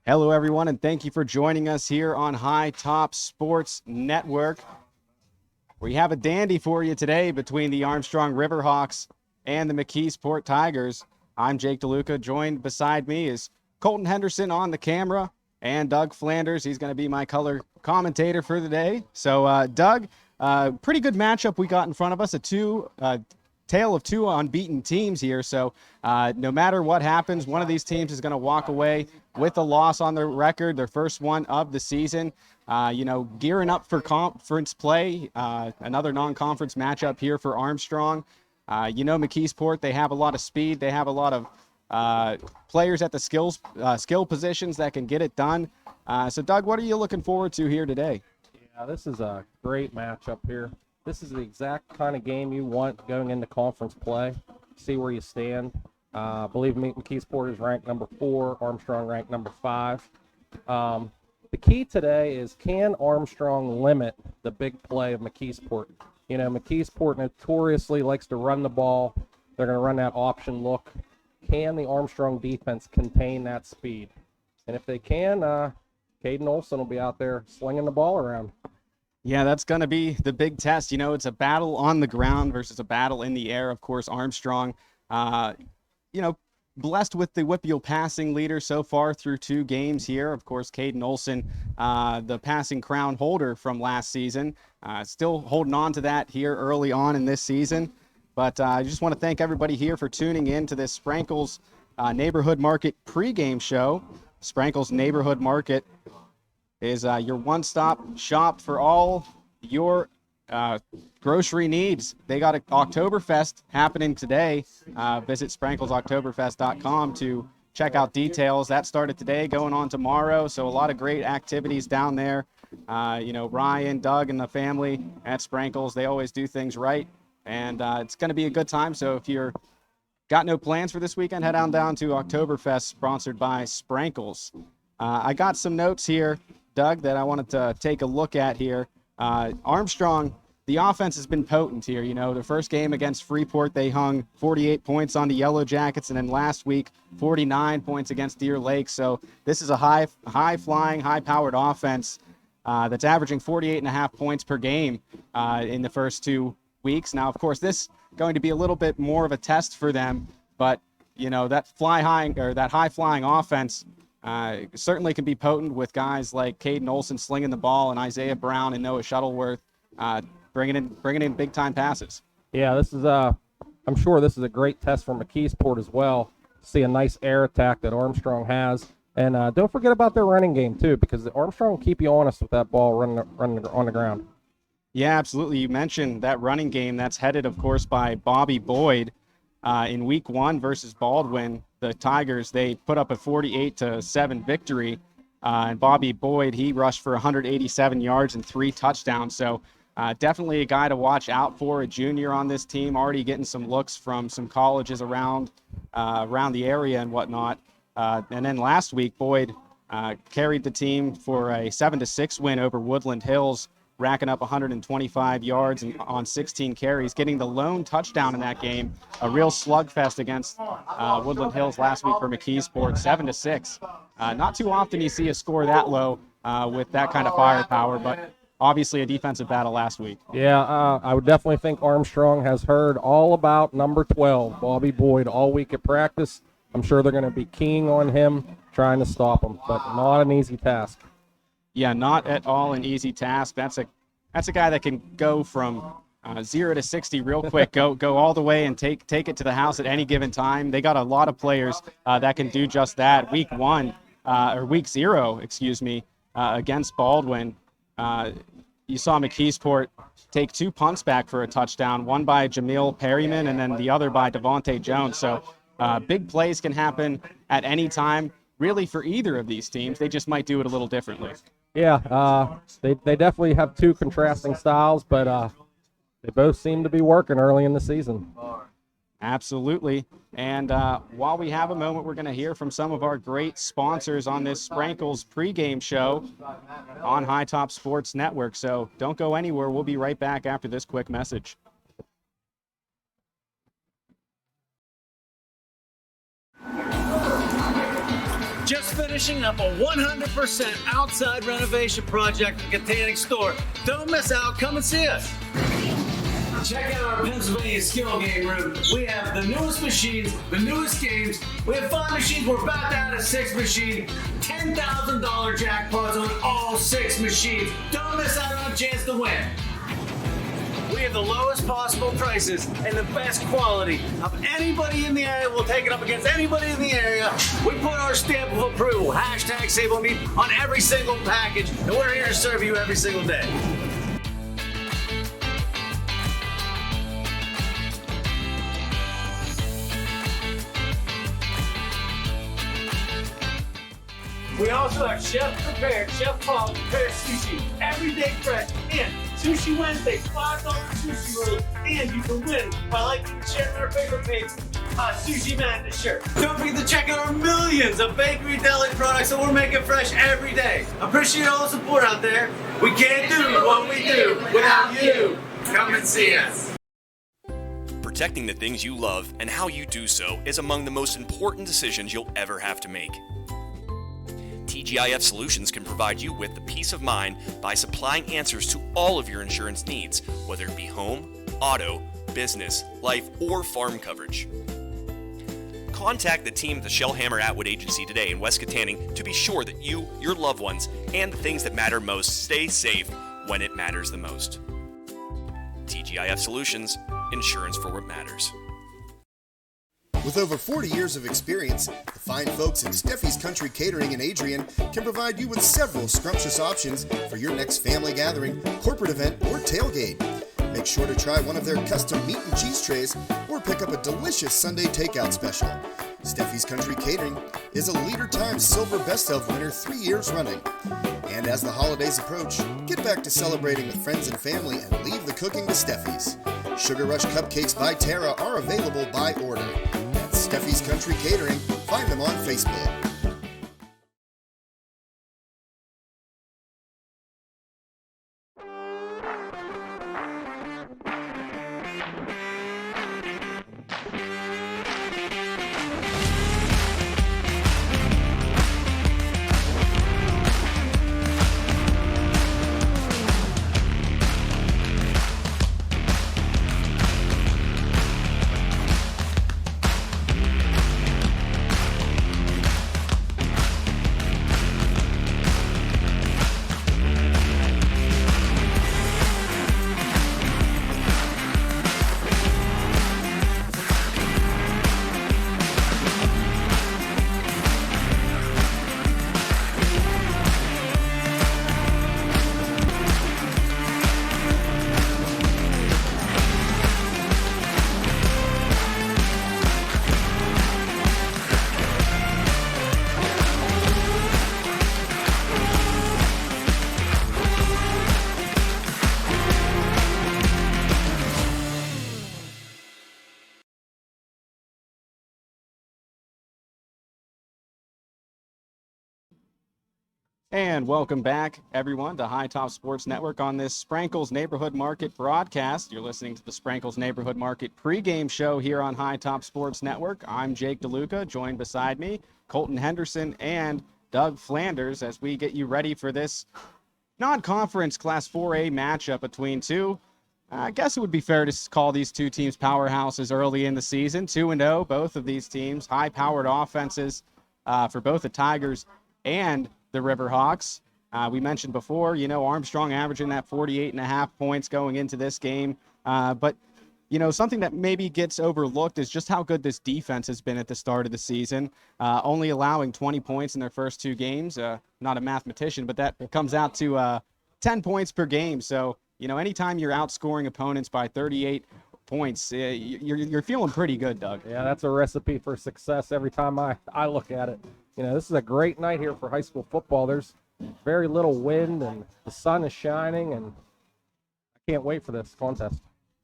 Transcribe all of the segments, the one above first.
Hello, everyone, and thank you for joining us here on High Top Sports Network. We have a dandy for you today between the Armstrong Riverhawks and the McKeesport Tigers. I'm Jake DeLuca. Joined beside me is Colton Henderson on the camera and Doug Flanders. He's going to be my color commentator for the day. So, Doug, pretty good matchup we got in front of us, tale of two unbeaten teams here. So no matter what happens, one of these teams is going to walk away with a loss on their record, their first one of the season. Gearing up for conference play, another non-conference matchup here for Armstrong. McKeesport, they have a lot of speed. They have a lot of players at the skill positions that can get it done. So, Doug, what are you looking forward to here today? Yeah, this is a great matchup here. This is the exact kind of game you want going into conference play. See where you stand. Believe me, McKeesport is ranked number 4, Armstrong ranked number 5. The key today is, can Armstrong limit the big play of McKeesport? McKeesport notoriously likes to run the ball. They're going to run that option look. Can the Armstrong defense contain that speed? And if they can, Caden Olson will be out there slinging the ball around. Yeah, that's going to be the big test. It's a battle on the ground versus a battle in the air. Of course, Armstrong, blessed with the WPIAL passing leader so far through 2 games here. Of course, Caden Olson, the passing crown holder from last season, still holding on to that here early on in this season. But I just want to thank everybody here for tuning in to this Sprankles Neighborhood Market pregame show. Sprankles Neighborhood Market is your one-stop shop for all your grocery needs. They got an Oktoberfest happening today. Visit SpranklesOktoberfest.com to check out details. That started today, going on tomorrow, so a lot of great activities down there. Ryan, Doug, and the family at Sprankles, they always do things right, and it's going to be a good time. So if you're got no plans for this weekend, head on down to Oktoberfest, sponsored by Sprankles. I got some notes here, Doug, that I wanted to take a look at here. Armstrong, the offense has been potent here. The first game against Freeport, they hung 48 points on the Yellow Jackets, and then last week, 49 points against Deer Lake. So this is a high-flying, high-powered offense that's averaging 48.5 points per game in the first 2 weeks. Now, of course, this is going to be a little bit more of a test for them, but, that high-flying offense certainly can be potent with guys like Caden Olson slinging the ball and Isaiah Brown and Noah Shuttleworth bringing in big time passes. Yeah, this is I'm sure this is a great test for McKeesport as well. See a nice air attack that Armstrong has, and don't forget about their running game too, because Armstrong will keep you honest with that ball running on the ground. Yeah, absolutely. You mentioned that running game that's headed, of course, by Bobby Boyd. In week 1 versus Baldwin, the Tigers, they put up a 48-7 victory. And Bobby Boyd, he rushed for 187 yards and 3 touchdowns. So definitely a guy to watch out for, a junior on this team, already getting some looks from some colleges around the area and whatnot. And then last week, Boyd carried the team for a 7-6 win over Woodland Hills, racking up 125 yards on 16 carries, getting the lone touchdown in that game. A real slugfest against Woodland Hills last week for McKeesport, 7-6. Not too often you see a score that low with that kind of firepower, but obviously a defensive battle last week. Yeah, I would definitely think Armstrong has heard all about number 12, Bobby Boyd, all week at practice. I'm sure they're going to be keying on him, trying to stop him, but not an easy task. Yeah, not at all an easy task. That's a guy that can go from 0 to 60 real quick, go all the way and take it to the house at any given time. They got a lot of players that can do just that. Week 0, against Baldwin, you saw McKeesport take 2 punts back for a touchdown, one by Jamil Perryman and then the other by Devontae Jones. So big plays can happen at any time, really, for either of these teams. They just might do it a little differently. Yeah, they definitely have 2 contrasting styles, but they both seem to be working early in the season. Absolutely. And while we have a moment, we're going to hear from some of our great sponsors on this Sprankles pregame show on High Top Sports Network. So don't go anywhere. We'll be right back after this quick message. Just finishing up a 100% outside renovation project at the Botanic Store. Don't miss out. Come and see us. Check out our Pennsylvania skill game room. We have the newest machines, the newest games. We have 5 machines. We're about to add a 6th machine. $10,000 jackpots on all 6 machines. Don't miss out on a chance to win. We have the lowest possible prices and the best quality of anybody in the area. We'll take it up against anybody in the area. We put our stamp of approval, hashtag Sable Meat, on every single package, and we're here to serve you every single day. We also have chef-prepared, chef-quality prepared sushi, everyday fresh, and Sushi Wednesday, $5 sushi rolls, and you can win by liking and sharing our favorite page, Sushi Madness shirt. Don't forget to check out our millions of bakery deli products that we're making fresh every day. Appreciate all the support out there. We can't do what we do without you. Come and see us. Protecting the things you love and how you do so is among the most important decisions you'll ever have to make. TGIF Solutions can provide you with the peace of mind by supplying answers to all of your insurance needs, whether it be home, auto, business, life, or farm coverage. Contact the team at the Shellhammer Atwood Agency today in West Katanning to be sure that you, your loved ones, and the things that matter most stay safe when it matters the most. TGIF Solutions, insurance for what matters. With over 40 years of experience, the fine folks at Steffi's Country Catering in Adrian can provide you with several scrumptious options for your next family gathering, corporate event, or tailgate. Make sure to try one of their custom meat and cheese trays or pick up a delicious Sunday takeout special. Steffi's Country Catering is a Leader Times Silver Best of winner 3 years running. And as the holidays approach, get back to celebrating with friends and family and leave the cooking to Steffi's. Sugar Rush Cupcakes by Tara are available by order. That's Steffi's Country Catering. Find them on Facebook. And welcome back, everyone, to High Top Sports Network on this Sprankles Neighborhood Market broadcast. You're listening to the Sprankles Neighborhood Market pregame show here on High Top Sports Network. I'm Jake DeLuca, joined beside me, Colton Henderson and Doug Flanders, as we get you ready for this non-conference Class 4A matchup between two. I guess it would be fair to call these two teams powerhouses early in the season. 2-0, both of these teams, high-powered offenses for both the Tigers and the Riverhawks. We mentioned before, Armstrong averaging that 48.5 points going into this game. But, something that maybe gets overlooked is just how good this defense has been at the start of the season, only allowing 20 points in their first 2 games. Not a mathematician, but that comes out to 10 points per game. So, anytime you're outscoring opponents by 38 points, you're feeling pretty good, Doug. Yeah, that's a recipe for success every time I look at it. This is a great night here for high school football. There's very little wind and the sun is shining, and I can't wait for this contest.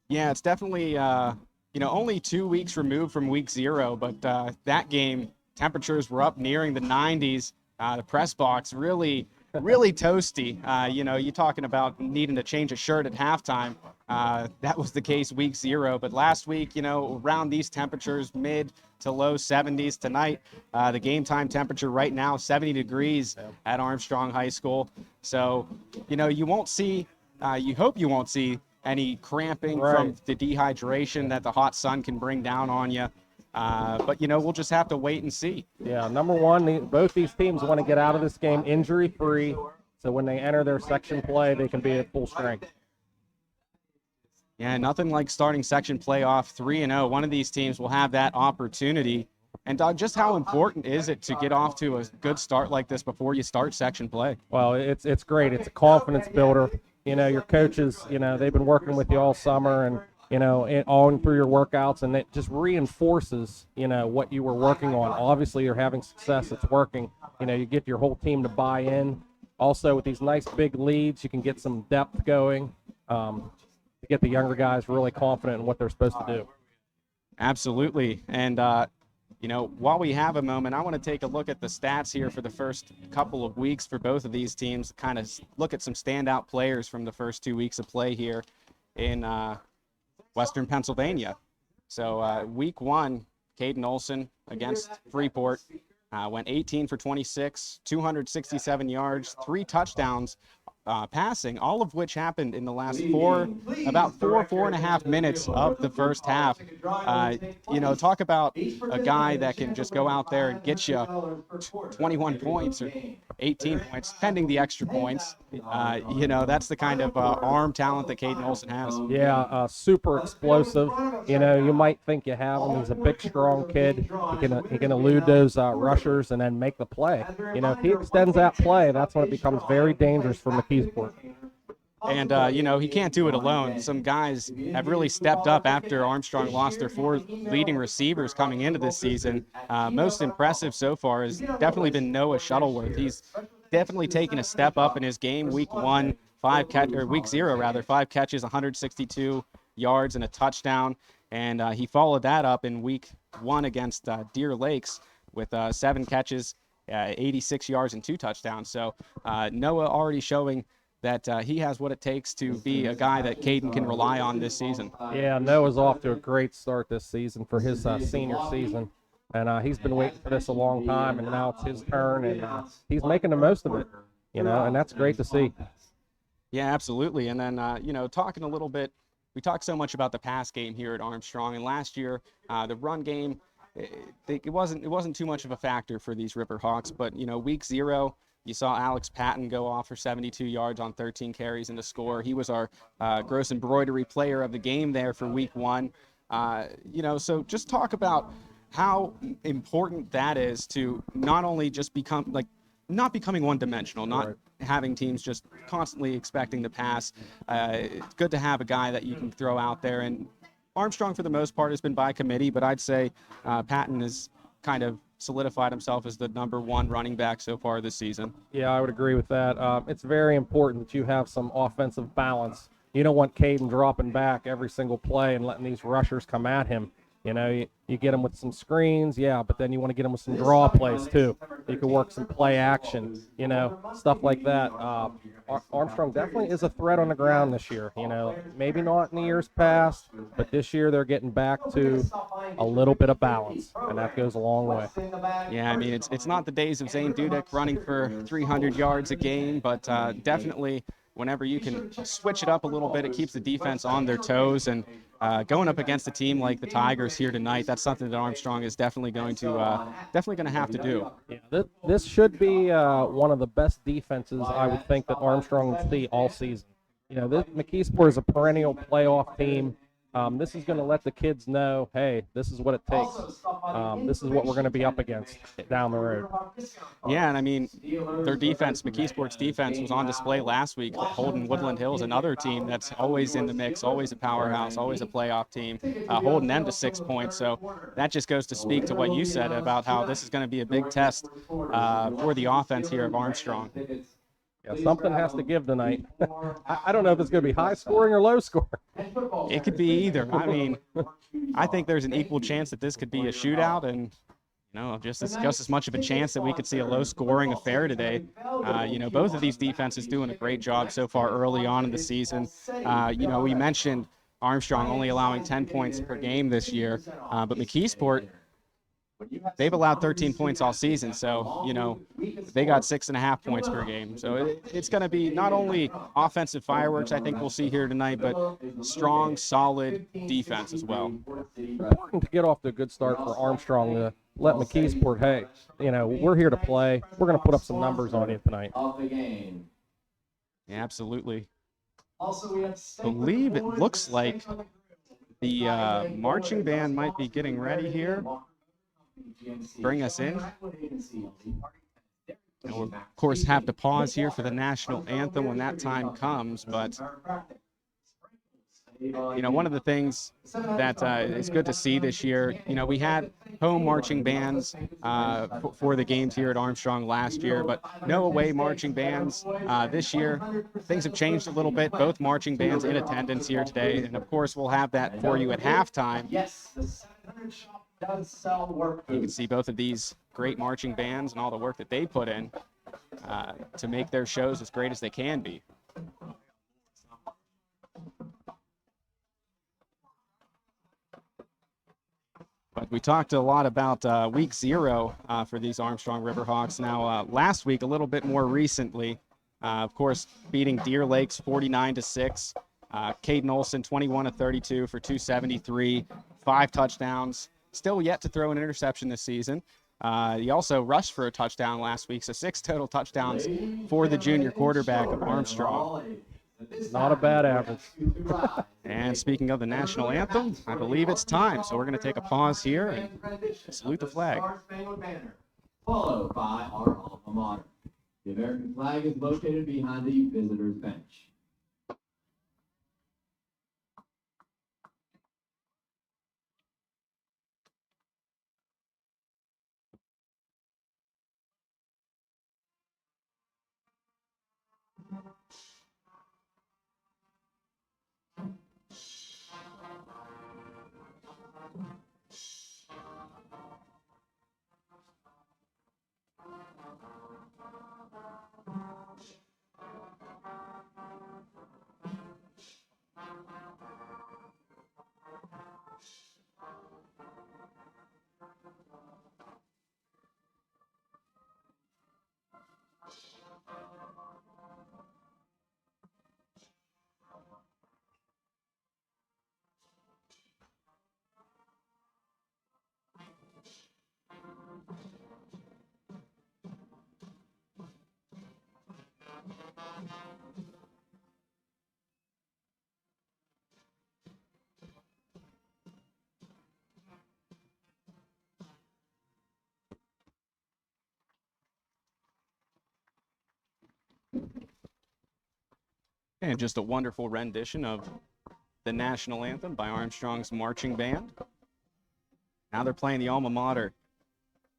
Yeah, it's definitely, only 2 weeks removed from week 0, but that game, temperatures were up nearing the 90s. The press box really toasty. You're talking about needing to change a shirt at halftime. That was the case week 0, but last week, around these temperatures, mid to low 70s. Tonight, the game time temperature right now, 70 degrees at Armstrong High School. So, you won't see, you hope you won't see any cramping from the dehydration that the hot sun can bring down on you. But, we'll just have to wait and see. Yeah, number one, both these teams want to get out of this game injury-free, so when they enter their section play, they can be at full strength. Yeah, nothing like starting section play off 3-0. One of these teams will have that opportunity. And, Doug, just how important is it to get off to a good start like this before you start section play? Well, it's great. It's a confidence builder. Your coaches, they've been working with you all summer and, all through your workouts, and it just reinforces, what you were working on. Obviously, you're having success. It's working. You get your whole team to buy in. Also, with these nice big leads, you can get some depth going. To get the younger guys really confident in what they're supposed to do. Absolutely. And, while we have a moment, I want to take a look at the stats here for the first couple of weeks for both of these teams, kind of look at some standout players from the first 2 weeks of play here in Western Pennsylvania. So week 1, Caden Olson against Freeport went 18 for 26, 267 yards, 3 touchdowns. Passing, all of which happened in the last about four and a half minutes of the first half. Talk about a guy that can just go out there and get you 21 points or 18 points, pending the extra points. That's the kind of arm talent that Caden Olson has. Yeah, super explosive. You might think you have him. He's a big, strong kid. He can elude those rushers and then make the play. If he extends that play, that's when it becomes very dangerous for McKeesport. And, he can't do it alone. Some guys have really stepped up after Armstrong lost their 4 leading receivers coming into this season. Most impressive so far has definitely been Noah Shuttleworth. He's definitely taken a step up in his game. Week 0, 5 catches, 162 yards and a touchdown. And he followed that up in week 1 against Deer Lakes with 7 catches, 86 yards and 2 touchdowns. So Noah already showing that he has what it takes to be a guy that Caden can rely on this season. Yeah, Noah's off to a great start this season for his senior season. And he's been waiting for this a long time, and now it's his turn, and he's making the most of it, and that's great to see. Yeah, absolutely. And then, talking a little bit, we talked so much about the pass game here at Armstrong, and last year, the run game, it wasn't too much of a factor for these Ripper Hawks, but, week 0, you saw Alex Patton go off for 72 yards on 13 carries and a score. He was our gross embroidery player of the game there for week 1. So just talk about how important that is to not only just not becoming one-dimensional, not having teams just constantly expecting to pass. It's good to have a guy that you can throw out there. And Armstrong, for the most part, has been by committee, but I'd say Patton has kind of solidified himself as the number 1 running back so far this season. Yeah, I would agree with that. It's very important that you have some offensive balance. You don't want Caden dropping back every single play and letting these rushers come at him. You get him with some screens, but then you want to get him with some draw plays too. You can work some play action, stuff like that. Armstrong definitely is a threat on the ground this year. Maybe not in the years past, but this year they're getting back to a little bit of balance, and that goes a long way. Yeah, I mean, it's not the days of Zane Dudek running for 300 yards a game, but definitely whenever you can switch it up a little bit, it keeps the defense on their toes. And going up against a team like the Tigers here tonight, that's something that Armstrong is definitely going to have to do. Yeah, this should be one of the best defenses I would think that Armstrong would see all season. McKeesport is a perennial playoff team. This is going to let the kids know, hey, this is what it takes. This is what we're going to be up against down the road. Yeah, and I mean, their defense, McKeesport's defense, was on display last week. Holden Woodland Hills, another team that's always in the mix, always a powerhouse, always a playoff team, holding them to 6 points. So that just goes to speak to what you said about how this is going to be a big test for the offense here of Armstrong. Yeah, something has to give tonight. I don't know if it's going to be high scoring or low scoring. It could be either. I mean, I think there's an equal chance that this could be a shootout, and No, just as much of a chance that we could see a low-scoring affair today. Both of these defenses doing a great job so far early on in the season. We mentioned Armstrong only allowing 10 points per game this year, but McKeesport, they've allowed 13 points all season, so they got 6.5 points per game. So it's going to be not only offensive fireworks I think we'll see here tonight, but strong, solid defense as well. Important to get off to a good start for Armstrong to let McKeesport, hey, we're here to play. We're going to put up some numbers on you tonight. Yeah, absolutely. Believe it looks like the marching band might be getting ready here. Bring us in. And we'll, of course, have to pause here for the national anthem when that time comes, but one of the things that is good to see this year, we had home marching bands for the games here at Armstrong last year, but no away marching bands this year. Things have changed a little bit. Both marching bands in attendance here today, and of course we'll have that for you at halftime. Yes, the 700 shop does sell work. You can see both of these great marching bands and all the work that they put in to make their shows as great as they can be. But we talked a lot about week 0 for these Armstrong Riverhawks. Now, last week, a little bit more recently, of course, beating Deer Lakes 49-6. Caden Olson, 21 of 32 for 273, 5 touchdowns. Still yet to throw an interception this season. He also rushed for a touchdown last week, so 6 total touchdowns for the junior quarterback of Armstrong. Not a bad average. And speaking of the national anthem, I believe it's time. So we're going to take a pause here and salute the flag. Followed by our alma mater. The American flag is located behind the visitors' bench. And just a wonderful rendition of the national anthem by Armstrong's marching band. Now they're playing the alma mater.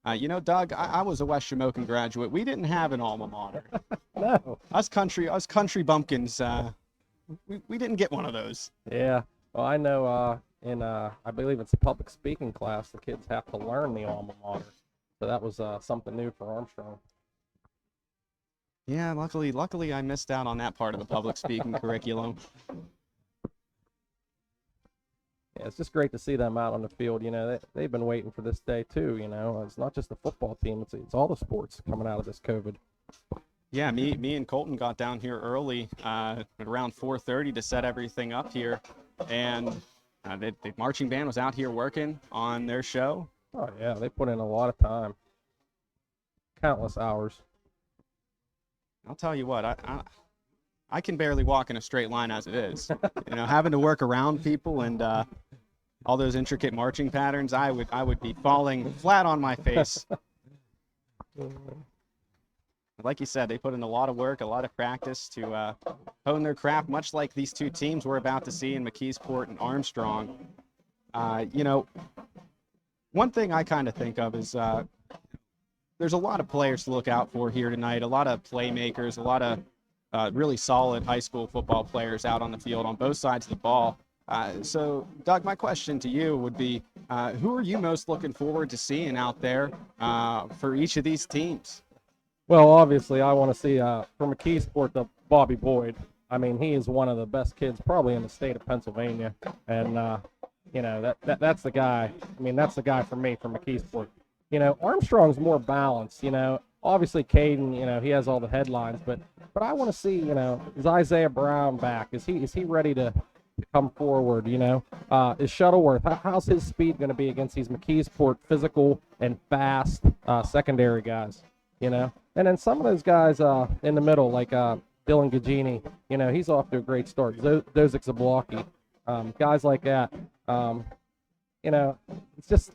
Doug, I was a West Shamokin graduate. We didn't have an alma mater. No. Us country bumpkins, we didn't get one of those. Yeah. Well, I know I believe it's a public speaking class, the kids have to learn the alma mater. So that was something new for Armstrong. Yeah, luckily I missed out on that part of the public speaking curriculum. Yeah, it's just great to see them out on the field. They've been waiting for this day too. It's not just the football team; it's all the sports coming out of this COVID. Yeah, me and Colton got down here early at around 4:30 to set everything up here, and the marching band was out here working on their show. Oh yeah, they put in a lot of time, countless hours. I'll tell you what, I can barely walk in a straight line as it is. Having to work around people and all those intricate marching patterns, I would be falling flat on my face. Like you said, they put in a lot of work, a lot of practice to hone their craft, much like these two teams we're about to see in McKeesport and Armstrong. One thing I kind of think of is there's a lot of players to look out for here tonight, a lot of playmakers, a lot of really solid high school football players out on the field on both sides of the ball. So, Doug, my question to you would be, Who are you most looking forward to seeing out there for each of these teams? Well, obviously, I want to see from McKeesport the Bobby Boyd. I mean, he is one of the best kids probably in the state of Pennsylvania, and that's the guy. I mean, that's the guy for me from McKeesport. Armstrong's more balanced. Obviously Caden, he has all the headlines, but I want to see, is Isaiah Brown back? Is he ready to come forward? Is Shuttleworth? How's his speed going to be against these McKeesport physical and fast secondary guys? And then some of those guys in the middle, like Dylan Gagini, he's off to a great start. Dozik Zablocki, guys like that.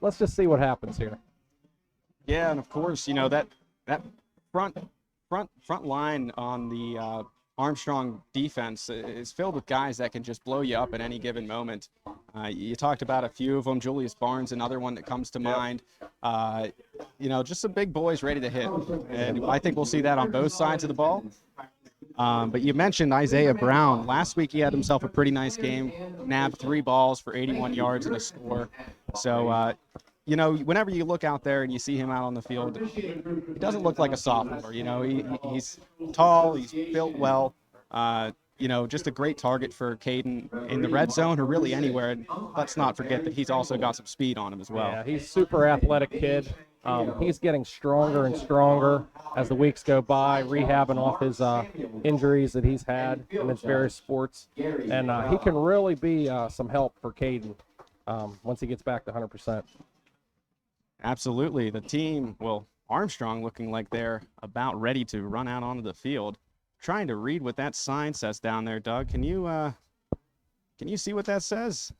Let's just see what happens here. Yeah, and of course, that front line on the Armstrong defense is filled with guys that can just blow you up at any given moment. You talked about a few of them. Julius Barnes, another one that comes to mind. Just some big boys ready to hit. And I think we'll see that on both sides of the ball. But you mentioned Isaiah Brown. Last week he had himself a pretty nice game, nabbed 3 balls for 81 yards and a score. So, whenever you look out there and you see him out on the field, he doesn't look like a sophomore. He's tall, he's built well. Just a great target for Caden in the red zone or really anywhere. And let's not forget that he's also got some speed on him as well. Yeah, he's a super athletic kid. He's getting stronger and stronger as the weeks go by, rehabbing off his injuries that he's had in his various sports. And he can really be some help for Caden once he gets back to 100%. Absolutely. The team, Armstrong looking like they're about ready to run out onto the field. Trying to read what that sign says down there, Doug. Can you see what that says?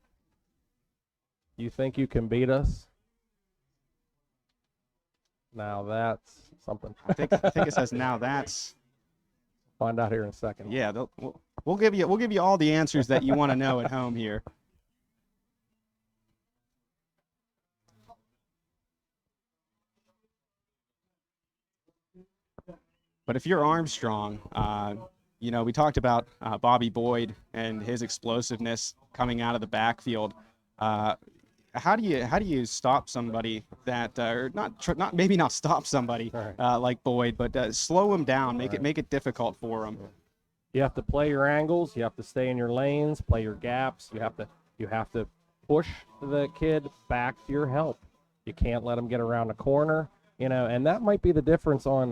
You think you can beat us? Now that's something. I think it says now that's. Find out here in a second. Yeah, we'll give you all the answers that you want to know at home here. But if you're Armstrong, we talked about Bobby Boyd and his explosiveness coming out of the backfield. How do you stop somebody that, or maybe not stop somebody like Boyd, but slow him down, make it difficult for him? You have to play your angles. You have to stay in your lanes, play your gaps. You have to push the kid back to your help. You can't let him get around the corner. And that might be the difference on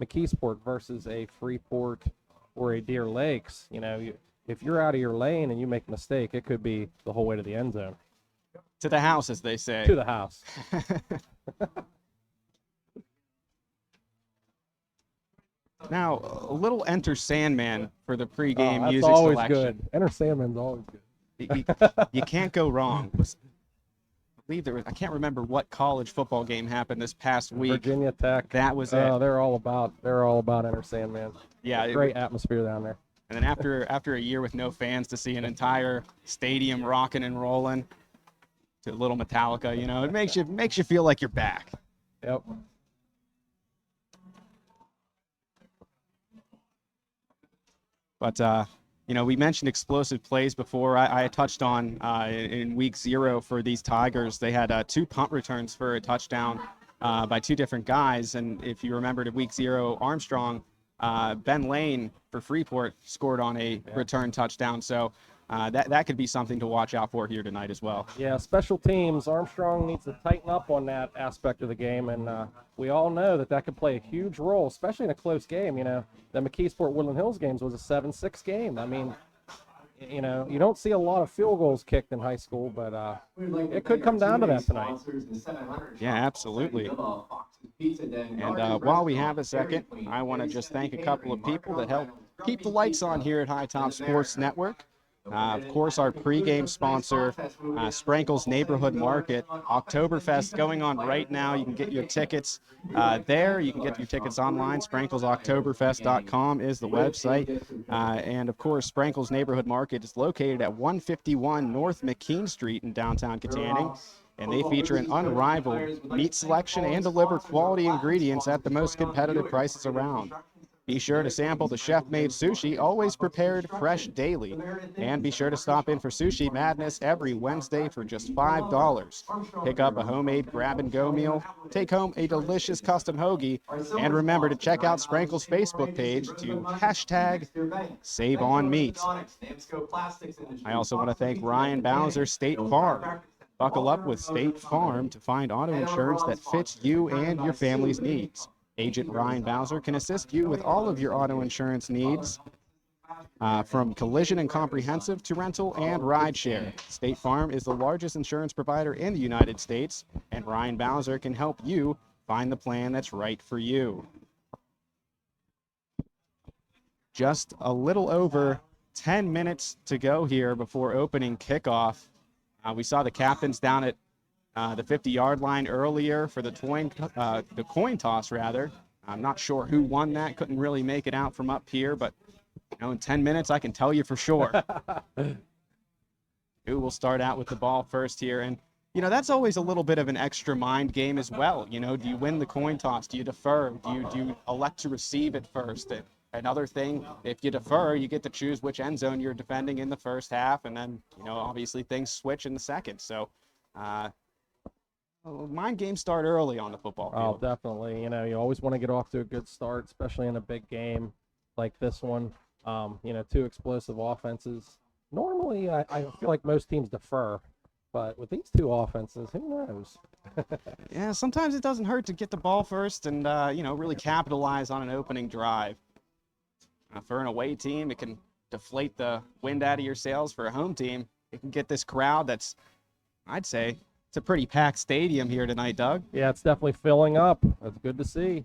McKeesport versus a Freeport or a Deer Lakes. If you're out of your lane and you make a mistake, it could be the whole way to the end zone. To the house, as they say. To the house. Now, a little Enter Sandman for the pregame music that's always selection. good. Enter Sandman's always good. You can't go wrong. I can't remember what college football game happened this past week. Virginia Tech. That was it. They're all about Enter Sandman. Yeah, great atmosphere down there. And then after a year with no fans, to see an entire stadium rocking and rolling to a little Metallica, it makes you feel like you're back. Yep. But we mentioned explosive plays before. I touched on in week 0 for these Tigers. They had 2 punt returns for a touchdown by 2 different guys. And if you remember to week 0, Armstrong, Ben Lane for Freeport scored on a return touchdown. So that could be something to watch out for here tonight as well. Yeah, special teams. Armstrong needs to tighten up on that aspect of the game, and we all know that could play a huge role, especially in a close game. The McKeesport Woodland Hills games was a 7-6 game. I mean, you don't see a lot of field goals kicked in high school, but it could come down to that tonight. Yeah, absolutely. And while we have a second, I want to just thank a couple of people that help keep the lights on here at High Top Sports Network. Of course, our pregame sponsor, Sprinkles Neighborhood Market. Oktoberfest going on right now. You can get your tickets there. You can get your tickets online. SprinklesOktoberfest.com is the website. And, of course, Sprinkles Neighborhood Market is located at 151 North McKean Street in downtown Katanning. And they feature an unrivaled meat selection and deliver quality ingredients at the most competitive prices around. Be sure to sample the chef-made sushi, always prepared fresh daily. And be sure to stop in for Sushi Madness every Wednesday for just $5. Pick up a homemade grab-and-go meal, take home a delicious custom hoagie, and remember to check out Sprankle's Facebook page to hashtag Save on Meat. I also want to thank Ryan Bowser State Farm. Buckle up with State Farm to find auto insurance that fits you and your family's needs. Agent Ryan Bowser can assist you with all of your auto insurance needs, from collision and comprehensive to rental and rideshare. State Farm is the largest insurance provider in the United States, and Ryan Bowser can help you find the plan that's right for you. Just a little over 10 minutes to go here before opening kickoff. We saw the captains down at the 50-yard line earlier for the coin toss, rather. I'm not sure who won that. Couldn't really make it out from up here, but in 10 minutes, I can tell you for sure who will start out with the ball first here. And, that's always a little bit of an extra mind game as well. Do you win the coin toss? Do you defer? Do you elect to receive it first? And another thing, if you defer, you get to choose which end zone you're defending in the first half. And then, obviously things switch in the second. So, mind games start early on the football field. Oh, definitely. You always want to get off to a good start, especially in a big game like this one. Two explosive offenses. Normally, I feel like most teams defer, but with these two offenses, who knows? Yeah, sometimes it doesn't hurt to get the ball first and, really capitalize on an opening drive. For an away team, it can deflate the wind out of your sails. For a home team, it can get this crowd that's, I'd say, it's a pretty packed stadium here tonight, Doug. Yeah, it's definitely filling up. That's good to see.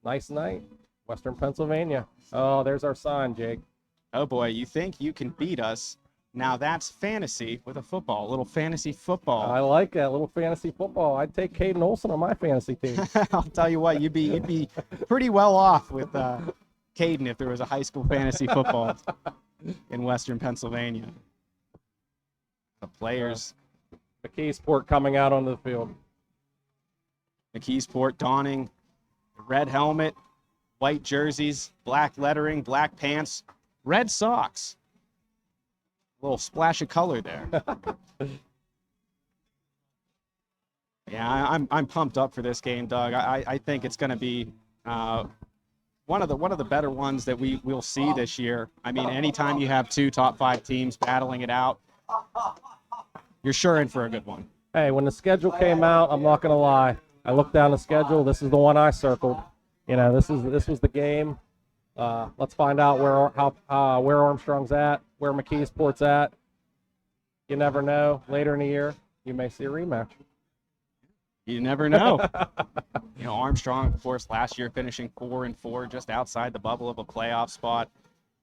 Nice night, Western Pennsylvania. Oh, there's our sign, Jake. Oh, boy, you think you can beat us? Now that's fantasy with a football, a little fantasy football. I like that, little fantasy football. I'd take Caden Olson on my fantasy team. I'll tell you what, you'd be pretty well off with Caden if there was a high school fantasy football in Western Pennsylvania. The players. McKeesport coming out onto the field. McKeesport donning red helmet, white jerseys, black lettering, black pants, red socks. A little splash of color there. Yeah, I'm pumped up for this game, Doug. I think it's going to be one of the better ones that we'll see this year. I mean, anytime you have two top 5 teams battling it out, you're sure in for a good one. Hey, when the schedule came out, I'm not going to lie. I looked down the schedule. This is the one I circled. This was the game. Let's find out where Armstrong's at, where McKeesport's at. You never know. Later in the year, you may see a rematch. You never know. Armstrong, of course, last year finishing 4-4, just outside the bubble of a playoff spot.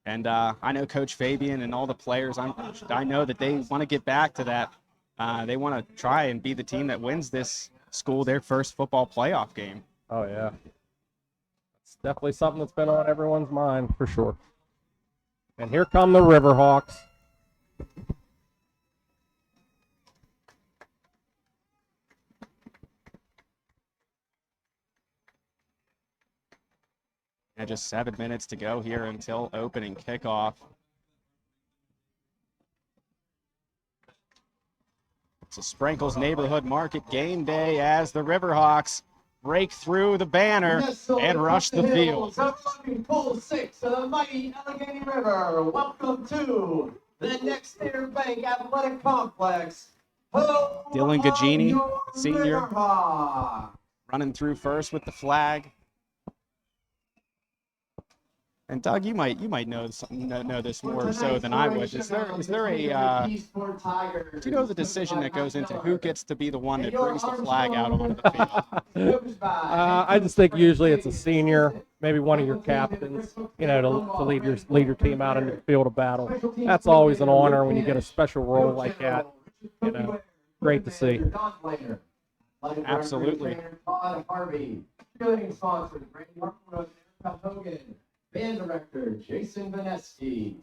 And I know Coach Fabian and all the players, I know that they want to get back to that. They want to try and be the team that wins this school their first football playoff game. Oh, yeah. It's definitely something that's been on everyone's mind, for sure. And here come the Riverhawks. And just 7 minutes to go here until opening kickoff. It's a Sprinkles Neighborhood Market game day as the Riverhawks break through the banner and rush the field. Pull 6 of the mighty Allegheny River. Welcome to the Next Air Bank Athletic Complex. Hello, Dylan Gagini, senior, Riverhawks. running through first with the flag. And Doug, you might know this more so than I would. Is there a do you know the decision that goes into who gets to be the one that brings the flag out onto the field? I just think usually it's a senior, maybe one of your captains, to lead your team out into the field of battle. That's always an honor when you get a special role like that. Great to see. Absolutely. Band director Jason Vaneski.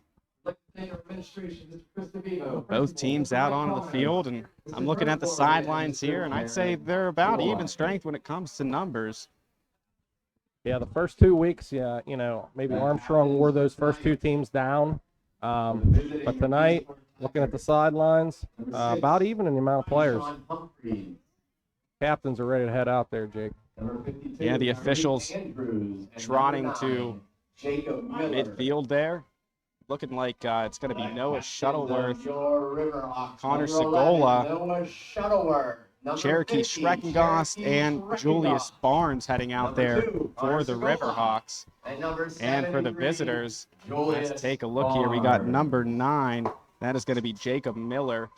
Administration, Mr. Vivo. Both teams out onto the field, and I'm looking at the sidelines here, and I'd say they're about even strength when it comes to numbers. Yeah, the first 2 weeks, yeah, maybe Armstrong wore those first two teams down. But tonight, looking at the sidelines, about even in the amount of players. Captains are ready to head out there, Jake. Yeah, the officials trotting to midfield there. Looking like it's going to be Noah Shuttleworth, Connor Segola, Cherokee Schreckengost, and Julius Barnes heading out there for the Riverhawks. And for the visitors, let's take a look here. We got number 9. That is going to be Jacob Miller.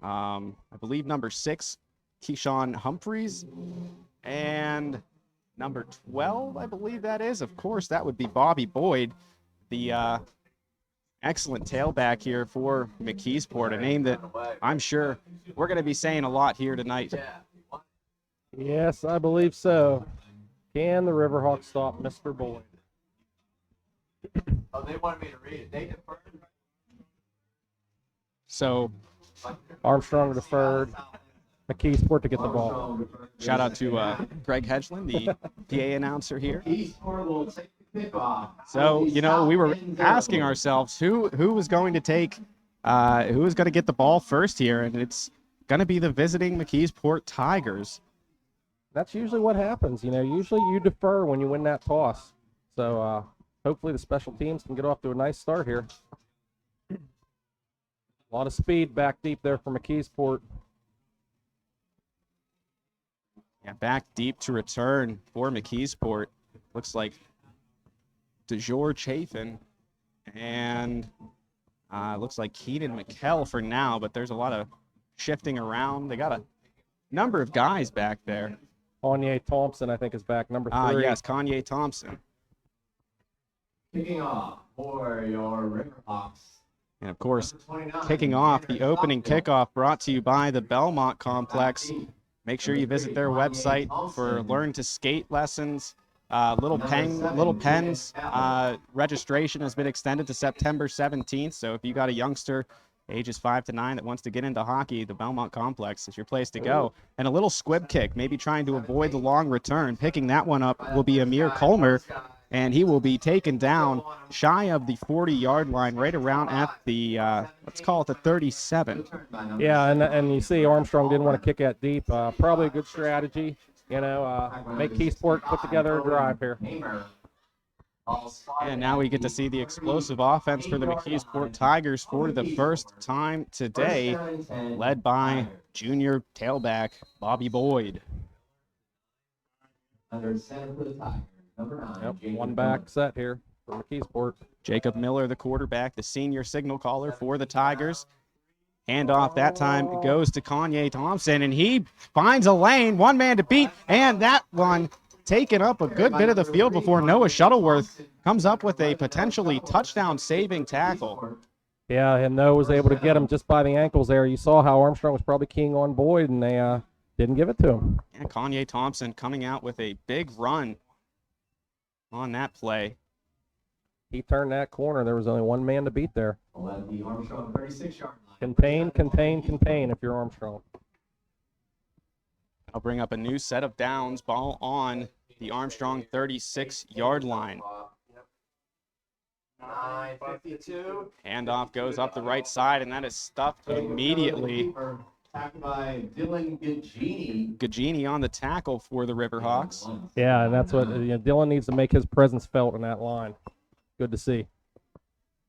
I believe number 6, Keyshawn Humphreys. And number 12, I believe that is. Of course, that would be Bobby Boyd, the excellent tailback here for McKeesport, a name that I'm sure we're going to be saying a lot here tonight. Yes, I believe so. Can the Riverhawks stop Mr. Boyd? Oh, they wanted me to read it. They deferred. So Armstrong deferred. McKeesport to get the ball. shout out to Greg Hedgeland, the PA announcer here. So, we were asking ourselves who was going to take, who was going to get the ball first here, and it's going to be the visiting McKeesport Tigers. That's usually what happens. Usually you defer when you win that toss. So hopefully the special teams can get off to a nice start here. A lot of speed back deep there for McKeesport. Yeah, back deep to return for McKeesport. Looks like DeJour Chafin and looks like Keenan McKell for now, but there's a lot of shifting around. They got a number of guys back there. Kanye Thompson, I think, is back, number 3. Yes, Kanye Thompson. Kicking off for your Riverhawks. And, of course, kicking off the opening kickoff brought to you by the Belmont Complex. Make sure you visit their website for Learn to Skate lessons. Little Pens registration has been extended to September 17th. So if you got a youngster ages 5 to 9 that wants to get into hockey, the Belmont Complex is your place to go. And a little squib kick, maybe trying to avoid the long return. Picking that one up will be Amir Colmer, and he will be taken down shy of the 40-yard line, right around at the, let's call it the 37. Yeah, and you see Armstrong didn't want to kick that deep. Probably a good strategy. Make McKeesport put together a drive here. And now we get to see the explosive offense for the McKeesport Tigers for the first time today, led by junior tailback Bobby Boyd. Under center for the Tigers, number 9. Yep, one back set here for McKeesport. Jacob Miller, the quarterback, the senior signal caller for the Tigers. Handoff that time goes to Kanye Thompson, and he finds a lane, one man to beat, and that one taken up a good bit of the field before Noah Shuttleworth comes up with a potentially touchdown-saving tackle. Yeah, and Noah was able to get him just by the ankles there. You saw how Armstrong was probably keying on Boyd, and they didn't give it to him. And Kanye Thompson coming out with a big run on that play. He turned that corner. There was only one man to beat there. The Armstrong 36-yard line. Contain, contain, contain if you're Armstrong. I'll bring up a new set of downs. Ball on the Armstrong 36-yard line. 9:52. Handoff goes up the right side, and that is stuffed immediately. Tackled by Dylan Gagini. Gagini on the tackle for the Riverhawks. Yeah, and that's what Dylan needs to make his presence felt in that line. Good to see.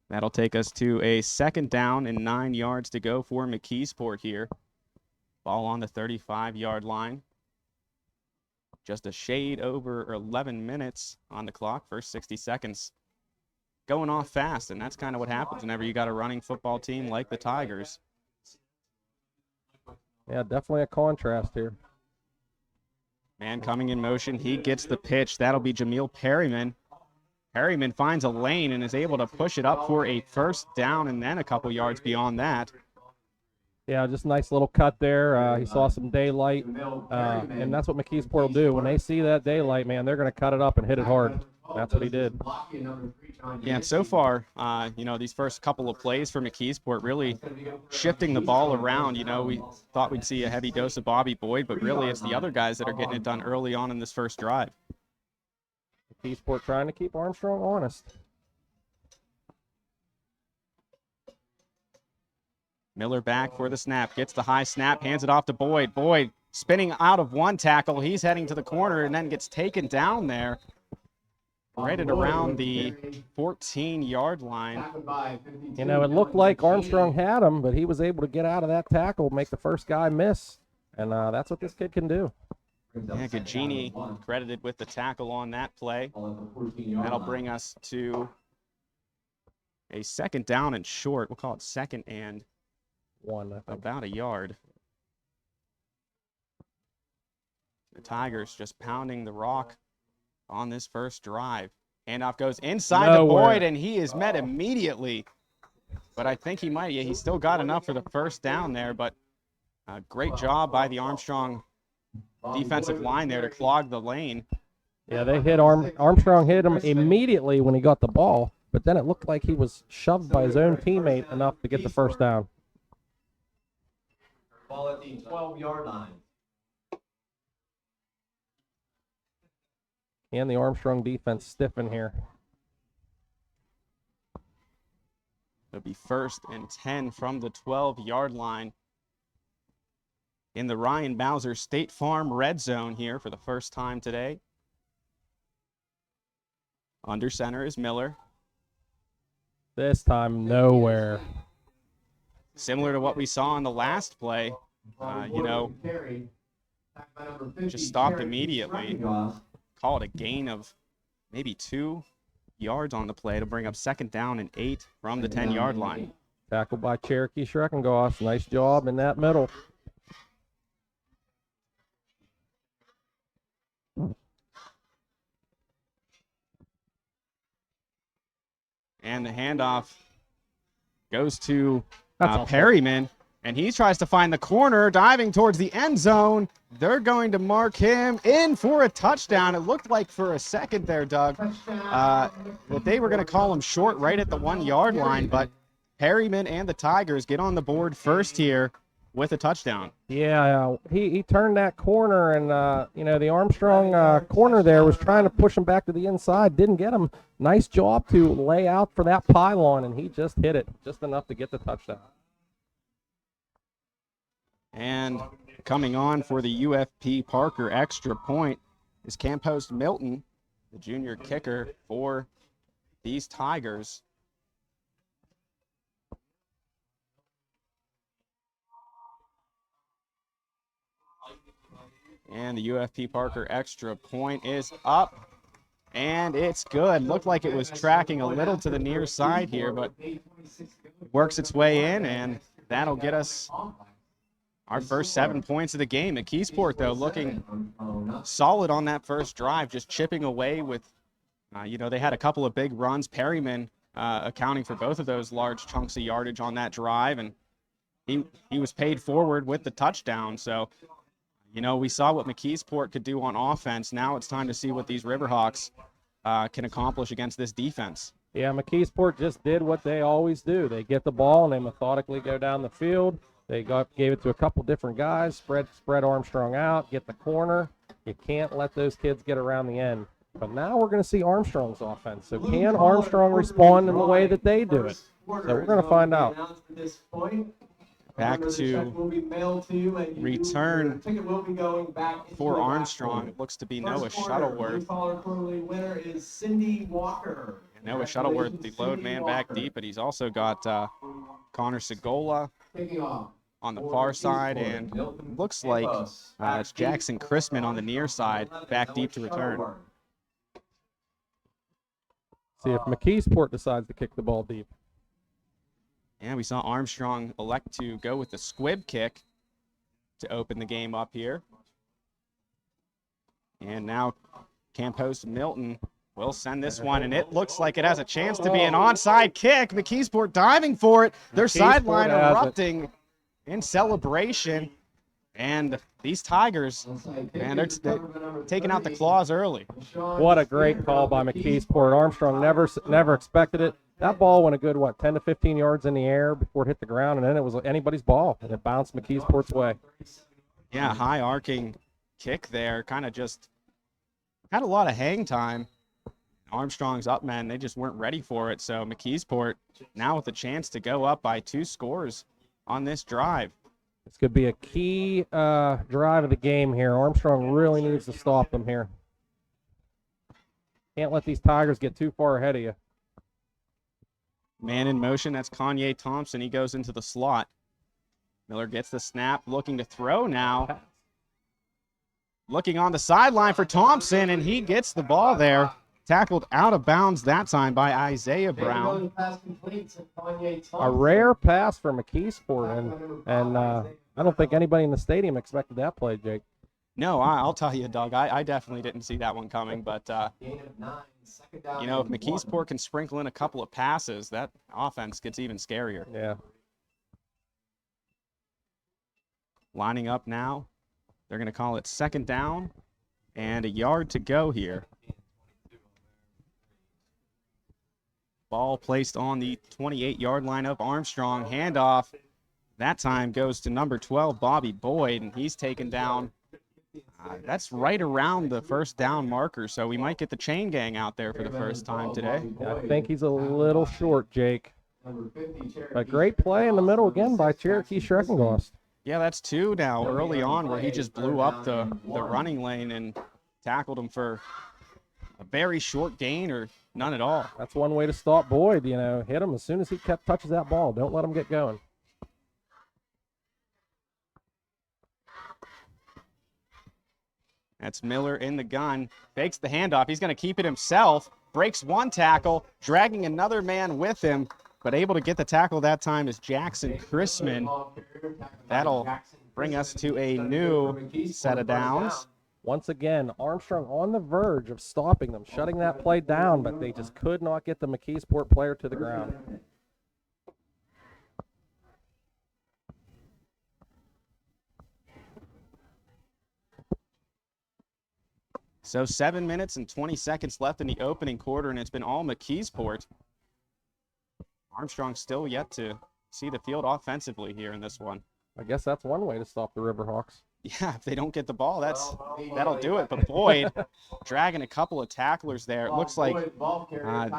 That'll take us to a second down and 9 yards to go for McKeesport here. Ball on the 35-yard line. Just a shade over 11 minutes on the clock, first 60 seconds. Going off fast, and that's kind of what happens whenever you got a running football team like the Tigers. Yeah, definitely a contrast here. Man coming in motion, he gets the pitch. That'll be Jameel Perryman. Perryman finds a lane and is able to push it up for a first down and then a couple yards beyond that. Yeah, just a nice little cut there. He saw some daylight, and that's what McKeesport will do. When they see that daylight, man, they're going to cut it up and hit it hard. That's what he did. Yeah, and so far, these first couple of plays for McKeesport really shifting the ball around. We thought we'd see a heavy dose of Bobby Boyd, but really it's the other guys that are getting it done early on in this first drive. McKeesport trying to keep Armstrong honest. Miller back for the snap, gets the high snap, hands it off to Boyd. Boyd spinning out of one tackle. He's heading to the corner and then gets taken down there. Right at around the 14-yard line. You know, it looked like Armstrong had him, but he was able to get out of that tackle, make the first guy miss. And that's what this kid can do. Yeah, Gagini credited with the tackle on that play. That'll bring us to a second down and short. We'll call it second and 1, I think. about a yard. The Tigers just pounding the rock on this first drive. Handoff goes inside to Boyd, and he is met immediately. But I think he might. Yeah, he still got enough for the first down there, but great job by the Armstrong defensive line there to clog the lane. Yeah, they hit Armstrong hit him immediately when he got the ball, but then it looked like he was shoved by his own teammate enough to get the first down. Ball at the 12-yard line. And the Armstrong defense stiffen here. It'll be first and 10 from the 12-yard line in the Ryan Bowser State Farm red zone here for the first time today. Under center is Miller. This time, nowhere. Similar to what we saw in the last play, just stopped immediately. Call it a gain of maybe 2 yards on the play to bring up second down and 8 from the 10-yard line. Tackled by Cherokee Schreckengoss. Nice job in that middle. And the handoff goes to Perryman, and he tries to find the corner, diving towards the end zone. They're going to mark him in for a touchdown. It looked like for a second there, Doug, that they were going to call him short right at the 1-yard line, but Perryman and the Tigers get on the board first here with a touchdown. Yeah, he turned that corner, and, the Armstrong corner there was trying to push him back to the inside. Didn't get him. Nice job to lay out for that pylon, and he just hit it just enough to get the touchdown. And coming on for the UFP Parker extra point is camp host Milton, the junior kicker for these Tigers. And the UFP Parker extra point is up, and it's good. Looked like it was tracking a little to the near side here, but works its way in, and that'll get us our first 7 points of the game. McKeesport, though, looking solid on that first drive, just chipping away with, they had a couple of big runs. Perryman accounting for both of those large chunks of yardage on that drive, and he was paid forward with the touchdown. So, we saw what McKeesport could do on offense. Now it's time to see what these Riverhawks can accomplish against this defense. Yeah, McKeesport just did what they always do. They get the ball, and they methodically go down the field. They gave it to a couple different guys, spread Armstrong out, get the corner. You can't let those kids get around the end. But now we're going to see Armstrong's offense. So can Armstrong respond in the way that they do it? So we're going to find out. Back to return for Armstrong. It looks to be Noah Shuttleworth. Noah Shuttleworth, the load man back deep, but he's also got Connor Segola on the far side, and looks like it's Jackson Chrisman on the near side, back deep to return. See if McKeesport decides to kick the ball deep. And we saw Armstrong elect to go with the squib kick to open the game up here. And now camp host Milton will send this one, and it looks like it has a chance to be an onside kick. McKeesport diving for it. Their sideline erupting in celebration. And these Tigers, man, they're taking out the claws early. What a great call by McKeesport. Armstrong never expected it. That ball went a good, 10 to 15 yards in the air before it hit the ground, and then it was anybody's ball, and it bounced McKeesport's way. Yeah, high arcing kick there, kind of just had a lot of hang time. Armstrong's up men, they just weren't ready for it. So McKeesport now with a chance to go up by 2 scores on this drive. This could be a key drive of the game here. Armstrong really needs to stop them here. Can't let these Tigers get too far ahead of you. Man in motion, that's Kanye Thompson. He goes into the slot. Miller gets the snap, looking to throw now. Looking on the sideline for Thompson, and he gets the ball there. Tackled out of bounds that time by Isaiah Brown. A rare pass for McKeesport, and I don't think anybody in the stadium expected that play, Jake. No, I'll tell you, Doug, I definitely didn't see that one coming, but you know, if McKeesport can sprinkle in a couple of passes, that offense gets even scarier. Yeah. Lining up now. They're going to call it 2nd down and a yard to go here. Ball placed on the 28-yard line of Armstrong. Handoff. That time goes to number 12, Bobby Boyd, and he's taken down. That's right around the 1st down marker, so we might get the chain gang out there for the first time today. I think he's a little short, Jake. A great play in the middle again by Cherokee Schreckengost. Yeah, that's 2 now early on where he just blew up the running lane and tackled him for a very short gain or none at all. That's one way to stop Boyd, you know, hit him as soon as he touches that ball. Don't let him get going. That's Miller in the gun, fakes the handoff. He's going to keep it himself, breaks one tackle, dragging another man with him, but able to get the tackle that time is Jackson Chrisman. That'll bring us to a new set of downs. Once again, Armstrong on the verge of stopping them, shutting that play down, but they just could not get the McKeesport player to the ground. So 7 minutes and 20 seconds left in the opening quarter, and it's been all McKeesport. Armstrong still yet to see the field offensively here in this one. I guess that's one way to stop the Riverhawks. Yeah, if they don't get the ball, that'll do it. But Boyd dragging a couple of tacklers there. It looks like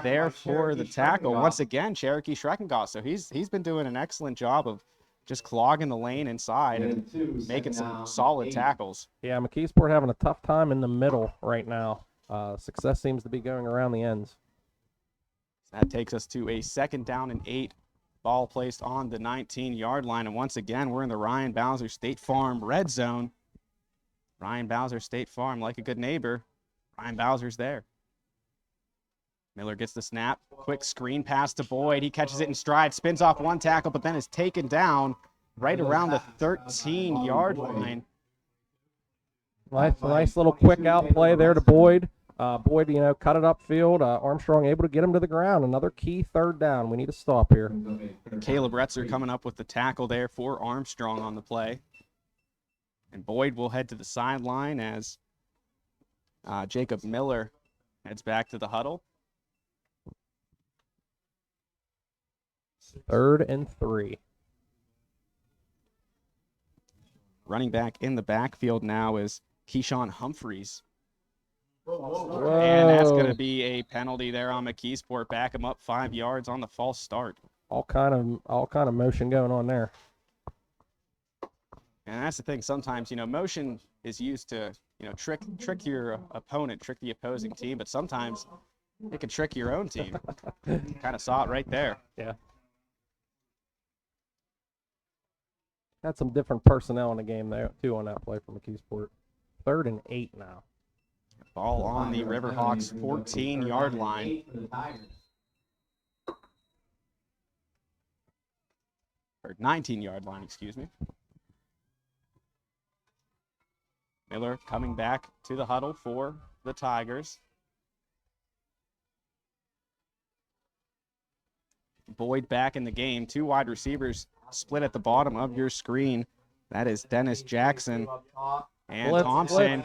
there for the tackle. Once again, Cherokee Schreckengost. So he's been doing an excellent job of just clogging the lane inside and making some solid tackles. Yeah, McKeesport having a tough time in the middle right now. Success seems to be going around the ends. That takes us to a 2nd down and 8. Ball placed on the 19-yard line. And once again, we're in the Ryan Bowser State Farm red zone. Ryan Bowser State Farm, like a good neighbor, Ryan Bowser's there. Miller gets the snap. Quick screen pass to Boyd. He catches it in stride, spins off one tackle, but then is taken down right around the 13-yard line. Nice little quick out play there to Boyd. Boyd, you know, cut it upfield. Armstrong able to get him to the ground. Another key 3rd down. We need to stop here. Caleb Retzer coming up with the tackle there for Armstrong on the play. And Boyd will head to the sideline as Jacob Miller heads back to the huddle. 3rd and 3. Running back in the backfield now is Keyshawn Humphreys. Whoa. And that's going to be a penalty there on McKeesport. Back him up 5 yards on the false start. All kind of motion going on there. And that's the thing. Sometimes, you know, motion is used to, you know, trick your opponent, trick the opposing team. But sometimes it can trick your own team. Kind of saw it right there. Yeah. Had some different personnel in the game there too on that play for McKeesport. 3rd and 8 now. Ball on the Riverhawks 14-yard line. Or 19-yard line, excuse me. Miller coming back to the huddle for the Tigers. Boyd back in the game. 2 wide receivers split at the bottom of your screen. That is Dennis Jackson and Thompson.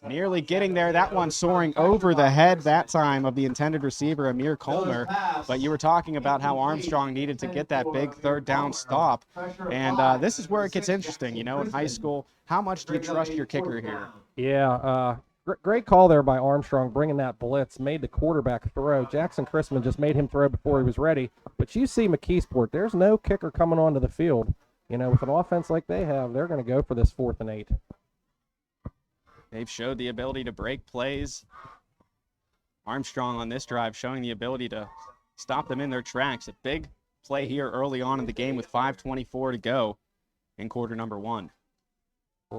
Nearly getting there. That one soaring over the head that time of the intended receiver, Amir Colmer. But you were talking about how Armstrong needed to get that big 3rd down stop. And this is where it gets interesting. You know, in high school, how much do you trust your kicker here? Yeah, Great call there by Armstrong, bringing that blitz, made the quarterback throw. Jackson Chrisman just made him throw before he was ready. But you see McKeesport, there's no kicker coming onto the field. You know, with an offense like they have, they're going to go for this 4th and 8. They've showed the ability to break plays. Armstrong on this drive showing the ability to stop them in their tracks. A big play here early on in the game with 5:24 to go in quarter number 1.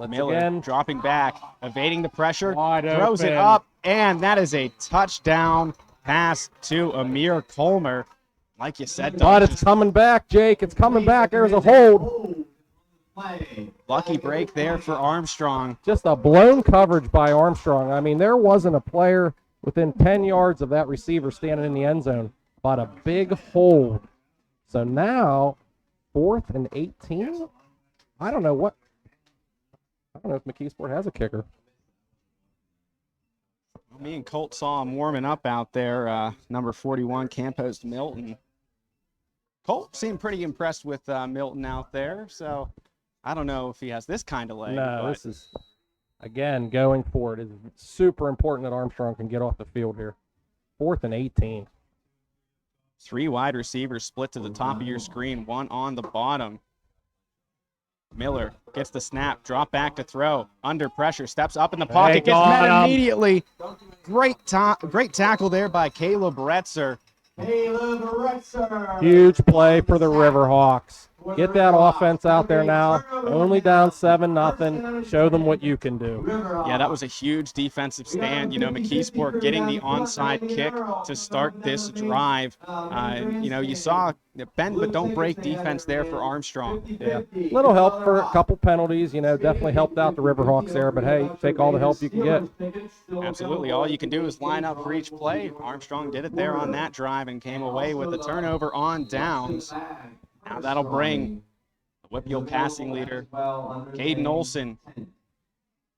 Miller again. dropping back, evading the pressure, Wide throws it open. up, and that is a touchdown pass to Amir Colmer. Like you said, But Doug, it's coming back, Jake. It's coming back. There's a hold. lucky break there for Armstrong. Just a blown coverage by Armstrong. I mean, there wasn't a player within 10 yards of that receiver standing in the end zone, but a big hold. So now, 4th and 18? I don't know if McKeesport has a kicker. Well, me and Colt saw him warming up out there, number 41, Campos Milton. Colt seemed pretty impressed with Milton out there, so I don't know if he has this kind of leg. No, but this is, again, going for it. It's super important that Armstrong can get off the field here. 4th and 18. 3 wide receivers split to the top of your screen, 1 on the bottom. Miller gets the snap, drop back to throw, under pressure, steps up in the pocket, gets met immediately. Great tackle there by Caleb Retzer. Huge play for the Riverhawks. Get that offense out there now. Only down 7-0. Show them what you can do. Yeah, that was a huge defensive stand. You know, McKeesport getting the onside kick to start this drive. You know, you saw the bend but don't break defense there for Armstrong. Yeah, little help for a couple penalties. You know, definitely helped out the Riverhawks there. But hey, take all the help you can get. Absolutely. All you can do is line up for each play. Armstrong did it there on that drive and came away with a turnover on downs. Now that'll bring the WPIAL passing leader, Caden Olson,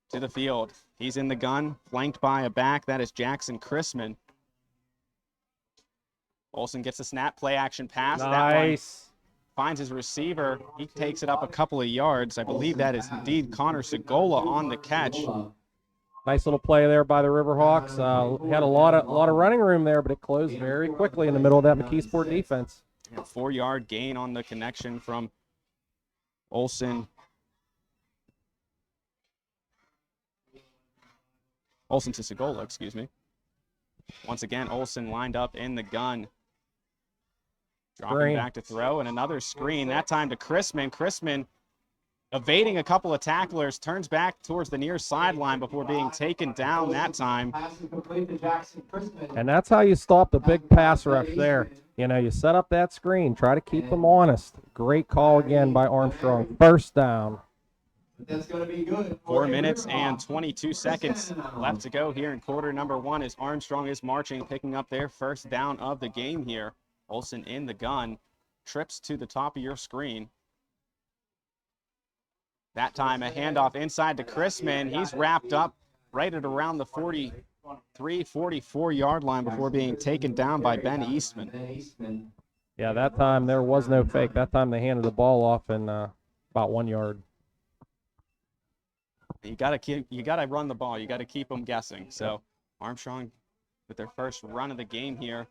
to the field. He's in the gun, flanked by a back. That is Jackson Chrisman. Olson gets a snap, play action pass. Nice. That one finds his receiver. He takes it up a couple of yards. I believe that is indeed Connor Segola on the catch. Nice little play there by the Riverhawks. Had a lot of running room there, but it closed very quickly in the middle of that McKeesport defense. A 4-yard gain on the connection from Olson. Olson to Segola, excuse me. Once again, Olson lined up in the gun. Dropping back to throw, and another screen, that time to Chrisman. Chrisman evading a couple of tacklers, turns back towards the near sideline before being taken down that time. And that's how you stop the big pass rush there. You know, you set up that screen, try to keep them honest. Great call again by Armstrong. 1st down. That's going to be good. 4 minutes and 22 seconds left to go here in quarter number 1 as Armstrong is marching, picking up their 1st down of the game here. Olson in the gun, trips to the top of your screen. That time a handoff inside to Chrisman. He's wrapped up right at around the 43, 44-yard line before being taken down by Ben Eastman. Yeah, that time there was no fake. That time they handed the ball off in about 1 yard. You gotta run the ball. You gotta keep them guessing. So Armstrong with their first run of the game here.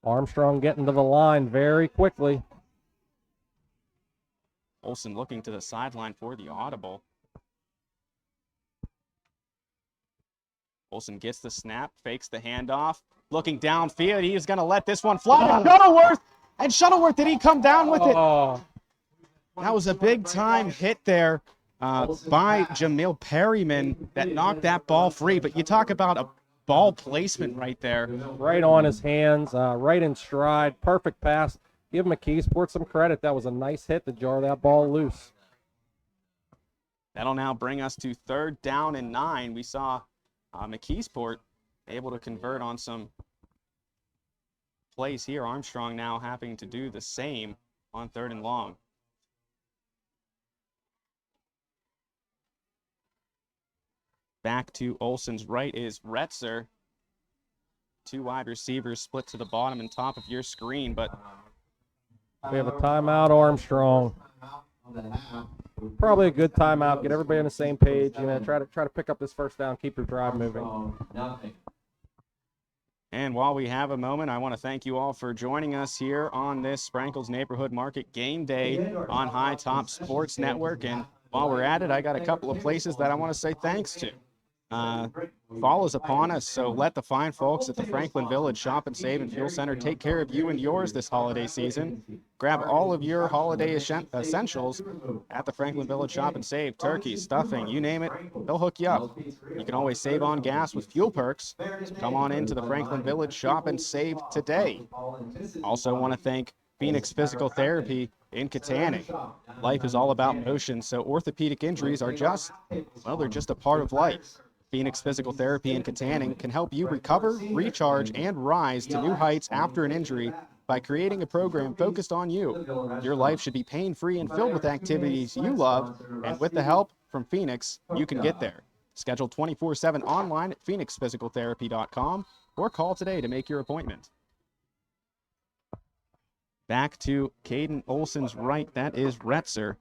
Armstrong getting to the line very quickly. Olson looking to the sideline for the audible. Olson gets the snap, fakes the handoff, looking downfield. He is going to let this one fly. Shuttleworth, did he come down with it? That was a big-time hit there by Jamil Perryman that knocked that ball free. But you talk about a ball placement right there. Right on his hands, right in stride, perfect pass. Give McKeesport some credit. That was a nice hit to jar that ball loose. That'll now bring us to 3rd down and 9. We saw McKeesport able to convert on some plays here. Armstrong now having to do the same on 3rd and long. Back to Olson's right is Retzer. 2 wide receivers split to the bottom and top of your screen, but we have a timeout, Armstrong. probably a good timeout. Get everybody on the same page. You know, try to pick up this first down, keep your drive moving. And while we have a moment, I want to thank you all for joining us here on this Sprankles Neighborhood Market Game Day on High Top Sports Network. And while we're at it, I got a couple of places that I want to say thanks to. Fall is upon us, so let the fine folks at the Franklin Village Shop and Save and Fuel Center take care of you and yours this holiday season. Grab all of your holiday essentials at the Franklin Village Shop and Save. Turkey, stuffing, you name it, they'll hook you up. You can always save on gas with fuel perks. So come on into the Franklin Village Shop and Save today. Also want to thank Phoenix Physical Therapy in Katanning. Life is all about motion, so orthopedic injuries are just, well, they're just a part of life. Phoenix Physical Therapy in Katanning can help you recover, recharge, and rise to new heights after an injury by creating a program focused on you. Your life should be pain-free and filled with activities you love, and with the help from Phoenix, you can get there. Schedule 24/7 online at phoenixphysicaltherapy.com or call today to make your appointment. Back to Caden Olson's right, that is Retzer.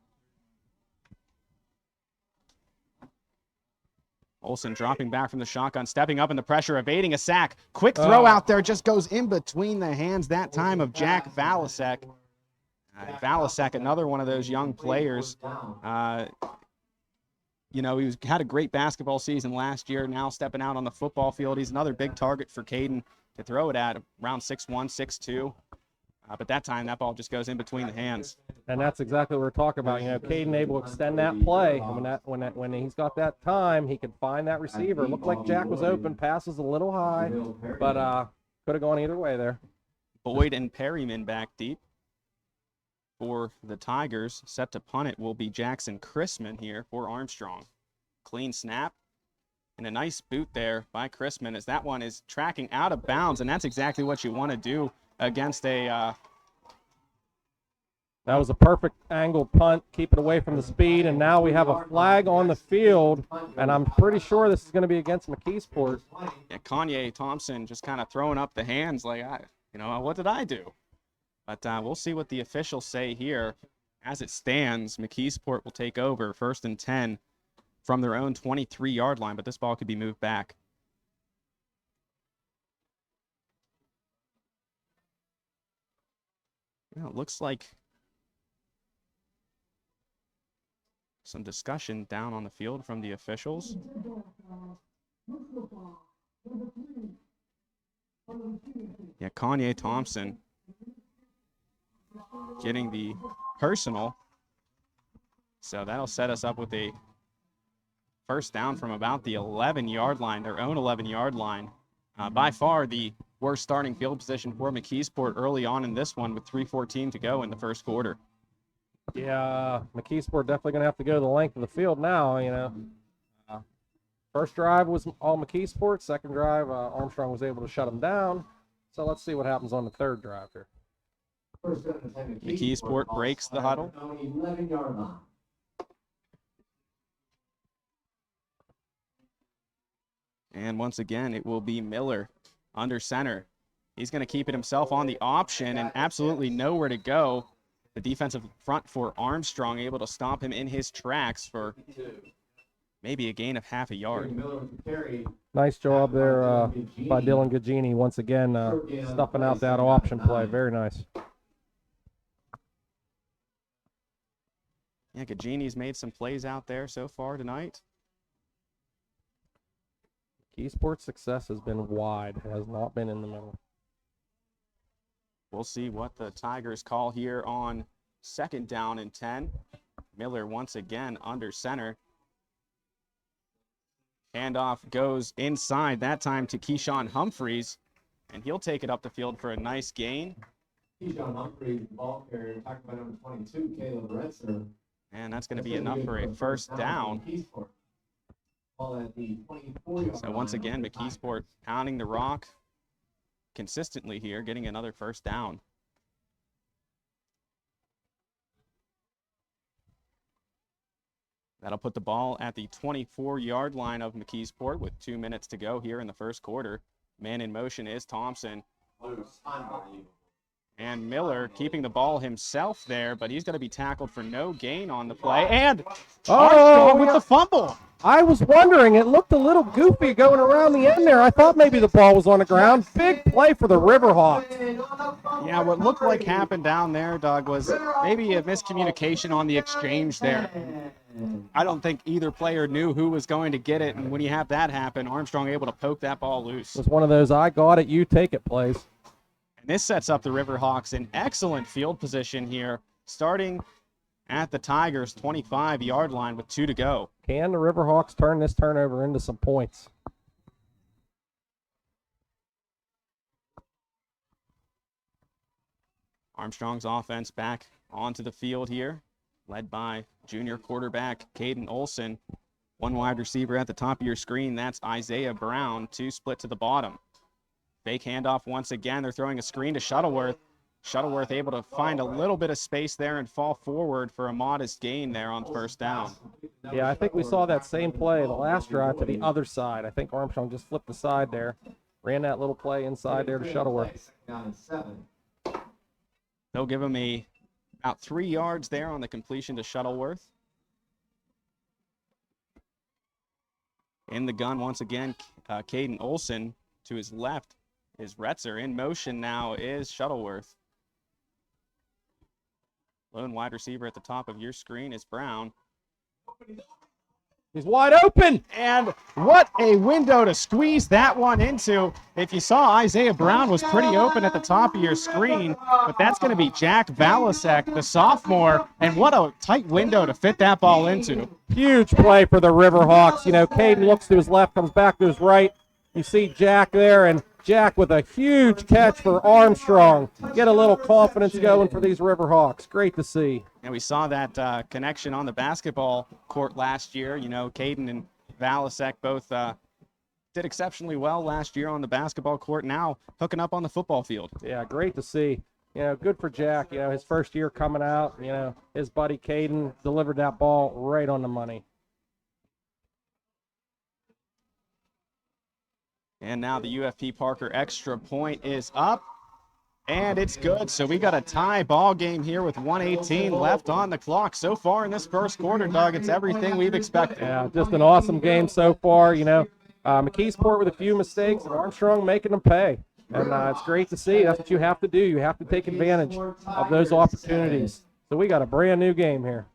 Olson dropping back from the shotgun, stepping up in the pressure, evading a sack. Quick throw out there, just goes in between the hands that time of Jack Valasek. Valasek, another one of those young players. You know, he had a great basketball season last year, now stepping out on the football field. He's another big target for Caden to throw it at, around 6'1", 6'2". But that time, that ball just goes in between the hands. And that's exactly what we're talking about. You know, Caden able to extend that play. When he's got that time, he can find that receiver. Looked like Jack was open, passes a little high, but could have gone either way there. Boyd and Perryman back deep for the Tigers. Set to punt it will be Jackson Chrisman here for Armstrong. Clean snap. And a nice boot there by Chrisman as that one is tracking out of bounds, and that's exactly what you want to do against a that was a perfect angle punt, keep it away from the speed, and now we have a flag on the field, and I'm pretty sure this is going to be against McKeesport. Yeah, Kanye Thompson just kind of throwing up the hands like, what did I do? But we'll see what the officials say here. As it stands, McKeesport will take over 1st and 10 from their own 23-yard line, but this ball could be moved back. You know, it looks like some discussion down on the field from the officials. Yeah, Kanye Thompson getting the personal. So that'll set us up with a first down from about the 11-yard line, their own 11-yard line. By far the worst starting field position for McKeesport early on in this one with 3:14 to go in the first quarter. Yeah, McKeesport definitely going to have to go the length of the field now, you know. First drive was all McKeesport. Second drive, Armstrong was able to shut them down. So let's see what happens on the third drive here. McKeesport breaks the huddle. And once again, it will be Miller under center. He's going to keep it himself on the option and absolutely nowhere to go. The defensive front for Armstrong able to stop him in his tracks for maybe a gain of half a yard. Nice job there by Dylan Gagini once again, stuffing out that option play. Very nice. Yeah, Gagini's made some plays out there so far tonight. McKeesport's success has been wide. It has not been in the middle. We'll see what the Tigers call here on 2nd down and 10. Miller once again under center. Handoff goes inside, that time to Keyshawn Humphreys, and he'll take it up the field for a nice gain. Keyshawn Humphreys, ball carrier, talking about number 22, Caleb Retzer. And that's going to be enough for a first down. So once again, McKeesport pounding the rock consistently here, getting another first down. That'll put the ball at the 24-yard line of McKeesport with 2 minutes to go here in the first quarter. Man in motion is Thompson. And Miller keeping the ball himself there, but he's going to be tackled for no gain on the play. And Armstrong with the fumble. I was wondering, it looked a little goofy going around the end there. I thought maybe the ball was on the ground. Big play for the Riverhawks. Yeah, what looked like happened down there, Doug, was maybe a miscommunication on the exchange there. I don't think either player knew who was going to get it, and when you have that happen, Armstrong able to poke that ball loose. It was one of those I got it, you take it plays. And this sets up the Riverhawks in excellent field position here, starting at the Tigers' 25-yard line with 2 to go. Can the Riverhawks turn this turnover into some points? Armstrong's offense back onto the field here, led by junior quarterback Caden Olson. One wide receiver at the top of your screen, that's Isaiah Brown. 2 split to the bottom. Fake handoff once again. They're throwing a screen to Shuttleworth. Shuttleworth able to find a little bit of space there and fall forward for a modest gain there on first down. Yeah, I think we saw that same play the last drive to the other side. I think Armstrong just flipped the side there, ran that little play inside there to Shuttleworth. They'll give him about 3 yards there on the completion to Shuttleworth. In the gun once again, Caden Olson. To his left is Retzer. In motion now is Shuttleworth. Lone wide receiver at the top of your screen is Brown. He's wide open. And what a window to squeeze that one into. If you saw, Isaiah Brown was pretty open at the top of your screen, but that's going to be Jack Valasek, the sophomore, and what a tight window to fit that ball into. Huge play for the Riverhawks. You know, Caden looks to his left, comes back to his right. You see Jack there, and Jack with a huge catch for Armstrong. Get a little confidence going for these Riverhawks. Great to see. And we saw that connection on the basketball court last year. You know, Caden and Valasek both did exceptionally well last year on the basketball court. Now hooking up on the football field. Yeah, great to see. You know, good for Jack. You know, his first year coming out, you know, his buddy Caden delivered that ball right on the money. And now the UFP Parker extra point is up, and it's good. So we got a tie ball game here with 1:18 left on the clock. So far in this first quarter, Doug, it's everything we've expected. Yeah, just an awesome game so far. You know, McKeesport with a few mistakes and Armstrong making them pay. And it's great to see. That's what you have to do. You have to take advantage of those opportunities. So we got a brand new game here.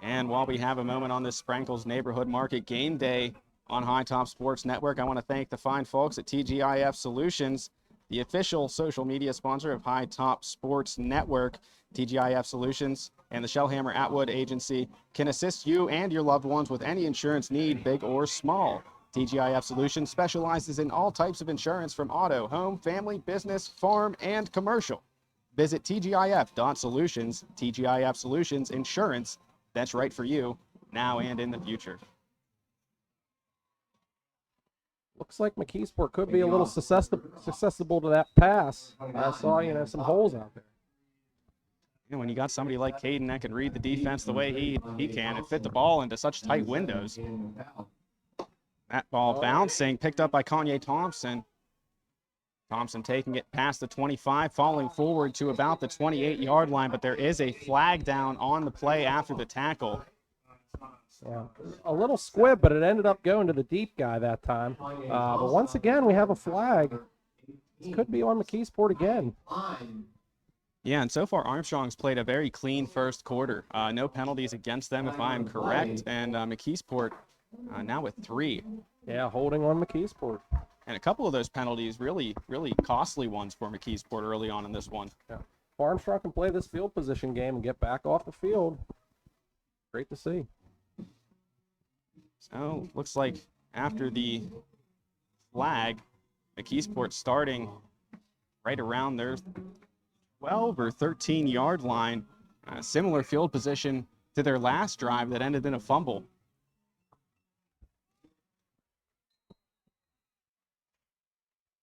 And while we have a moment on this Sprankles Neighborhood Market game day on High Top Sports Network, I want to thank the fine folks at TGIF Solutions, the official social media sponsor of High Top Sports Network. TGIF Solutions and the Shellhammer Atwood Agency can assist you and your loved ones with any insurance need, big or small. TGIF Solutions specializes in all types of insurance from auto, home, family, business, farm, and commercial. Visit TGIF.solutions. TGIF Solutions Insurance that's right for you now and in the future. Looks like McKeesport could be a little susceptible to that pass. I saw, you know, some holes out there. And when you got somebody like Caden that can read the defense the way he can and fit the ball into such tight windows. That ball bouncing, picked up by Kanye Thompson. Thompson taking it past the 25, falling forward to about the 28-yard line, but there is a flag down on the play after the tackle. Yeah, a little squib, but it ended up going to the deep guy that time. But once again, we have a flag. This could be on McKeesport again. Yeah, and so far Armstrong's played a very clean first quarter. No penalties against them, if I'm correct, and McKeesport now with 3. Yeah, holding on McKeesport. And a couple of those penalties really costly ones for McKeesport early on in this one. Yeah. If Armstrong can play this field position game and get back off the field, great to see. So looks like after the flag, McKeesport starting right around their 12 or 13-yard line. Similar field position to their last drive that ended in a fumble.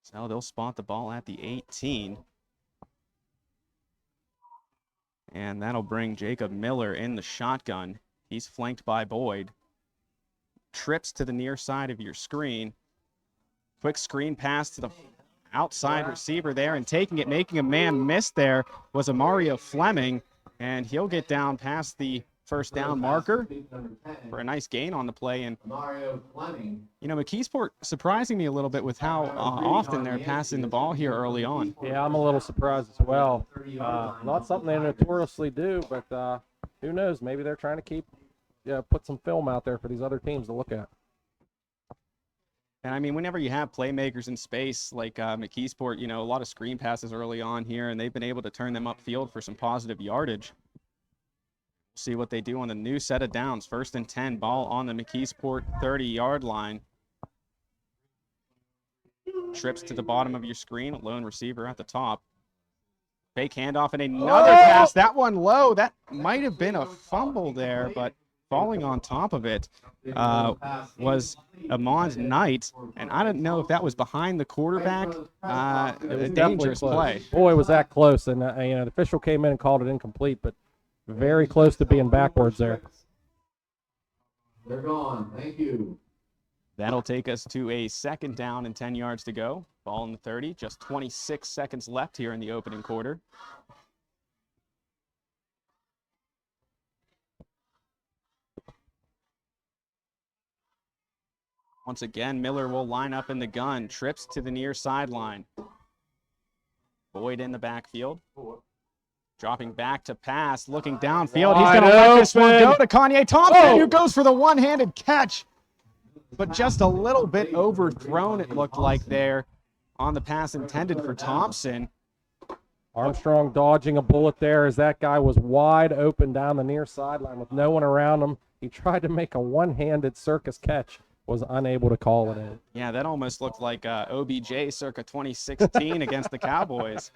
So they'll spot the ball at the 18. And that'll bring Jacob Miller in the shotgun. He's flanked by Boyd. Trips to the near side of your screen. Quick screen pass to the outside receiver there and taking it, making a man miss there was a Mario Fleming, and he'll get down past the first down marker for a nice gain on the play. And Mario Fleming. you know, McKeesport surprising me a little bit with how often they're passing the ball here early on. Yeah, I'm a little surprised as well. Not something they notoriously do, but who knows? Maybe they're trying to put some film out there for these other teams to look at. And I mean, whenever you have playmakers in space like McKeesport, you know, a lot of screen passes early on here, and they've been able to turn them upfield for some positive yardage. See what they do on the new set of downs. 1st and 10, ball on the McKeesport 30-yard line. Trips to the bottom of your screen, a lone receiver at the top. Fake handoff and another pass. That one low. That might have been a fumble there, but falling on top of it was Amon Knight, and I don't know if that was behind the quarterback. A dangerous play. Boy, was that close, and the official came in and called it incomplete, but very close to being backwards there. They're gone. Thank you. That'll take us to a 2nd down and 10 yards to go. Ball in the 30, just 26 seconds left here in the opening quarter. Once again, Miller will line up in the gun, trips to the near sideline. Boyd in the backfield. Dropping back to pass, looking downfield. He's going to let this one go to Kanye Thompson, who goes for the one-handed catch. But just a little bit overthrown, it looked like there on the pass intended for Thompson. Armstrong dodging a bullet there as that guy was wide open down the near sideline with no one around him. He tried to make a one-handed circus catch, was unable to call it in. Yeah, that almost looked like OBJ circa 2016 against the Cowboys.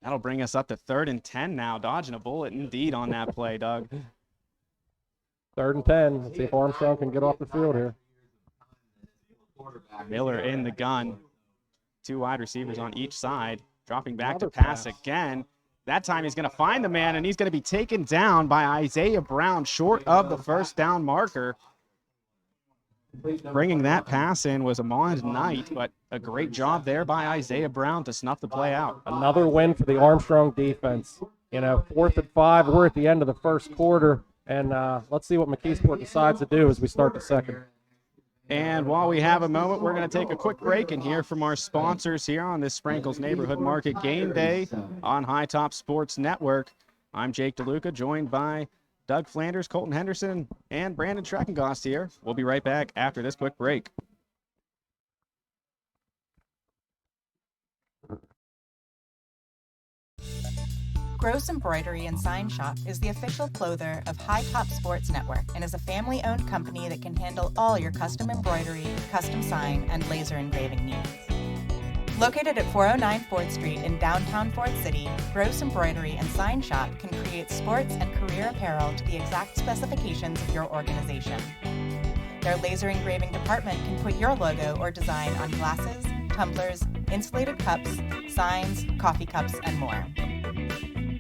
That'll bring us up to 3rd and 10 now. Dodging a bullet indeed on that play, Doug. 3rd and 10. Let's see if Armstrong can get off the field here. Miller in the gun. 2 wide receivers on each side. Dropping back Another to pass pass. again. That time he's going to find the man, and he's going to be taken down by Isaiah Brown, short of the 1st down marker. Bringing that pass in was Amon Knight, but a great job there by Isaiah Brown to snuff the play out. Another win for the Armstrong defense. 4th and 5. We're at the end of the 1st quarter, and let's see what McKeesport decides to do as we start the 2nd. And while we have a moment, we're going to take a quick break and hear from our sponsors here on this Sprinkles Neighborhood Market Game Day on High Top Sports Network. I'm Jake DeLuca, joined by Doug Flanders, Colton Henderson, and Brandon Schreckengost here. We'll be right back after this quick break. Gross Embroidery and Sign Shop is the official clother of High Top Sports Network and is a family-owned company that can handle all your custom embroidery, custom sign, and laser engraving needs. Located at 409 4th Street in downtown Fort City, Gross Embroidery and Sign Shop can create sports and career apparel to the exact specifications of your organization. Their laser engraving department can put your logo or design on glasses, tumblers, insulated cups, signs, coffee cups, and more.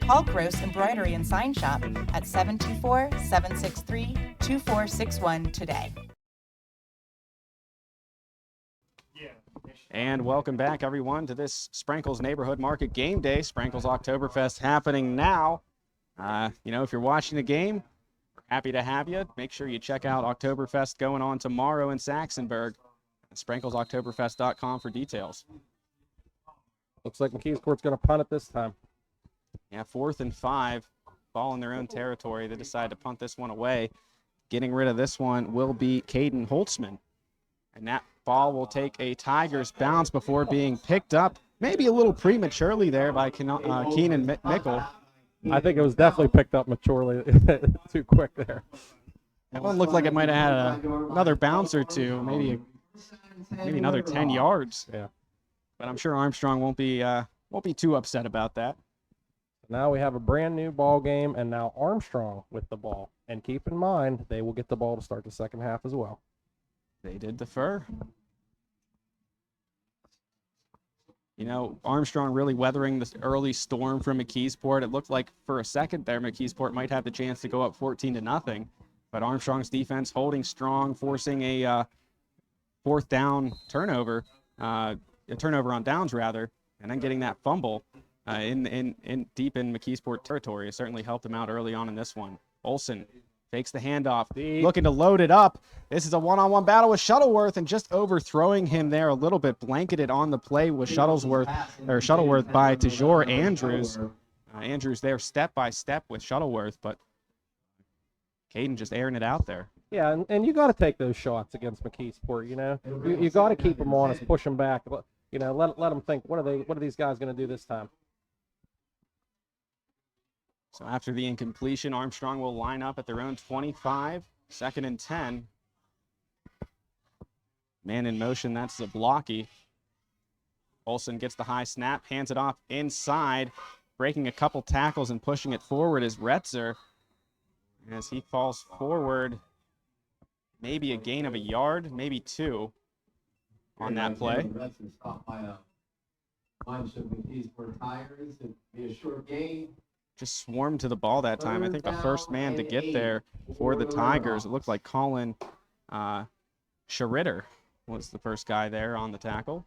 Call Gross Embroidery and Sign Shop at 724-763-2461 today. And welcome back, everyone, to this Sprinkles Neighborhood Market Game Day. Sprinkles Oktoberfest happening now. If you're watching the game, we're happy to have you. Make sure you check out Oktoberfest going on tomorrow in Saxonburg. SprinklesOktoberfest.com for details. Looks like McKeesport's going to punt it this time. Yeah, 4th and 5, ball in their own territory. They decide to punt this one away. Getting rid of this one will be Caden Holtzman. And that ball will take a Tigers bounce before being picked up maybe a little prematurely there by Keenan Mickle. I think it was definitely picked up maturely. Too quick there. That one looked like it might have had another bounce or two, maybe another 10 yards. Yeah. But I'm sure Armstrong won't be too upset about that. Now we have a brand new ball game, and now Armstrong with the ball. And keep in mind, they will get the ball to start the 2nd half as well. They did defer. Armstrong really weathering this early storm from McKeesport. It looked like for a second there, McKeesport might have the chance to go up 14-0. But Armstrong's defense holding strong, forcing a fourth down turnover, a turnover on downs rather, and then getting that fumble in deep in McKeesport territory has certainly helped him out early on in this one. Olsen fakes the handoff, looking to load it up. This is a one-on-one battle with Shuttleworth, and just overthrowing him there a little bit, blanketed on the play with Shuttleworth by Tajor Andrews. Andrews there step by step with Shuttleworth, but Caden just airing it out there. Yeah, and you got to take those shots against McKeesport. You know, you got to keep them honest, push them back. You know, let them think, what are these guys going to do this time? So after the incompletion, Armstrong will line up at their own 25, 2nd and 10. Man in motion, that's Zablocky. Olsen gets the high snap, hands it off inside, breaking a couple tackles and pushing it forward is Retzer. As he falls forward, maybe a gain of a yard, maybe 2 on that play. Retzer stopped by a bunch of McKeesport Tigers. It'd be a short game. Just swarmed to the ball that time. I think the first man to get there for the Tigers, it looked like Colin Schritter was the first guy there on the tackle.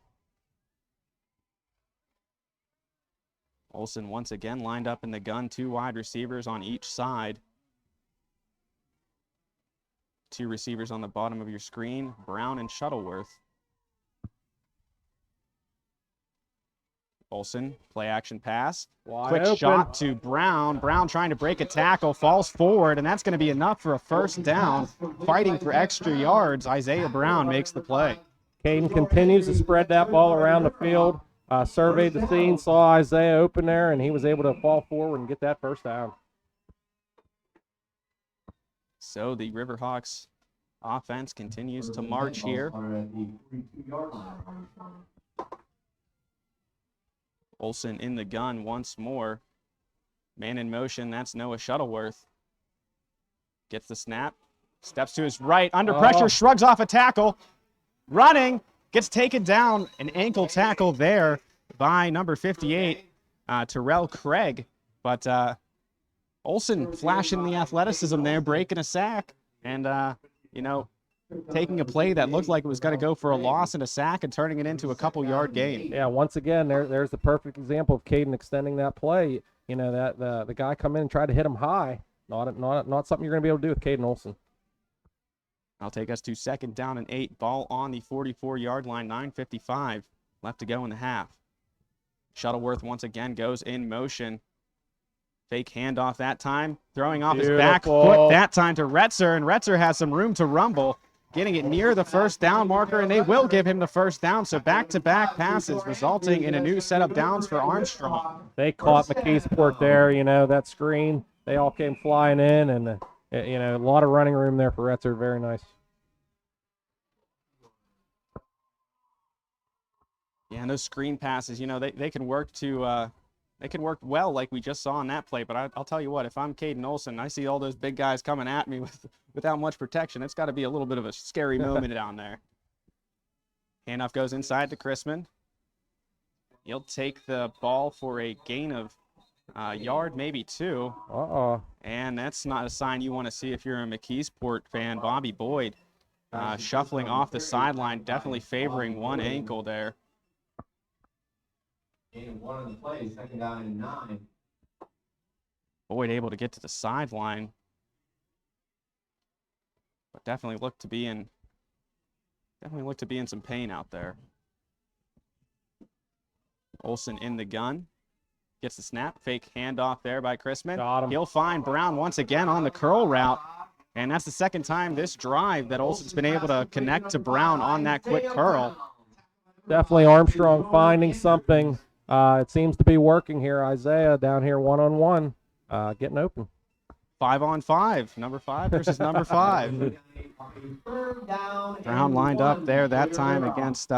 Olsen once again lined up in the gun, 2 wide receivers on each side. 2 receivers on the bottom of your screen, Brown and Shuttleworth. Olsen, play action pass. Quick shot to Brown. Brown trying to break a tackle, falls forward, and that's going to be enough for a first down. Fighting for extra yards, Isaiah Brown makes the play. Caden continues to spread that ball around the field. Surveyed the scene, saw Isaiah open there, and he was able to fall forward and get that first down. So the Riverhawks offense continues to march here. Olsen in the gun once more. Man in motion, that's Noah Shuttleworth. Gets the snap, steps to his right, under pressure, shrugs off a tackle. Running, gets taken down, an ankle tackle there by number 58, Terrell Craig. But Olsen flashing the athleticism there, breaking a sack, and, you know, taking a play that looked like it was going to go for a loss and a sack and turning it into a couple-yard gain. Yeah, once again, there's the perfect example of Caden extending that play. You know, that the guy come in and try to hit him high. Not something you're going to be able to do with Caden Olsen. I'll take us to 2nd down and 8. Ball on the 44-yard line, 9:55 left to go in the half. Shuttleworth once again goes in motion. Fake handoff that time, throwing off his back foot that time to Retzer, and Retzer has some room to rumble, getting it near the first down marker, and they will give him the first down. So back-to-back passes resulting in a new set of downs for Armstrong. They caught McKeesport there, you know, that screen. They all came flying in, and, you know, a lot of running room there for Retzer. Very nice. Yeah, and those screen passes, you know, they can work to they can work well like we just saw on that play. But I'll tell you what, if I'm Caden Olsen, I see all those big guys coming at me without much protection. It's got to be a little bit of a scary moment down there. Handoff goes inside to Chrisman. He'll take the ball for a gain of yard, maybe 2. And that's not a sign you want to see if you're a McKeesport fan. Bobby Boyd shuffling off the sideline, definitely favoring one ankle there. And 1 on the play, 2nd down and 9. Boyd able to get to the sideline, but definitely looked to be in some pain out there. Olsen in the gun, gets the snap, fake handoff there by Chrisman. Got him. He'll find Brown once again on the curl route, and that's the 2nd time this drive that Olsen's been able to connect to Brown on that quick curl. Definitely Armstrong finding something. It seems to be working here. Isaiah down here one-on-one, getting open. 5-on-5, number 5 versus number 5. Brown lined up there that time against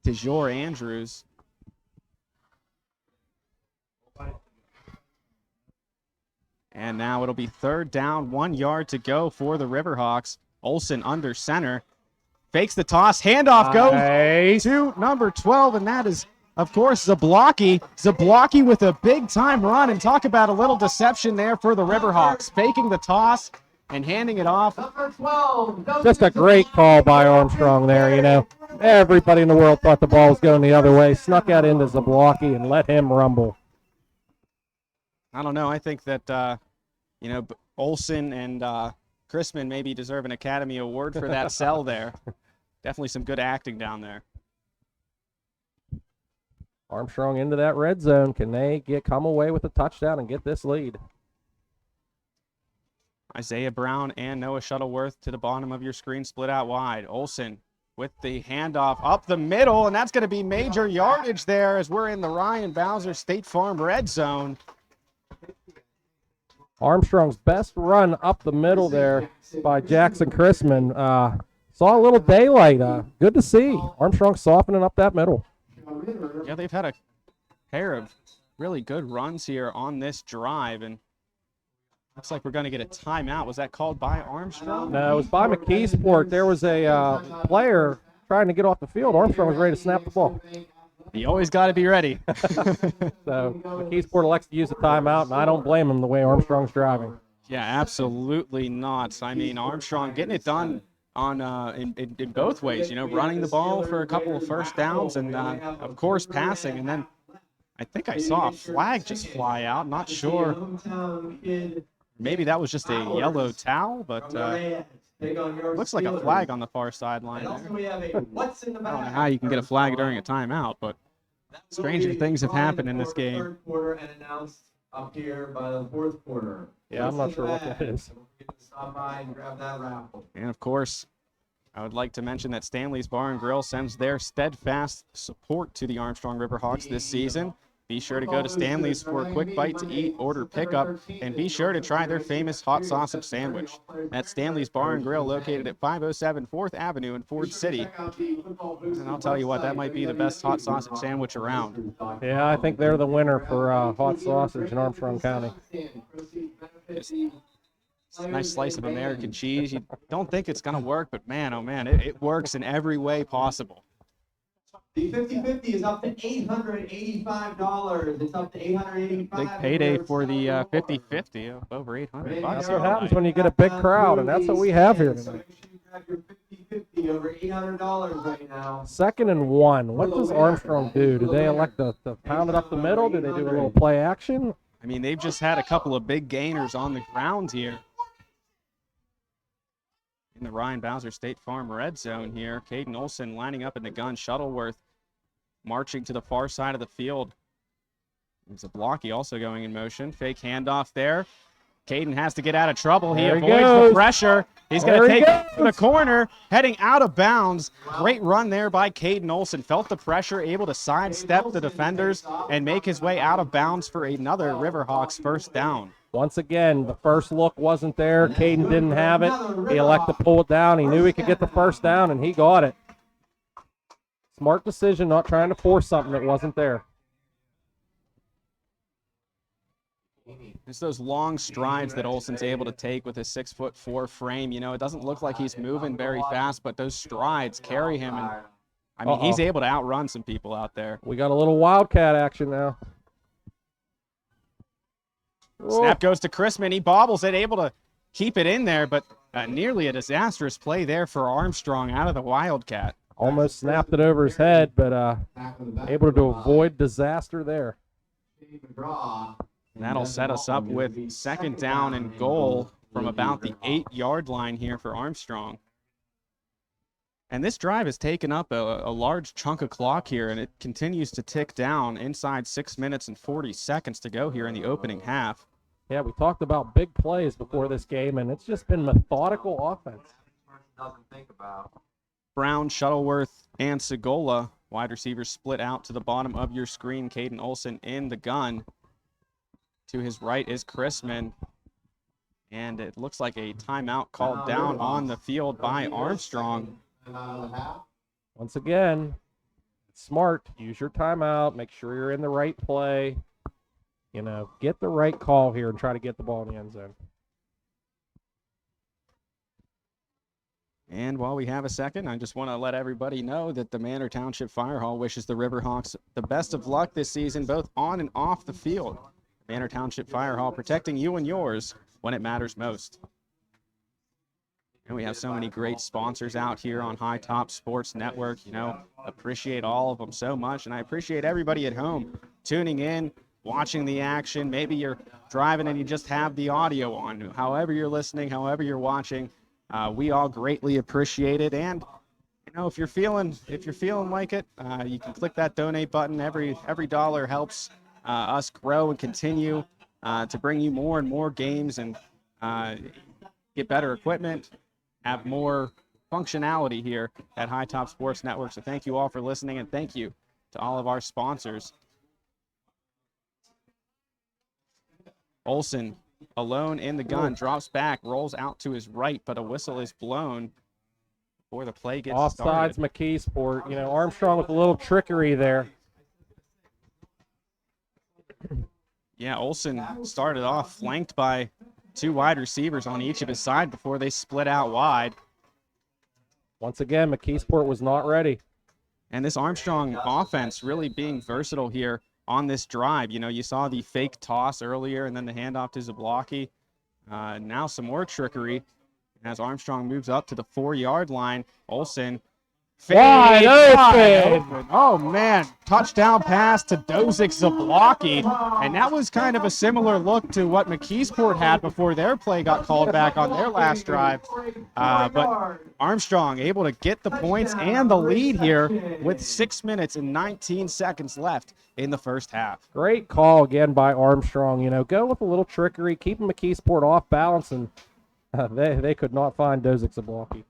Tajor Andrews. And now it'll be 3rd down, 1 yard to go for the Riverhawks. Olsen under center. Fakes the toss. Handoff goes to number 12, and that is, of course, Zablocky. Zablocky with a big-time run, and talk about a little deception there for the Riverhawks. Faking the toss, and handing it off. Number 12. Just a great call by Armstrong there, you know. Everybody in the world thought the ball was going the other way. Snuck out into Zablocki and let him rumble. I don't know. I think that, you know, Olsen and Chrisman maybe deserve an Academy Award for that sell there. Definitely some good acting down there. Armstrong into that red zone. Can they come away with a touchdown and get this lead? Isaiah Brown and Noah Shuttleworth to the bottom of your screen, split out wide. Olsen with the handoff up the middle, and that's going to be major yardage there as we're in the Ryan Bowser State Farm red zone. Armstrong's best run up the middle there by Jackson Chrisman. Saw a little daylight. Good to see. Armstrong softening up that middle. Yeah, they've had a pair of really good runs here on this drive, and looks like we're going to get a timeout. Was that called by Armstrong? No, it was by McKeesport. There was a player trying to get off the field. Armstrong was ready to snap the ball. You always got to be ready. So McKeesport elects to use a timeout, and I don't blame him the way Armstrong's driving. Yeah, absolutely not. I mean, Armstrong getting it done on in both ways, you know, running the ball for a couple of first downs and, of course, passing. And then I think I saw a flag just fly out. Not sure. Maybe that was just a yellow towel, but looks like a flag on the far sideline there. I don't know how you can get a flag during a timeout, but stranger things have happened in this game. Third quarter and announced up here by the fourth quarter. Yeah, I'm not sure what that is. Stop by and grab that raffle. And of course, I would like to mention that Stanley's Bar and Grill sends their steadfast support to the Armstrong Riverhawks this season. Be sure to go to Stanley's for a quick bite to eat, order pickup, and be sure to try their famous hot sausage sandwich. That's Stanley's Bar and Grill located at 507 4th Avenue in Ford City. And I'll tell you what, that might be the best hot sausage sandwich around. Yeah, I think they're the winner for hot sausage in Armstrong County. It's a nice slice of American cheese. You don't think it's going to work, but man, oh man, it works in every way possible. The 50-50 is up to $885. It's up to $885. Big payday for the 50-50 of over $800. That's what happens when you get a big crowd, and that's what we have here tonight. Grab your 50-50 over $800 right now. 2nd and 1. What does Armstrong do? Do they elect to pound it up the middle? Do they do a little play action? I mean, they've just had a couple of big gainers on the ground here. In the Ryan Bowser State Farm red zone here. Caden Olsen lining up in the gun. Shuttleworth marching to the far side of the field. There's a blocky also going in motion. Fake handoff there. Caden has to get out of trouble. He avoids the pressure. He's going to take it to the corner, heading out of bounds. Great run there by Caden Olsen. Felt the pressure, able to sidestep the defenders and make his way out of bounds for another Riverhawks first down. Once again, the first look wasn't there. Caden didn't have it. He elected to pull it down. He knew he could get the first down, and he got it. Smart decision, not trying to force something that wasn't there. It's those long strides that Olsen's able to take with his 6'4" frame. You know, it doesn't look like he's moving very fast, but those strides carry him. And I mean, he's able to outrun some people out there. We got a little wildcat action now. Snap goes to Chrisman. He bobbles it, able to keep it in there, but nearly a disastrous play there for Armstrong out of the Wildcat. Almost snapped it over his head, but able to avoid disaster there. That'll set us up with 2nd down and goal from about the 8-yard line here for Armstrong. And this drive has taken up a large chunk of clock here, and it continues to tick down inside 6 minutes and 40 seconds to go here in the opening half. Yeah, we talked about big plays before this game, and it's just been methodical offense. Brown, Shuttleworth, and Segola, wide receivers split out to the bottom of your screen. Caden Olsen in the gun. To his right is Chrisman. And it looks like a timeout called down on the field by Armstrong. Once again, smart. Use your timeout. Make sure you're in the right play. You know, get the right call here and try to get the ball in the end zone. And while we have a second, I just want to let everybody know that the Manor Township Fire Hall wishes the Riverhawks the best of luck this season, both on and off the field. Manor Township Fire Hall, protecting you and yours when it matters most. And we have so many great sponsors out here on High Top Sports Network. Appreciate all of them so much. And I appreciate everybody at home tuning in, watching the action. Maybe you're driving and you just have the audio on. However you're listening, however you're watching, we all greatly appreciate it. And if you're feeling like it, you can click that donate button. Every dollar helps us grow and continue to bring you more and more games and get better equipment, have more functionality here at High Top Sports Network. So thank you all for listening, and thank you to all of our sponsors. Olsen, alone in the gun, drops back, rolls out to his right, but a whistle is blown before the play gets Offsides, started. McKeesport. Armstrong with a little trickery there. Yeah, Olsen started off flanked by 2 wide receivers on each of his side before they split out wide. Once again, McKeesport was not ready. And this Armstrong offense really being versatile here on this drive. You saw the fake toss earlier and then the handoff to Zablocki. Now some more trickery as Armstrong moves up to the 4-yard line. Olsen Wide open. Oh, man. Touchdown pass to Dozic Zablocki. And that was kind of a similar look to what McKeesport had before their play got called back on their last drive. But Armstrong able to get the points and the lead here with 6 minutes and 19 seconds left in the first half. Great call again by Armstrong. Go with a little trickery, keeping McKeesport off balance, and they could not find Dozic Zablocki.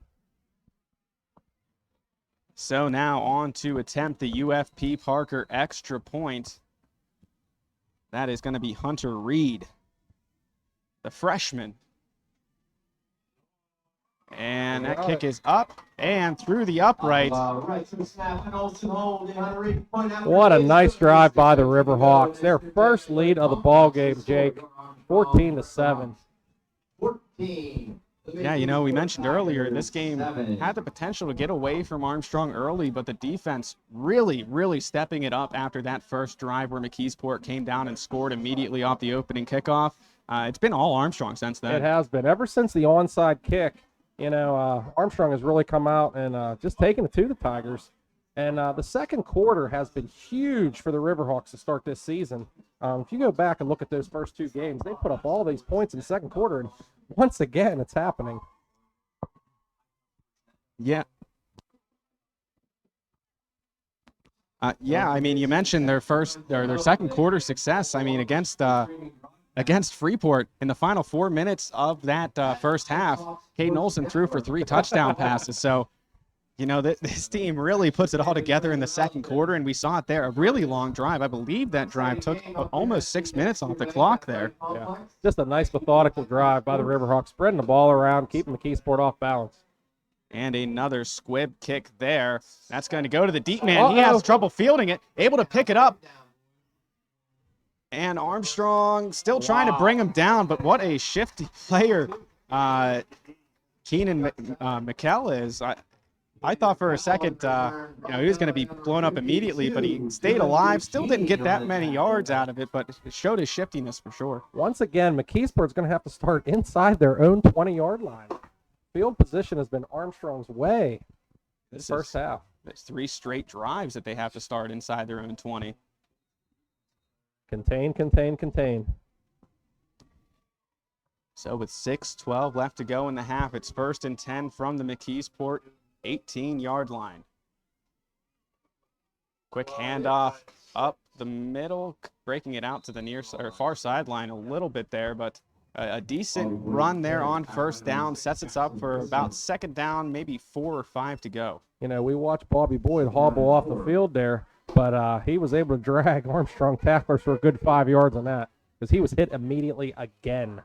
So now on to attempt the UFP Parker extra point. That is going to be Hunter Reed, the freshman. And that kick is up and through the upright. What a nice drive by the Riverhawks. Their first lead of the ball game, Jake, 14-7. 14. Yeah, we mentioned earlier this game had the potential to get away from Armstrong early, but the defense really, really stepping it up after that first drive where McKeesport came down and scored immediately off the opening kickoff. It's been all Armstrong since then. It has been. Ever since the onside kick, Armstrong has really come out and just taken it to the Tigers. And the second quarter has been huge for the Riverhawks to start this season. If you go back and look at those first 2 games, they put up all these points in the second quarter, and once again, it's happening. Yeah. You mentioned their second quarter success. Against Freeport in the final 4 minutes of that first half, Caden Olsen threw for 3 touchdown passes. So, this team really puts it all together in the second quarter, and we saw it there. A really long drive. I believe that drive took almost 6 minutes off the clock there. Yeah, just a nice methodical drive by the Riverhawks, spreading the ball around, keeping McKeesport off balance. And another squib kick there. That's going to go to the deep man. He has trouble fielding it, able to pick it up. And Armstrong still trying to bring him down, but what a shifty player Keenan McKell is. I thought for a second, he was going to be blown up immediately, but he stayed alive. Still didn't get that many yards out of it, but it showed his shiftiness for sure. Once again, McKeesport's going to have to start inside their own 20-yard line. Field position has been Armstrong's way this first half. There's 3 straight drives that they have to start inside their own 20. Contain, contain, contain. So with 6:12 left to go in the half, it's 1st and 10 from the McKeesport 18-yard line. Quick handoff up the middle, breaking it out to the far sideline a little bit there, but a decent run there on first down sets us up for about 2nd down, maybe 4 or 5 to go. We watched Bobby Boyd hobble off the field there, but he was able to drag Armstrong tacklers for a good 5 yards on that because he was hit immediately again.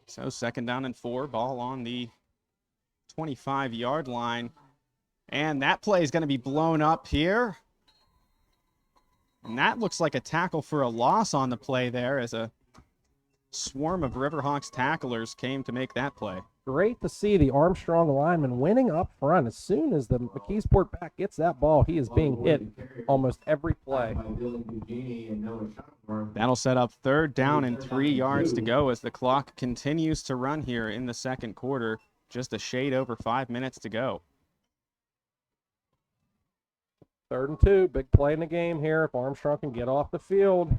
So 2nd down and 4, ball on the 25-yard line. And that play is going to be blown up here. And that looks like a tackle for a loss on the play there as a swarm of Riverhawks tacklers came to make that play. great to see the Armstrong lineman winning up front. As soon as the McKeesport back gets that ball, he is being hit almost every play. That'll set up 3rd down and 3 yards to go as the clock continues to run here in the second quarter. Just a shade over 5 minutes to go. 3rd and 2, big play in the game here if Armstrong can get off the field.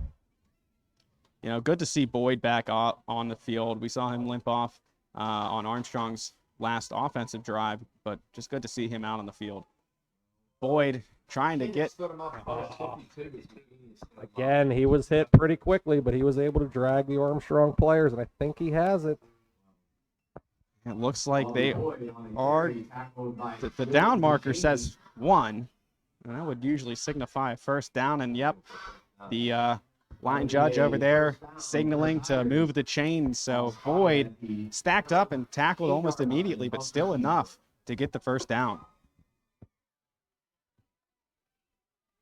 You know, good to see Boyd back on the field. We saw him limp off on Armstrong's last offensive drive, but just good to see him out on the field. Boyd trying to get... Again, he was hit pretty quickly, but he was able to drag the Armstrong players, and I think he has it. It looks like they are... The down marker says 1, and that would usually signify a 1st down, and yep, the line judge over there signaling to move the chains. So Boyd stacked up and tackled almost immediately, but still enough to get the 1st down.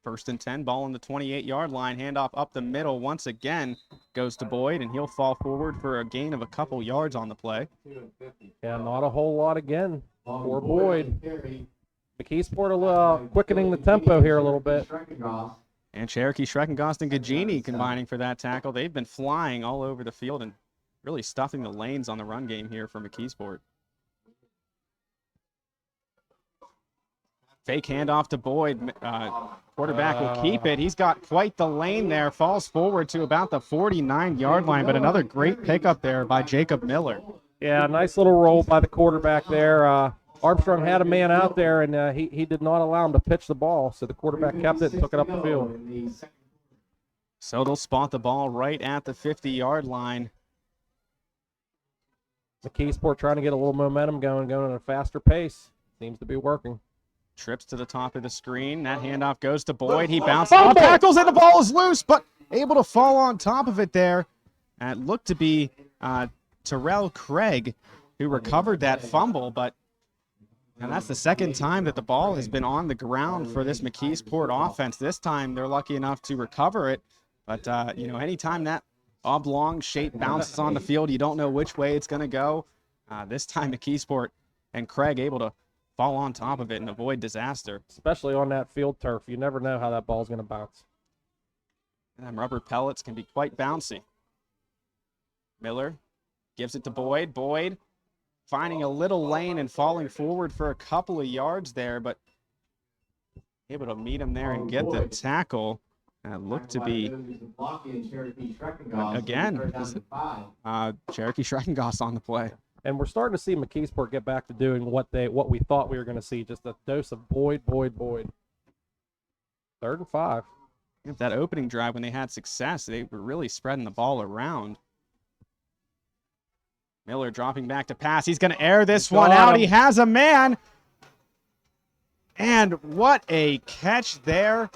1st and 10, ball on the 28-yard line. Handoff up the middle once again goes to Boyd, and he'll fall forward for a gain of a couple yards on the play. Yeah, not a whole lot again for Boyd. McKeesport quickening the tempo here a little bit. And Cherokee, Schreckengost, and Gagini combining for that tackle. They've been flying all over the field and really stuffing the lanes on the run game here for McKeesport. Fake handoff to Boyd. Quarterback will keep it. He's got quite the lane there. Falls forward to about the 49-yard line, but another great pickup there by Jacob Miller. Yeah, nice little roll by the quarterback there. Armstrong had a man out there, and he did not allow him to pitch the ball, so the quarterback kept it and took it up the field. So they'll spot the ball right at the 50-yard line. McKeesport trying to get a little momentum going at a faster pace. Seems to be working. Trips to the top of the screen. That handoff goes to Boyd. He bounces off tackles, and the ball is loose, but able to fall on top of it there. It looked to be Terrell Craig who recovered that fumble, but and that's the second time that the ball has been on the ground for this McKeesport offense. This time they're lucky enough to recover it. But, you know, anytime that oblong shape bounces on the field, you don't know which way it's going to go. This time McKeesport and Craig able to fall on top of it and avoid disaster. Especially on that field turf. You never know how that ball's going to bounce. And rubber pellets can be quite bouncy. Miller gives it to Boyd. Boyd finding a little lane and falling forward for a couple of yards there, but able to meet him there and get the tackle. It looked to be, again, Cherokee Schreckengost on the play. And we're starting to see McKeesport get back to doing what we thought we were going to see, just a dose of Boyd. 3rd and 5. That opening drive, when they had success, they were really spreading the ball around. Miller dropping back to pass. He's going to air this one out. He has a man. And what a catch there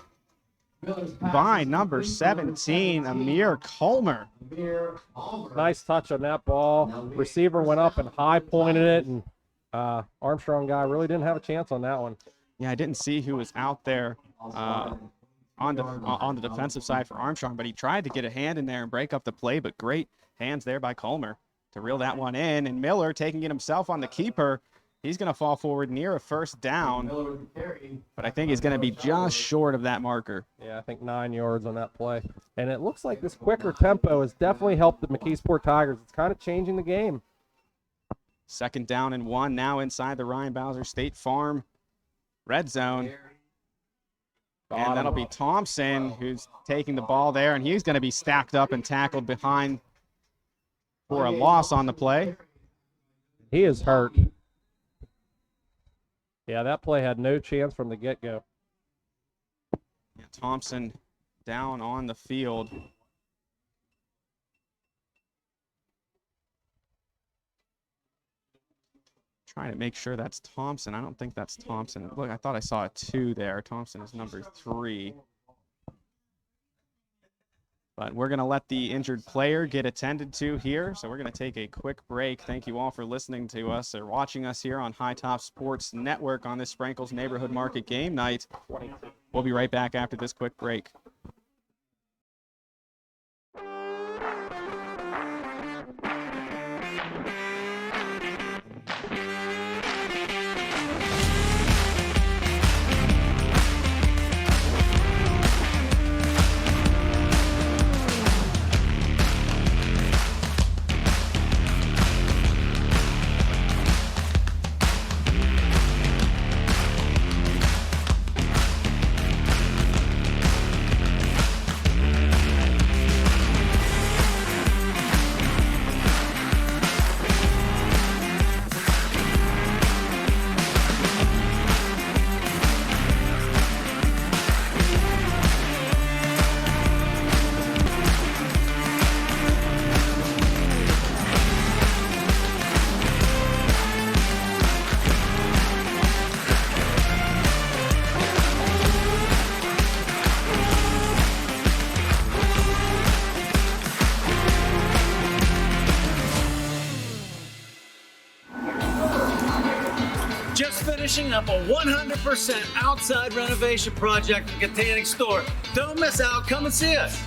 by number 17, Amir Colmer. Nice touch on that ball. Receiver went up and high pointed it, and Armstrong guy really didn't have a chance on that one. Yeah, I didn't see who was out there on the defensive side for Armstrong, but he tried to get a hand in there and break up the play, but great hands there by Colmer to reel that one in. And Miller taking it himself on the keeper. He's going to fall forward near a 1st down, but I think he's going to be just short of that marker. Yeah, I think 9 yards on that play. And it looks like this quicker tempo has definitely helped the McKeesport Tigers. It's kind of changing the game. 2nd down and 1 now inside the Ryan Bowser State Farm red zone. And that'll be Thompson who's taking the ball there, and he's going to be stacked up and tackled behind for a loss on the play. He is hurt. Yeah, that play had no chance from the get-go. Yeah, Thompson down on the field. Trying to make sure that's Thompson. I don't think that's Thompson. Look, I thought I saw a 2 there. Thompson is number 3. But we're going to let the injured player get attended to here. So we're going to take a quick break. Thank you all for listening to us or watching us here on High Top Sports Network on this Sprinkles Neighborhood Market game night. We'll be right back after this quick break. finishing up a 100% outside renovation project at the Catanic store. Don't miss out. Come and see us.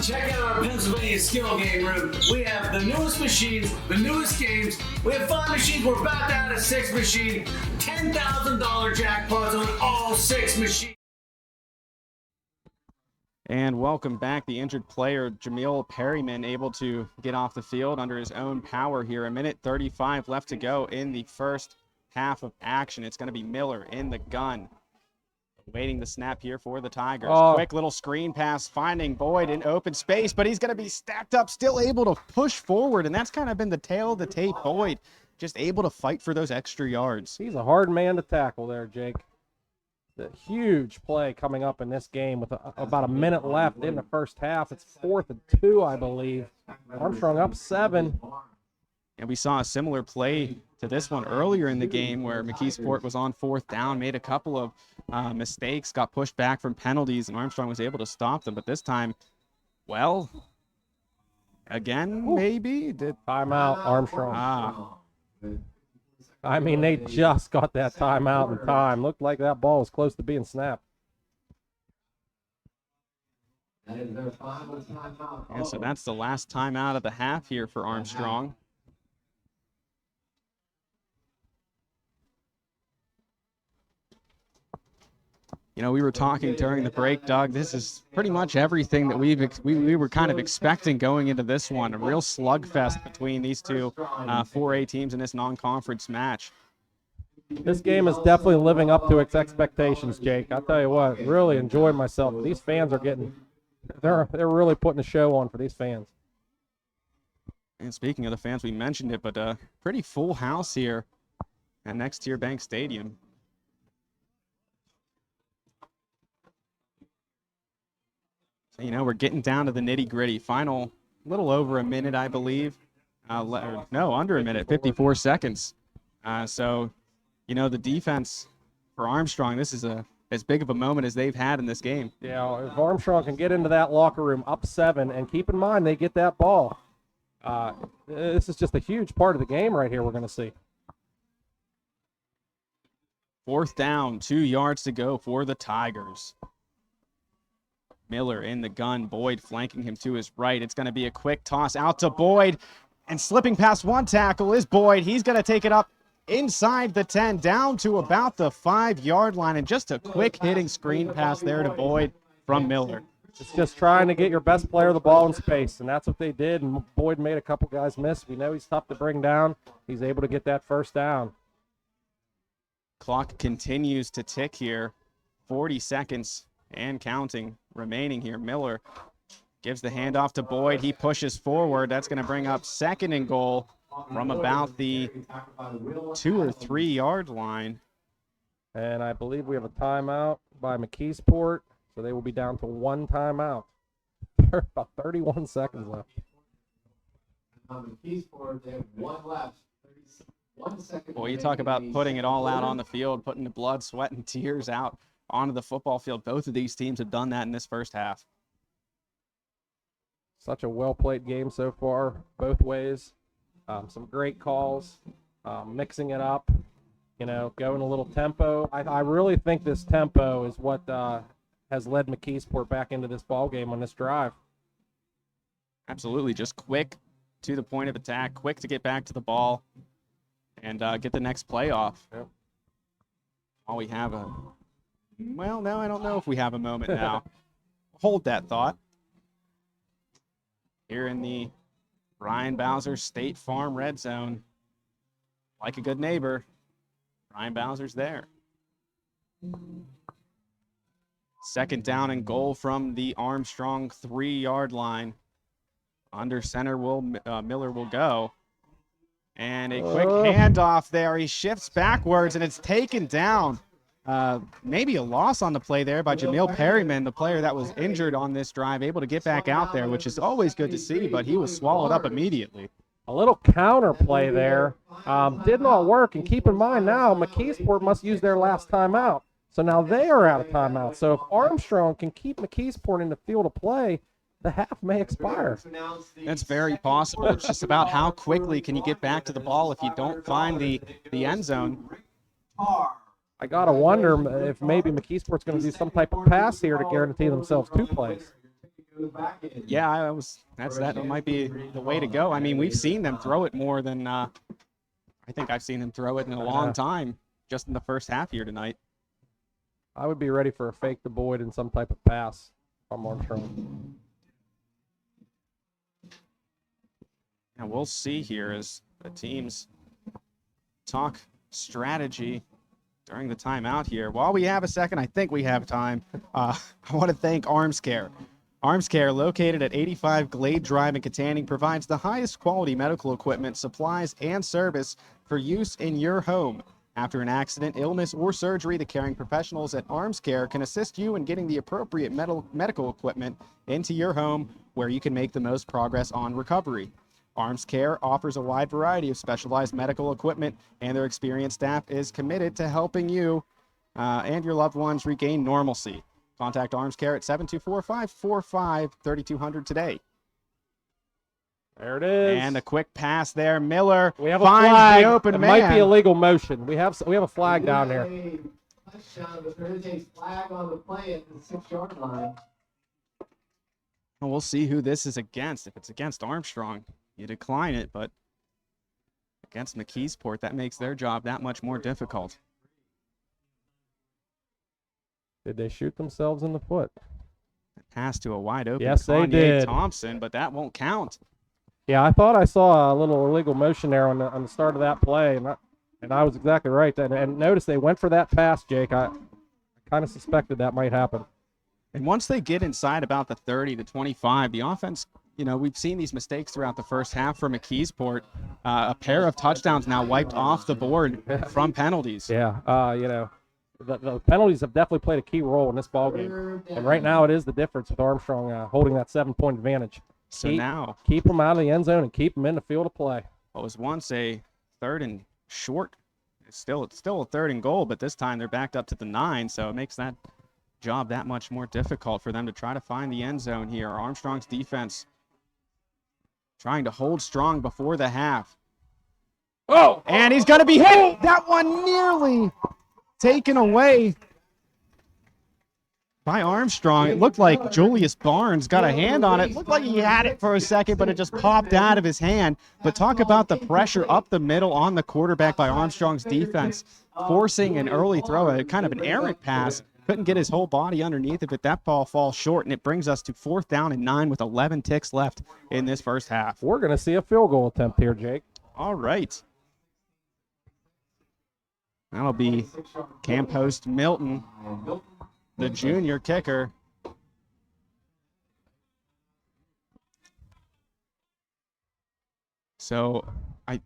Check out our Pennsylvania skill game room. We have the newest machines, the newest games. We have 5 machines. We're about to add a 6th machine. $10,000 jackpots on all 6 machines. And welcome back. The injured player, Jamil Perryman, able to get off the field under his own power here. 1:35 left to go in the first half of action. It's going to be Miller in the gun. Waiting the snap here for the Tigers. Quick little screen pass, finding Boyd in open space, but he's going to be stacked up, still able to push forward, and that's kind of been the tail of the tape. Boyd just able to fight for those extra yards. He's a hard man to tackle there, Jake. The huge play coming up in this game with about a minute left in the first half. It's 4th and 2, I believe. Armstrong up 7. And we saw a similar play to this one earlier in the game where McKeesport was on 4th down, made a couple of mistakes, got pushed back from penalties, and Armstrong was able to stop them. But this time, well, again, maybe? Timeout, Armstrong. I mean, they just got that timeout in time. Looked like that ball was close to being snapped. And so that's the last timeout of the half here for Armstrong. You know, we were talking during the break, Doug. This is pretty much everything that we were kind of expecting going into this one. A real slugfest between these two 4A teams in this non-conference match. This game is definitely living up to its expectations, Jake. I'll tell you what, really enjoyed myself. These fans are they're really putting a show on for these fans. And speaking of the fans, we mentioned it, but pretty full house here at Next Tier Bank Stadium. You know, we're getting down to the nitty-gritty. Final little over a minute, I believe. No, under a minute, 54 seconds. So, you know, the defense for Armstrong, this is as big of a moment as they've had in this game. Yeah, if Armstrong can get into that locker room up 7, and keep in mind they get that ball, this is just a huge part of the game right here we're going to see. 4th down, 2 yards to go for the Tigers. Miller in the gun, Boyd flanking him to his right. It's going to be a quick toss out to Boyd, and slipping past one tackle is Boyd. He's going to take it up inside the 10, down to about the 5-yard line, and just a quick hitting screen pass there to Boyd from Miller. It's just trying to get your best player the ball in space, and that's what they did, and Boyd made a couple guys miss. We know he's tough to bring down. He's able to get that first down. Clock continues to tick here. 40 seconds and counting remaining here. Miller gives the handoff to Boyd. He pushes forward. That's going to bring up 2nd and goal from about the 2 or 3 yard line. And I believe we have a timeout by McKeesport, so they will be down to 1 timeout. About 31 seconds left. McKeesport, they have 1 left. 1 second. Boy, you talk about putting it all out on the field, putting the blood, sweat, and tears out onto the football field. Both of these teams have done that in this first half. Such a well-played game so far, both ways. Some great calls, mixing it up, you know, going a little tempo. I really think this tempo is what has led McKeesport back into this ball game on this drive. Absolutely, just quick to the point of attack, quick to get back to the ball, and get the next play off. Yep. All we have well, no, I don't know if we have a moment now. Hold that thought. Here in the Ryan Bowser State Farm Red Zone. Like a good neighbor, Ryan Bowser's there. 2nd down and goal from the Armstrong 3-yard line. Under center, Miller will go. And a quick handoff there. He shifts backwards, and it's taken down. Maybe a loss on the play there by Jamil Perryman, the player that was injured on this drive, able to get back out there, which is always good to see, but he was swallowed up immediately. A little counter play there. Did not work, and keep in mind now, McKeesport must use their last timeout. So now they are out of timeout. So if Armstrong can keep McKeesport in the field of play, the half may expire. That's very possible. It's just about how quickly can you get back to the ball if you don't find the end zone. I got to wonder if maybe McKeesport's going to do some type of pass here to guarantee themselves 2 plays. Yeah, that might be the way to go. I mean, we've seen them throw it more than I think I've seen them throw it in a long time, just in the first half here tonight. I would be ready for a fake to Boyd and some type of pass from Armstrong. And we'll see here as the teams talk strategy during the timeout here. While we have a second, I think we have time. I want to thank Armscare. Armscare, located at 85 Glade Drive in Katanning, provides the highest quality medical equipment, supplies, and service for use in your home. After an accident, illness, or surgery, the caring professionals at Armscare can assist you in getting the appropriate medical equipment into your home where you can make the most progress on recovery. Armscare offers a wide variety of specialized medical equipment, and their experienced staff is committed to helping you and your loved ones regain normalcy. Contact Armscare at 724-545-3200 today. There it is. And a quick pass there. Miller we have a finds flag. the open it man. might be illegal motion. We have a flag down there. Touchdown, but there is a flag on the play at the 6-yard line. Well, we'll see who this is against. If it's against Armstrong, you decline it, but against McKeesport, that makes their job that much more difficult. Did they shoot themselves in the foot? Pass to a wide open Yes, they Kanye did. Thompson, but that won't count. Yeah, I thought I saw a little illegal motion there on the start of that play, and I was exactly right. And notice they went for that pass, Jake. I kind of suspected that might happen. And once they get inside about the 30 to 25, the offense, we've seen these mistakes throughout the first half for McKeesport. A pair of touchdowns now wiped off the board from penalties. Yeah, the penalties have definitely played a key role in this ballgame. And right now it is the difference with Armstrong holding that 7-point advantage. So now keep them out of the end zone and keep them in the field of play. What was once a 3rd and short, it's still a 3rd and goal, but this time they're backed up to the 9, so it makes that job that much more difficult for them to try to find the end zone here. Armstrong's defense trying to hold strong before the half. Oh, and he's going to be hit. That one nearly taken away by Armstrong. It looked like Julius Barnes got a hand on it. Looked like he had it for a second, but it just popped out of his hand. But talk about the pressure up the middle on the quarterback by Armstrong's defense, forcing an early throw, a kind of an errant pass. Couldn't get his whole body underneath it, but that ball falls short, and it brings us to 4th down and 9 with 11 ticks left in this first half. We're going to see a field goal attempt here, Jake. All right. That'll be camp host Milton, the junior kicker. So I'm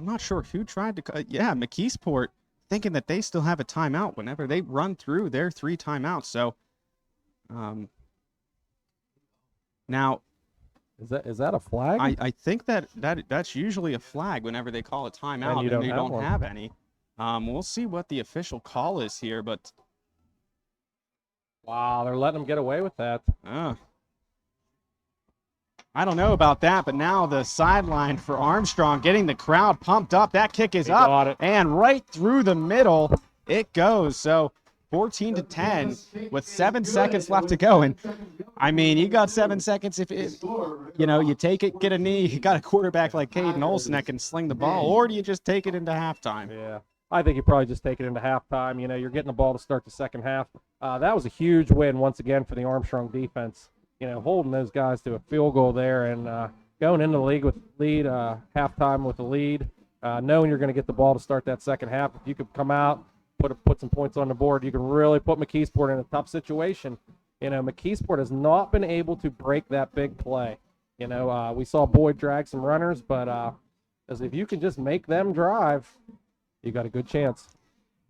not sure who tried to, McKeesport, thinking that they still have a timeout whenever they run through their 3 timeouts. So now, is that a flag? I think that's usually a flag whenever they call a timeout and you don't have any. We'll see what the official call is here, but wow, they're letting them get away with that. I don't know about that, but now the sideline for Armstrong getting the crowd pumped up. That kick is up and right through the middle it goes. So 14-10 with 7 seconds left to go. And I mean, you got 7 seconds if you take it, get a knee. You got a quarterback like Caden Olsen that can sling the ball, or do you just take it into halftime? Yeah, I think you probably just take it into halftime. You're getting the ball to start the second half. That was a huge win once again for the Armstrong defense. Holding those guys to a field goal there and going into the league with lead, halftime with the lead, knowing you're going to get the ball to start that second half. If you could come out, put some points on the board, you can really put McKeesport in a tough situation. McKeesport has not been able to break that big play. We saw Boyd drag some runners, but as if you can just make them drive, you got a good chance.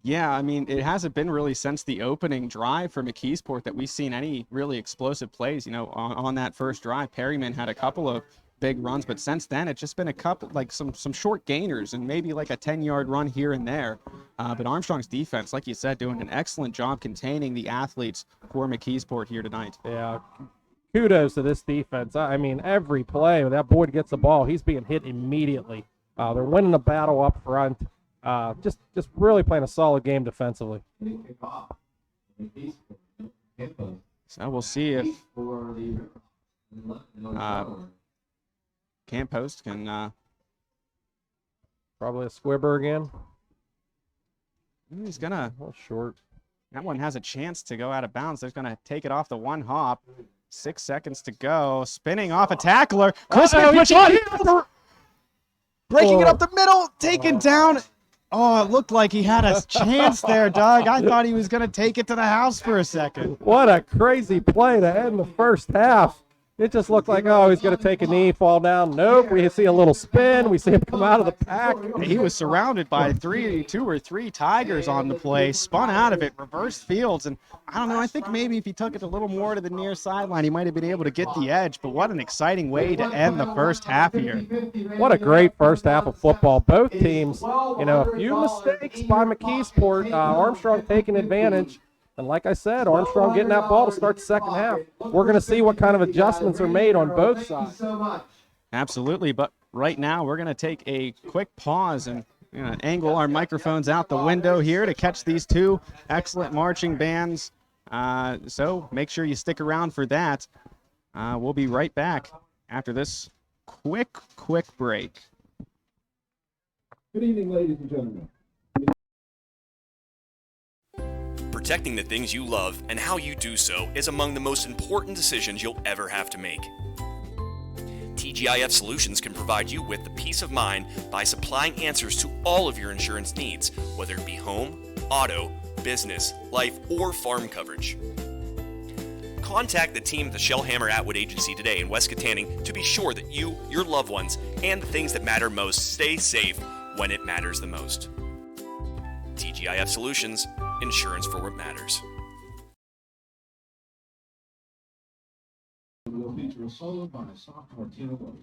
Yeah, I mean, it hasn't been really since the opening drive for McKeesport that we've seen any really explosive plays. On that first drive, Perryman had a couple of big runs, but since then it's just been a couple, like some short gainers and maybe like a 10-yard run here and there. But Armstrong's defense, like you said, doing an excellent job containing the athletes for McKeesport here tonight. Yeah, kudos to this defense. I mean, every play when that Boyd gets the ball, he's being hit immediately. They're winning the battle up front. Just really playing a solid game defensively. So we'll see if Campost can. Probably a squibber again. He's gonna. A little short. That one has a chance to go out of bounds. They're gonna take it off the one hop. 6 seconds to go. Spinning off a tackler. Crispin breaking it up the middle, taken down. Oh, it looked like he had a chance there, Doug. I thought he was going to take it to the house for a second. What a crazy play to end the first half. It just looked like, oh, he's going to take a knee, fall down. Nope, we see a little spin. We see him come out of the pack. He was surrounded by two or three Tigers on the play, spun out of it, reversed fields, and I don't know, I think maybe if he took it a little more to the near sideline, he might have been able to get the edge, but what an exciting way to end the first half here. What a great first half of football. Both teams, a few mistakes by McKeesport, Armstrong taking advantage. And like I said, Armstrong getting that ball to start the second half. We're going to see what kind of adjustments are made on both sides. Absolutely, but right now we're going to take a quick pause and angle our microphones out the window here to catch these two excellent marching bands. So make sure you stick around for that. We'll be right back after this quick break. Good evening, ladies and gentlemen. Protecting the things you love and how you do so is among the most important decisions you'll ever have to make. TGIF Solutions can provide you with the peace of mind by supplying answers to all of your insurance needs, whether it be home, auto, business, life, or farm coverage. Contact the team at the Shellhammer Atwood Agency today in West Katanning to be sure that you, your loved ones, and the things that matter most stay safe when it matters the most. TGIF Solutions, insurance for what matters. We'll feature a solo by sophomore Tina Rose.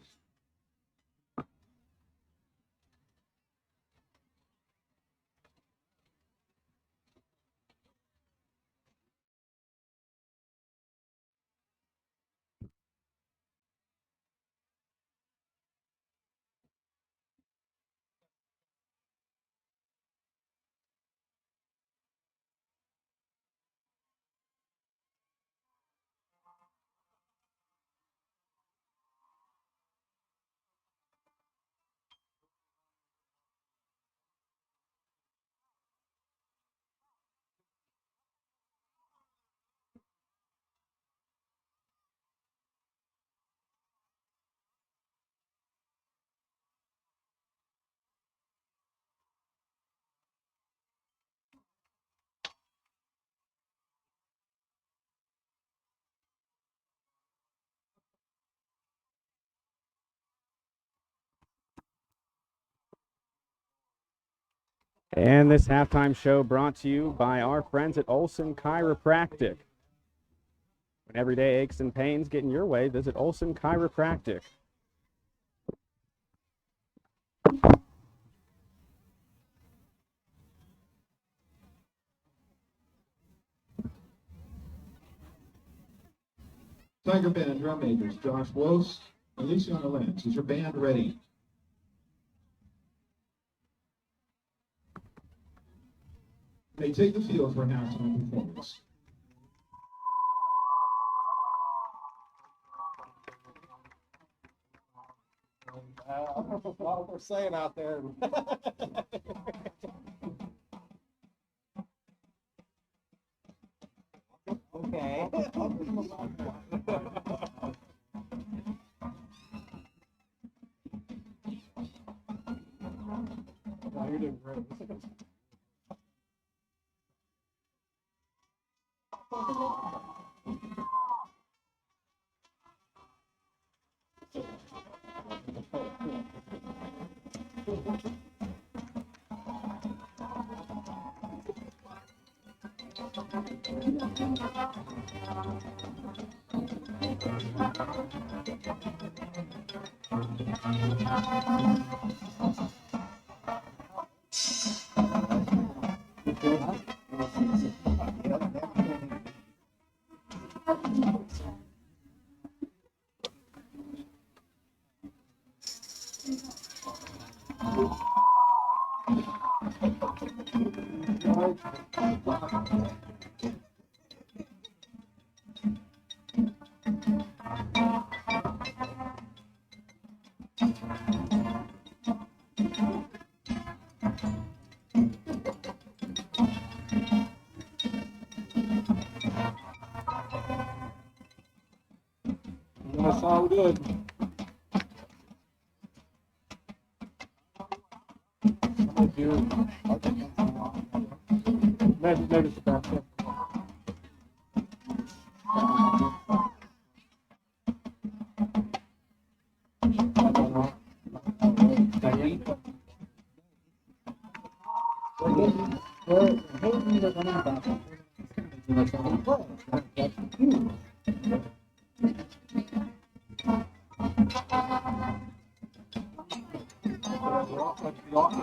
And this halftime show brought to you by our friends at Olson Chiropractic. When everyday aches and pains get in your way, visit Olson Chiropractic. Tiger Band drum majors Josh Wos, Alicia on the Lens. Is your band ready? They take the field for halftime performance. What we're saying out there. Okay. No, you're doing great. That's all good. Maybe it's back there.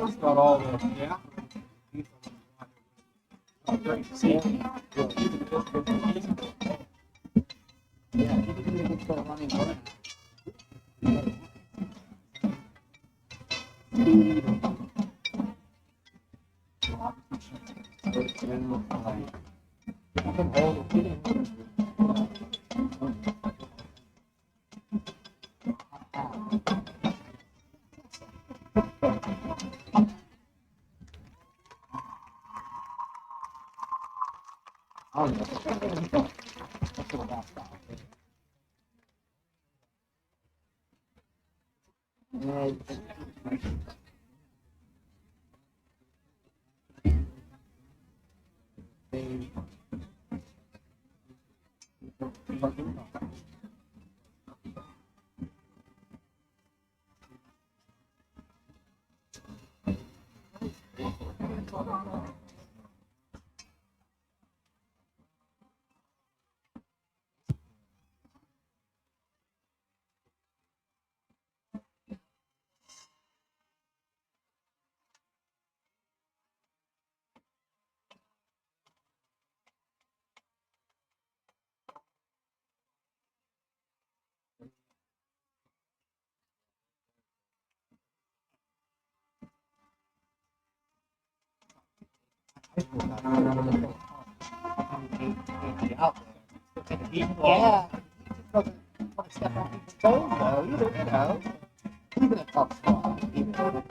It's got all the great to see. Yeah. Doesn't want to step on people's toes though, either, you know. Even a tough spot. Even.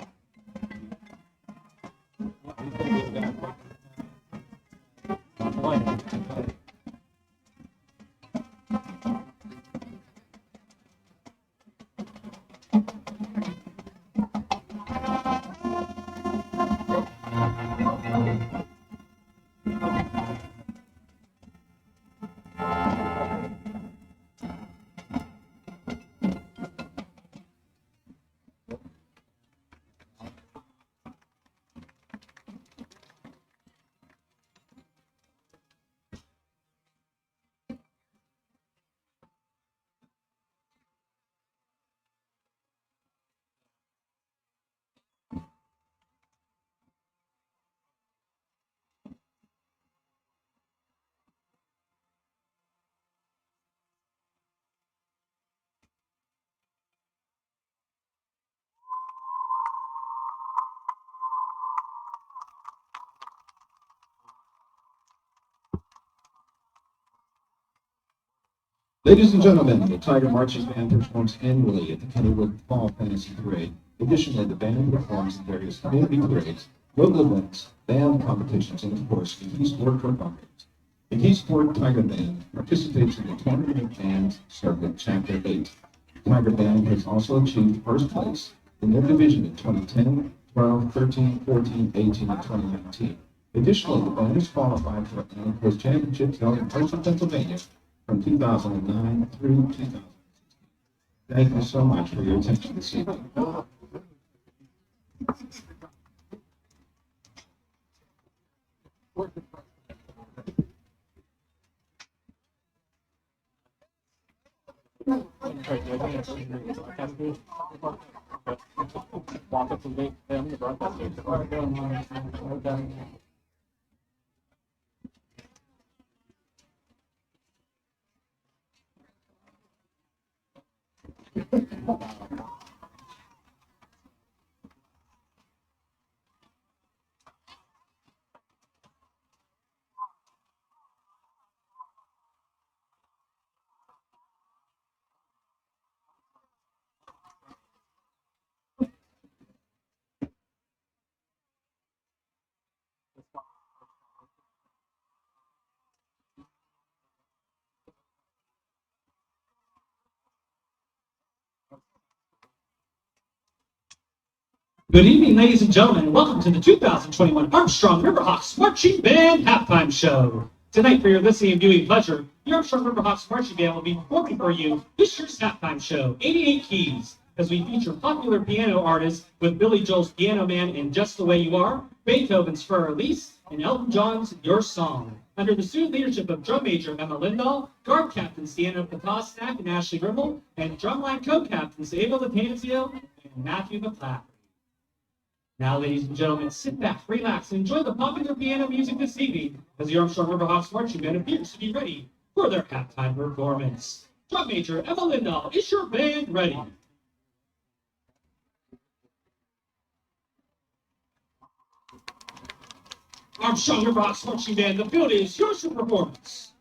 Ladies and gentlemen, the Tiger Marching Band performs annually at the Kennywood Fall Fantasy Parade. Additionally, the band performs in various community parades, local events, band competitions, and of course, the McKeesport tournaments. The McKeesport Tiger Band participates in the Tournament Band Circuit Chapter 8. The Tiger Band has also achieved first place in their division in 2010, 12, 13, 14, 18, and 2019. Additionally, the band is qualified for Annapolis Championships held in Princeton, Pennsylvania from 2009 through 2016. Thank you so much for your attention this evening. Good evening, ladies and gentlemen, and welcome to the 2021 Armstrong Riverhawks Marching Band Halftime Show. Tonight, for your listening and viewing pleasure, the Armstrong Riverhawks Marching Band will be performing for you this year's halftime show, 88 Keys, as we feature popular piano artists with Billy Joel's Piano Man and Just the Way You Are, Beethoven's For Elise, and Elton John's Your Song. Under the student leadership of drum major Emma Lindahl, guard captains Deanna Patasnak and Ashley Rimmel, and drumline co-captains Ava Latanzio and Matthew McClaffrey. Now, ladies and gentlemen, sit back, relax, and enjoy the popular piano music this evening as the Armstrong Riverhawks Marching Band appears to be ready for their halftime performance. Drum major Emma Lindahl, is your band ready? Armstrong Riverhawks Marching Band, the field is yours for performance.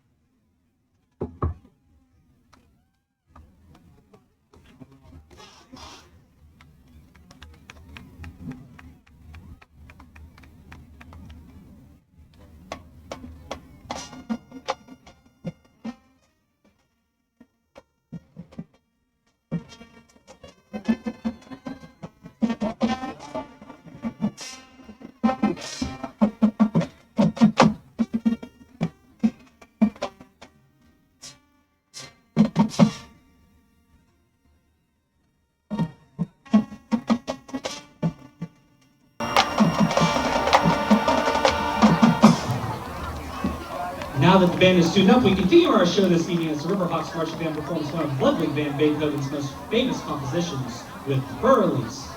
Now that the band is tuned up, we continue our show this evening as the Riverhawks Marching Band performs one of Ludwig van Beethoven's most famous compositions with For Elise.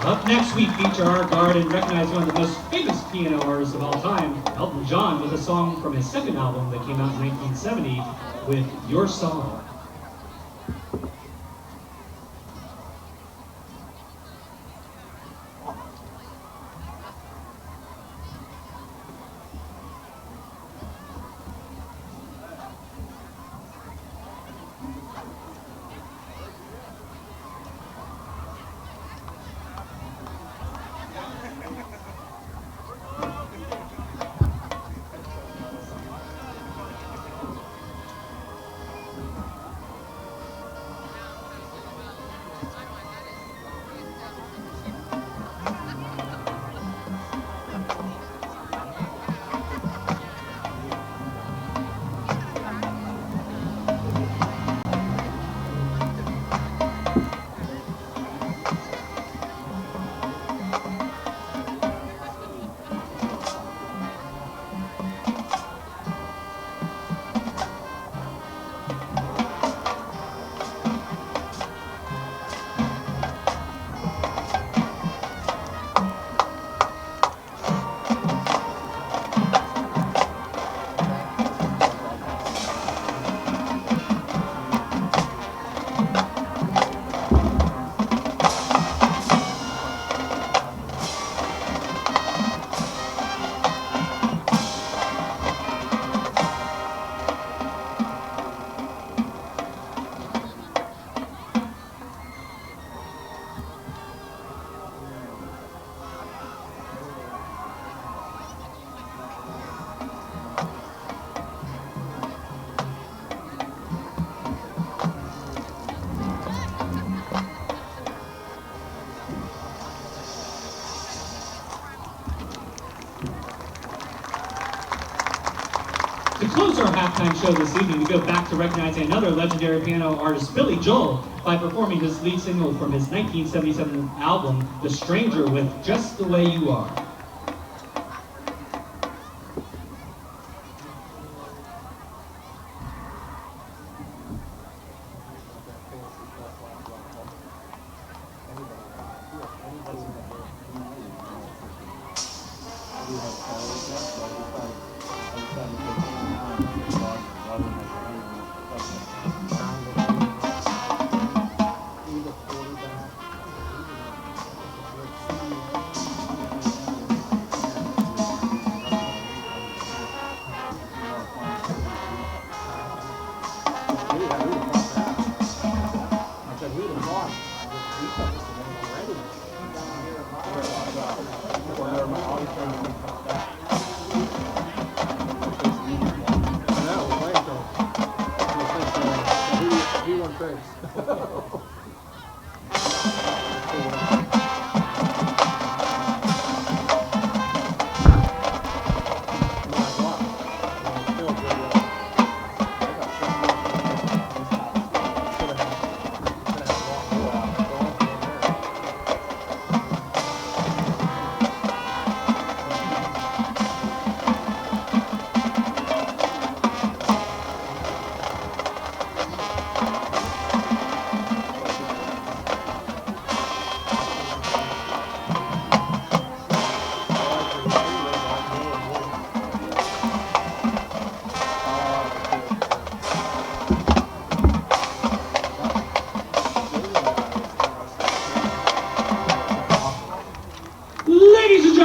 Up next, we feature our guard and recognize one of the most famous piano artists of all time, Elton John, with a song from his second album that came out in 1970 with Your Song. our halftime show this evening. We go back to recognizing another legendary piano artist, Billy Joel, by performing his lead single from his 1977 album, The Stranger, with Just the Way You Are.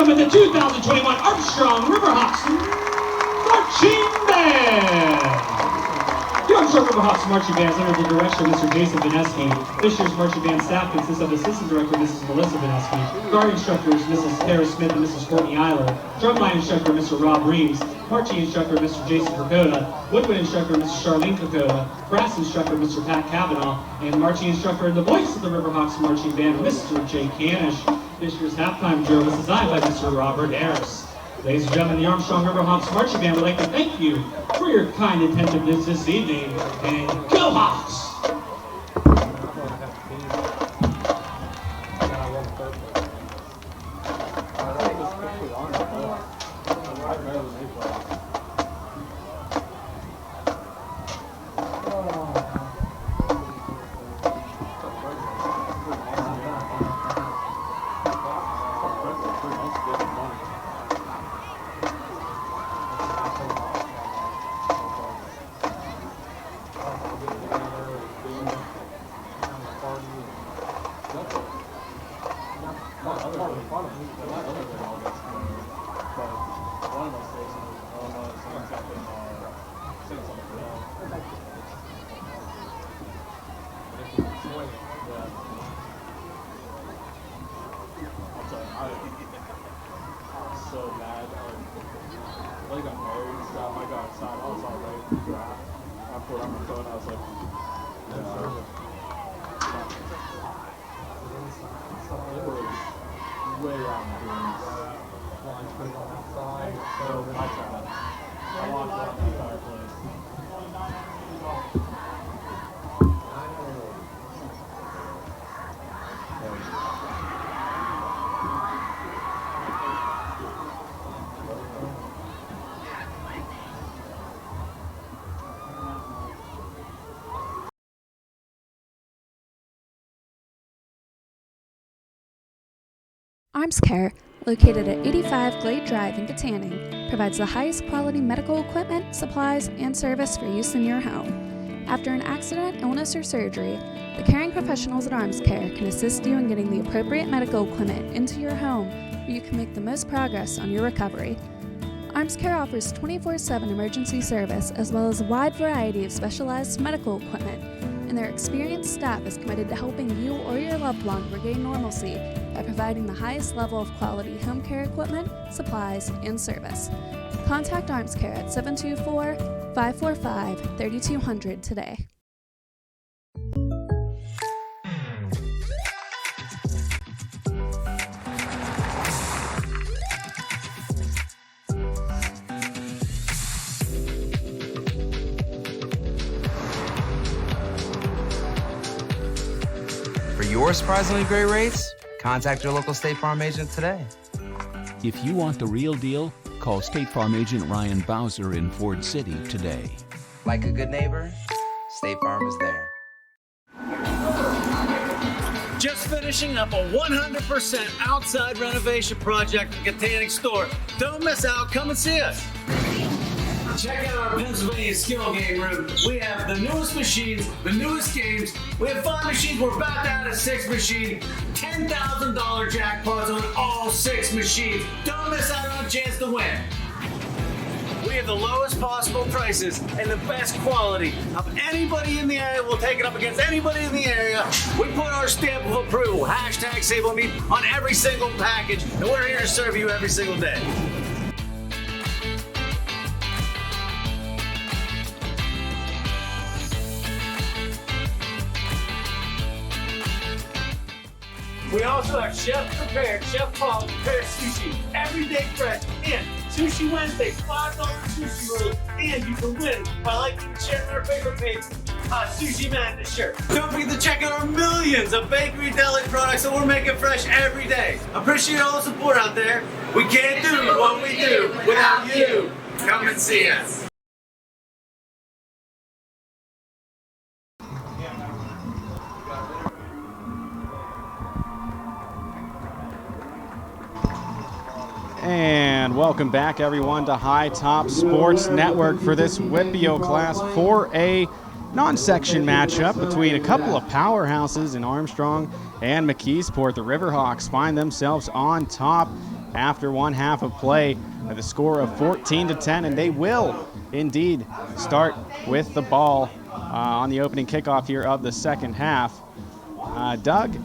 The 2021 Armstrong Riverhawks Marching Band. The Armstrong Riverhawks Marching Band is under the direction of Mr. Jason Vineski. This year's marching band staff consists of Assistant Director Mrs. Melissa Vineski, guard instructors Mrs. Sarah Smith and Mrs. Courtney Eiler, drumline instructor Mr. Rob Reeves, marching instructor Mr. Jason Kokoda, woodwind instructor Mrs. Charlene Kokoda, brass instructor Mr. Pat Cavanaugh, and marching instructor and the voice of the Riverhawks Marching Band, Mr. Jay Canish. This year's halftime drill was designed by Mr. Robert Harris. Ladies and gentlemen, the Armstrong Riverhawks Marching Band would like to thank you for your kind attentiveness this evening, and go Hawks! Armscare, located at 85 Glade Drive in Katanning, provides the highest quality medical equipment, supplies, and service for use in your home. After an accident, illness, or surgery, the caring professionals at Armscare can assist you in getting the appropriate medical equipment into your home where you can make the most progress on your recovery. Armscare offers 24/7 emergency service as well as a wide variety of specialized medical equipment, and their experienced staff is committed to helping you or your loved one regain normalcy by providing the highest level of quality home care equipment, supplies, and service. Contact Armscare at 724-545-3200 today. your surprisingly great rates, contact your local State Farm agent today. If you want the real deal, call State Farm agent Ryan Bowser in Ford City today. Like a good neighbor, State Farm is there. Just finishing up a 100% outside renovation project at Catanic Store. Don't miss out. Come and see us. Check out our Pennsylvania skill game room. We have the newest machines, the newest games. We have 5 machines. We're about to add a 6th machine. $10,000 jackpots on all 6 machines. Don't miss out on a chance to win. We have the lowest possible prices and the best quality of anybody in the area. We'll take it up against anybody in the area. We put our stamp of approval, #SableMeat, on every single package, and we're here to serve you every single day. We also have chef-prepared, chef-quality prepared sushi, everyday fresh, and Sushi Wednesday, $5 sushi rolls, and you can win by liking and sharing our favorite page, Sushi Madness shirt. Don't forget to check out our millions of bakery deli products that we're making fresh every day. Appreciate all the support out there. We can't do what we do without you. Come and see us. And welcome back, everyone, to High Top Sports Network for this WPIAL Class 4A non-section matchup between a couple of powerhouses in Armstrong and McKeesport. The Riverhawks find themselves on top after one half of play at the score of 14-10, and they will indeed start with the ball on the opening kickoff here of the second half. Doug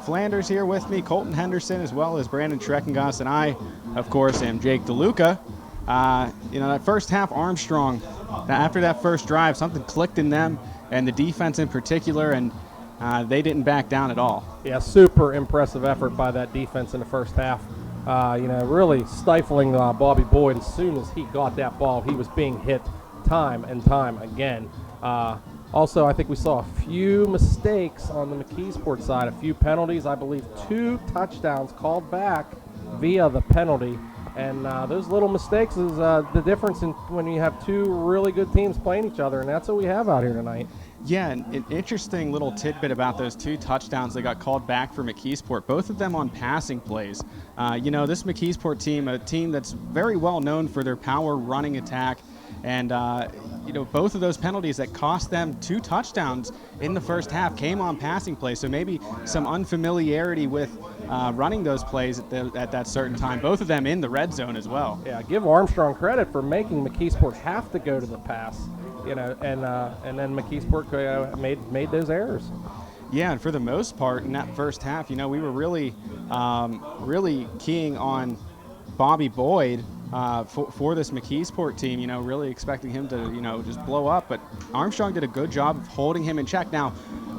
Flanders here with me, Colton Henderson, as well as Brandon Schreckengoss, and I, of course, am Jake DeLuca. That first half, Armstrong, after that first drive, something clicked in them, and the defense in particular, and they didn't back down at all. Yeah, super impressive effort by that defense in the first half. Really stifling Bobby Boyd. As soon as he got that ball, he was being hit time and time again. Also, I think we saw a few mistakes on the McKeesport side, a few penalties. I believe 2 touchdowns called back via the penalty. And those little mistakes is the difference in when you have 2 really good teams playing each other, and that's what we have out here tonight. Yeah, and an interesting little tidbit about those 2 touchdowns that got called back for McKeesport, both of them on passing plays. This McKeesport team, a team that's very well known for their power running attack, and both of those penalties that cost them 2 touchdowns in the first half came on passing plays. So maybe some unfamiliarity with running those plays at that certain time. Both of them in the red zone as well. Yeah, give Armstrong credit for making McKeesport have to go to the pass. And then McKeesport made those errors. Yeah, and for the most part in that first half, we were really keying on Bobby Boyd for this McKeesport team, really expecting him to, just blow up. But Armstrong did a good job of holding him in check. Now,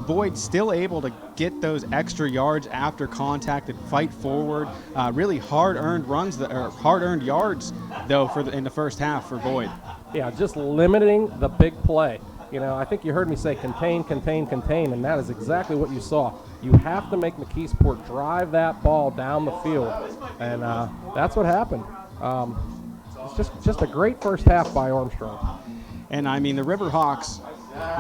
Boyd still able to get those extra yards after contact and fight forward. Really hard-earned yards, though, in the first half for Boyd. Yeah, just limiting the big play. I think you heard me say contain, contain, contain, and that is exactly what you saw. You have to make McKeesport drive that ball down the field, and that's what happened. It's just a great first half by Armstrong. And, the Riverhawks,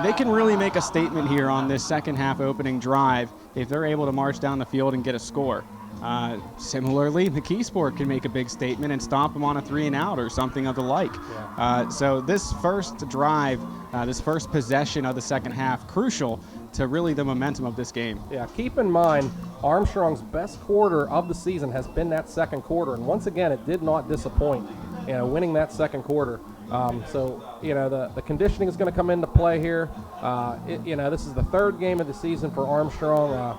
they can really make a statement here on this second half opening drive if they're able to march down the field and get a score. Similarly, McKeesport can make a big statement and stomp them on a 3-and-out or something of the like. Yeah. So this first drive, this first possession of the second half, crucial to really the momentum of this game. Yeah, keep in mind, Armstrong's best quarter of the season has been that second quarter, and once again, it did not disappoint, winning that second quarter. The conditioning is going to come into play here. This is the 3rd game of the season for Armstrong.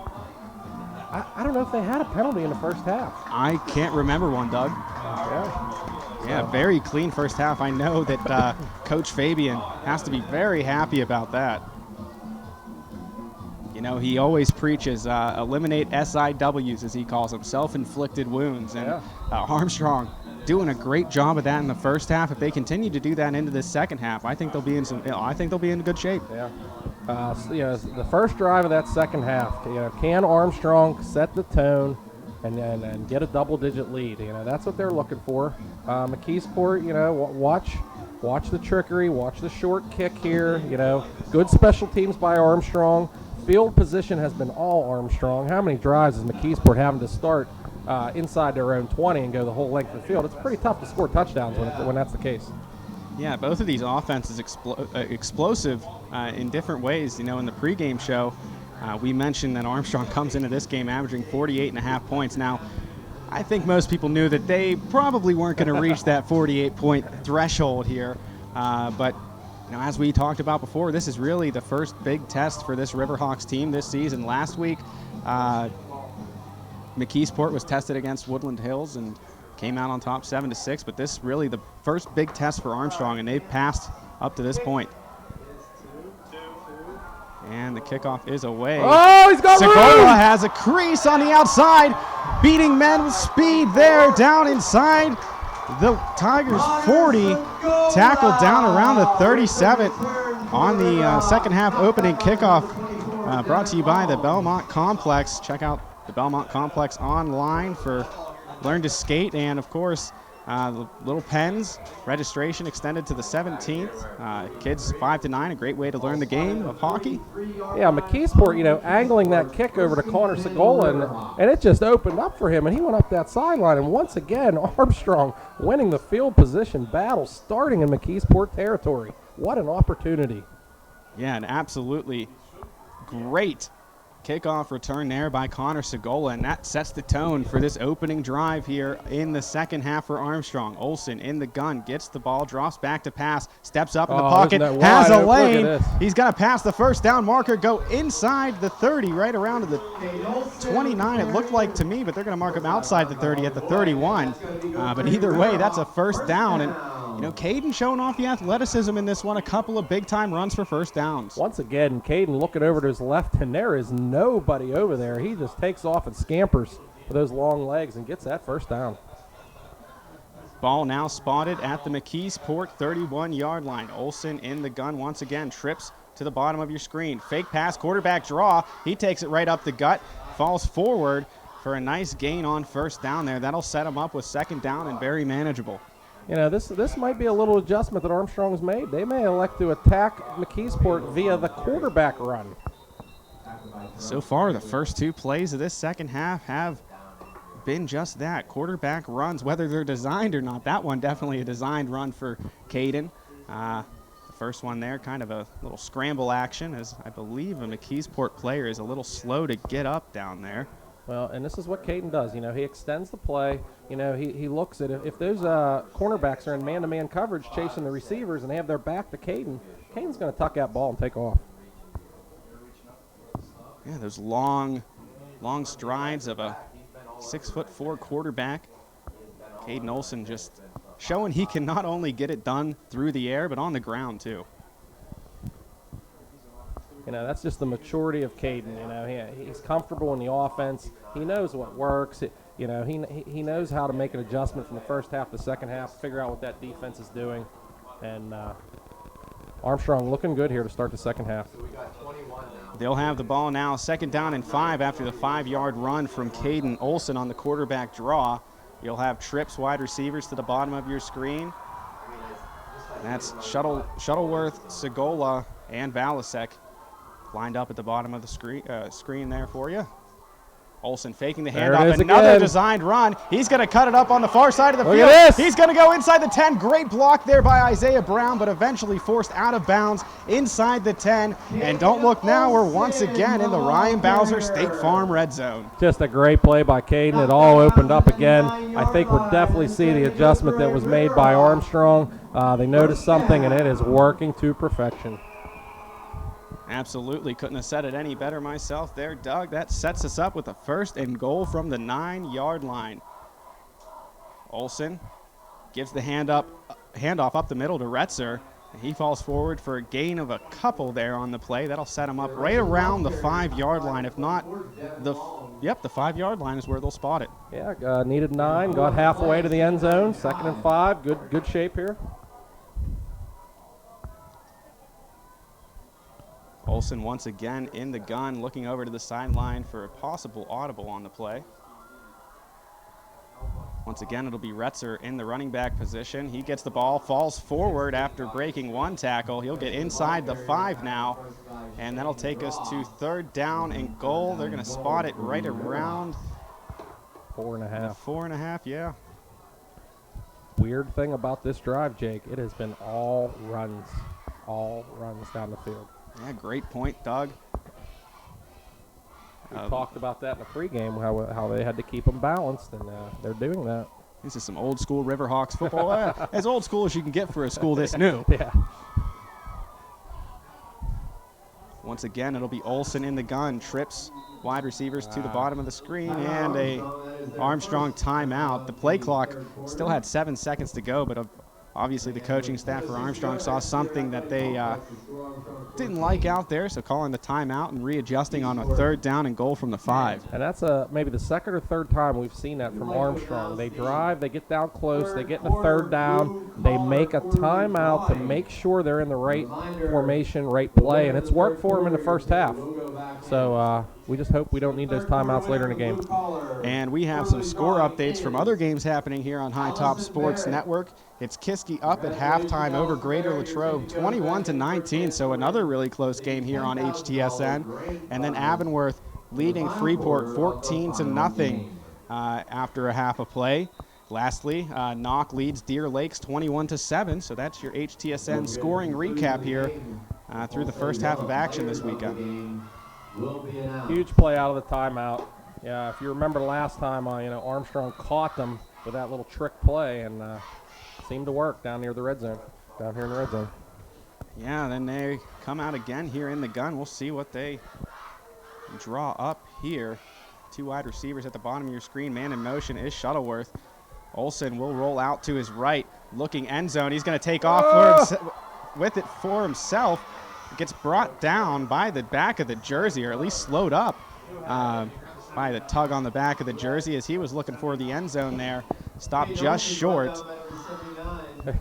I don't know if they had a penalty in the first half. I can't remember one, Doug. Yeah, very clean first half. I know that Coach Fabian has to be very happy about that. He always preaches eliminate SIWs, as he calls them, self-inflicted wounds. And Armstrong doing a great job of that in the first half. If they continue to do that into the second half, I think they'll be in good shape. Yeah. The first drive of that second half, can Armstrong set the tone and get a double-digit lead? That's what they're looking for. McKeesport, watch the trickery, watch the short kick here. Good special teams by Armstrong. Field position has been all Armstrong. How many drives is McKeesport having to start inside their own 20 and go the whole length of the field? It's pretty tough to score touchdowns when that's the case. Yeah, both of these offenses explosive in different ways. In the pregame show, we mentioned that Armstrong comes into this game averaging 48.5 points. Now, I think most people knew that they probably weren't going to reach that 48-point threshold here. But as we talked about before, this is really the first big test for this Riverhawks team this season. Last week, McKeesport was tested against Woodland Hills and came out on top 7-6, but this is really the first big test for Armstrong, and they've passed up to this point. And the kickoff is away. Oh, he's got Segola has a crease on the outside, beating men with speed there down inside the Tigers 40, tackled down around the 37 on the second half opening kickoff, brought to you by the Belmont Complex. Check out the Belmont Complex online for Learn to Skate, and of course the Little Pens registration extended to the 17th. Kids 5 to 9, a great way to learn the game of hockey. Yeah, McKeesport, angling that kick over to Connor Segola, and it just opened up for him, and he went up that sideline. And once again, Armstrong winning the field position battle, starting in McKeesport territory. What an opportunity. Yeah, an absolutely great kickoff return there by Connor Segola, and that sets the tone for this opening drive here in the second half for Armstrong. Olsen in the gun, gets the ball, drops back to pass, steps up in the pocket, has a lane. He's going to pass the first down marker, go inside the 30, right around to the 29, it looked like to me, but they're going to mark him outside the 30 at the 31. But either way, that's a first down, and Caden showing off the athleticism in this one, a couple of big-time runs for first downs. Once again, Caden looking over to his left, and there is nobody over there. He just takes off and scampers with those long legs and gets that first down. Ball now spotted at the McKeesport 31-yard line. Olsen in the gun once again, trips to the bottom of your screen. Fake pass, quarterback draw. He takes it right up the gut, falls forward for a nice gain on first down there. That'll set him up with second down and very manageable. This might be a little adjustment that Armstrong's made. They may elect to attack McKeesport via the quarterback run. So far, the first two plays of this second half have been just that, quarterback runs, whether they're designed or not. That one definitely a designed run for Caden. The first one there, kind of a little scramble action, as I believe a McKeesport player is a little slow to get up down there. Well, and this is what Caden does. He extends the play. He looks at it. If those cornerbacks are in man-to-man coverage chasing the receivers and they have their back to Caden, Caden's going to tuck that ball and take off. Yeah, those long strides of a 6'4" quarterback. Caden Olsen just showing he can not only get it done through the air, but on the ground too. That's just the maturity of Caden. He's comfortable in the offense. He knows what works. He knows how to make an adjustment from the first half to the second half, figure out what that defense is doing. And Armstrong looking good here to start the second half. They'll have the ball now, second down and 5 after the 5-yard run from Caden Olsen on the quarterback draw. You'll have trips wide receivers to the bottom of your screen. That's Shuttleworth, Segola, and Valasek lined up at the bottom of the screen there for you. Olsen faking the handoff, another designed run. He's going to cut it up on the far side of the field. He's going to go inside the 10. Great block there by Isaiah Brown, but eventually forced out of bounds inside the 10. And don't look now, we're once again in the Ryan Bowser State Farm red zone. Just a great play by Caden. It all opened up again. I think we'll definitely see the adjustment that was made by Armstrong. They noticed something, and it is working to perfection. Absolutely. Couldn't have said it any better myself there, Doug. That sets us up with a 1st and goal from the 9-yard line. Olsen gives the handoff up the middle to Retzer. He falls forward for a gain of a couple there on the play. That'll set him up right around the 5-yard line, if not the Yep, the 5-yard line is where they'll spot it. Yeah, needed 9, got halfway to the end zone. 2nd and 5, good shape here. Olsen once again in the gun, looking over to the sideline for a possible audible on the play. Once again, it'll be Retzer in the running back position. He gets the ball, falls forward after breaking 1 tackle. He'll get inside the 5 now, and that'll take us to 3rd down and goal. They're going to spot it right around 4.5. 4.5, yeah. Weird thing about this drive, Jake, it has been all runs down the field. Yeah, great point, Doug. We talked about that in the pregame, how they had to keep them balanced, and they're doing that. This is some old school Riverhawks football. As old school as you can get for a school this new. Yeah. Once again, it'll be Olsen in the gun, trips wide receivers to the bottom of the screen, and a Armstrong timeout. The play clock still had 7 seconds to go, but obviously the coaching staff for Armstrong saw something that they didn't like out there, so calling the timeout and readjusting on a 3rd down and goal from the 5. And that's maybe the 2nd or 3rd time we've seen that from Armstrong. They drive, they get down close, they get in the 3rd down, they make a timeout to make sure they're in the right formation, right play, and it's worked for them in the first half. So we just hope we don't need those timeouts later in the game. And we have some score updates from other games happening here on High Top Sports Network. It's Kiski up at halftime over Greater Latrobe, 21-19, so another really close game here on HTSN. And then Avonworth leading Freeport 14-0 after a half of play. Lastly, Knock leads Deer Lakes 21-7, so that's your HTSN scoring recap here through the first half of action this weekend. Huge play out of the timeout. Yeah, if you remember last time, Armstrong caught them with that little trick play and seemed to work down here in the red zone. Yeah, then they come out again here in the gun. We'll see what they draw up here. 2 wide receivers at the bottom of your screen. Man in motion is Shuttleworth. Olsen will roll out to his right, looking end zone. He's going to take off with it for himself. Gets brought down by the back of the jersey, or at least slowed up by the tug on the back of the jersey as he was looking for the end zone there. Stopped just short.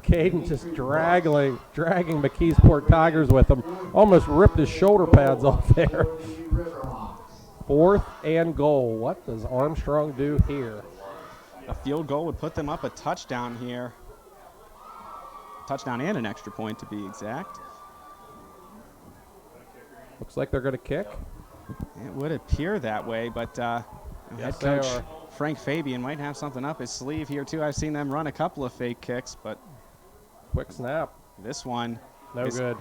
Caden just dragging McKeesport Tigers with him. Almost ripped his shoulder pads off there. 4th and goal. What does Armstrong do here? A field goal would put them up a touchdown here. Touchdown and an extra point to be exact. Looks like they're going to kick. It would appear that way, but head coach Frank Fabian might have something up his sleeve here too. I've seen them run a couple of fake kicks, but quick snap. This one no good.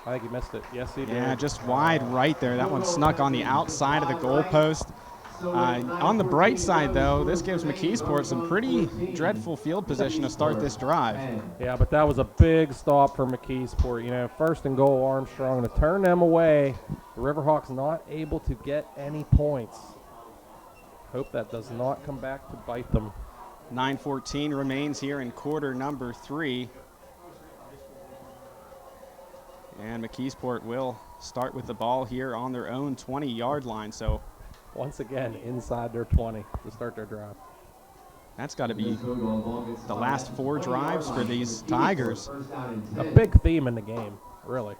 I think he missed it. Yes, he did. Yeah, just wide right there. That one snuck on the outside of the goalpost. On the bright side, though, this gives McKeesport some pretty dreadful field position to start this drive. Yeah, but that was a big stop for McKeesport. 1st and goal, Armstrong to turn them away. The Riverhawks not able to get any points. Hope that does not come back to bite them. 9:14 remains here in quarter number 3. And McKeesport will start with the ball here on their own 20-yard line. So once again, inside their 20 to start their drive. That's got to be the last 4 drives for these Tigers. A big theme in the game, really.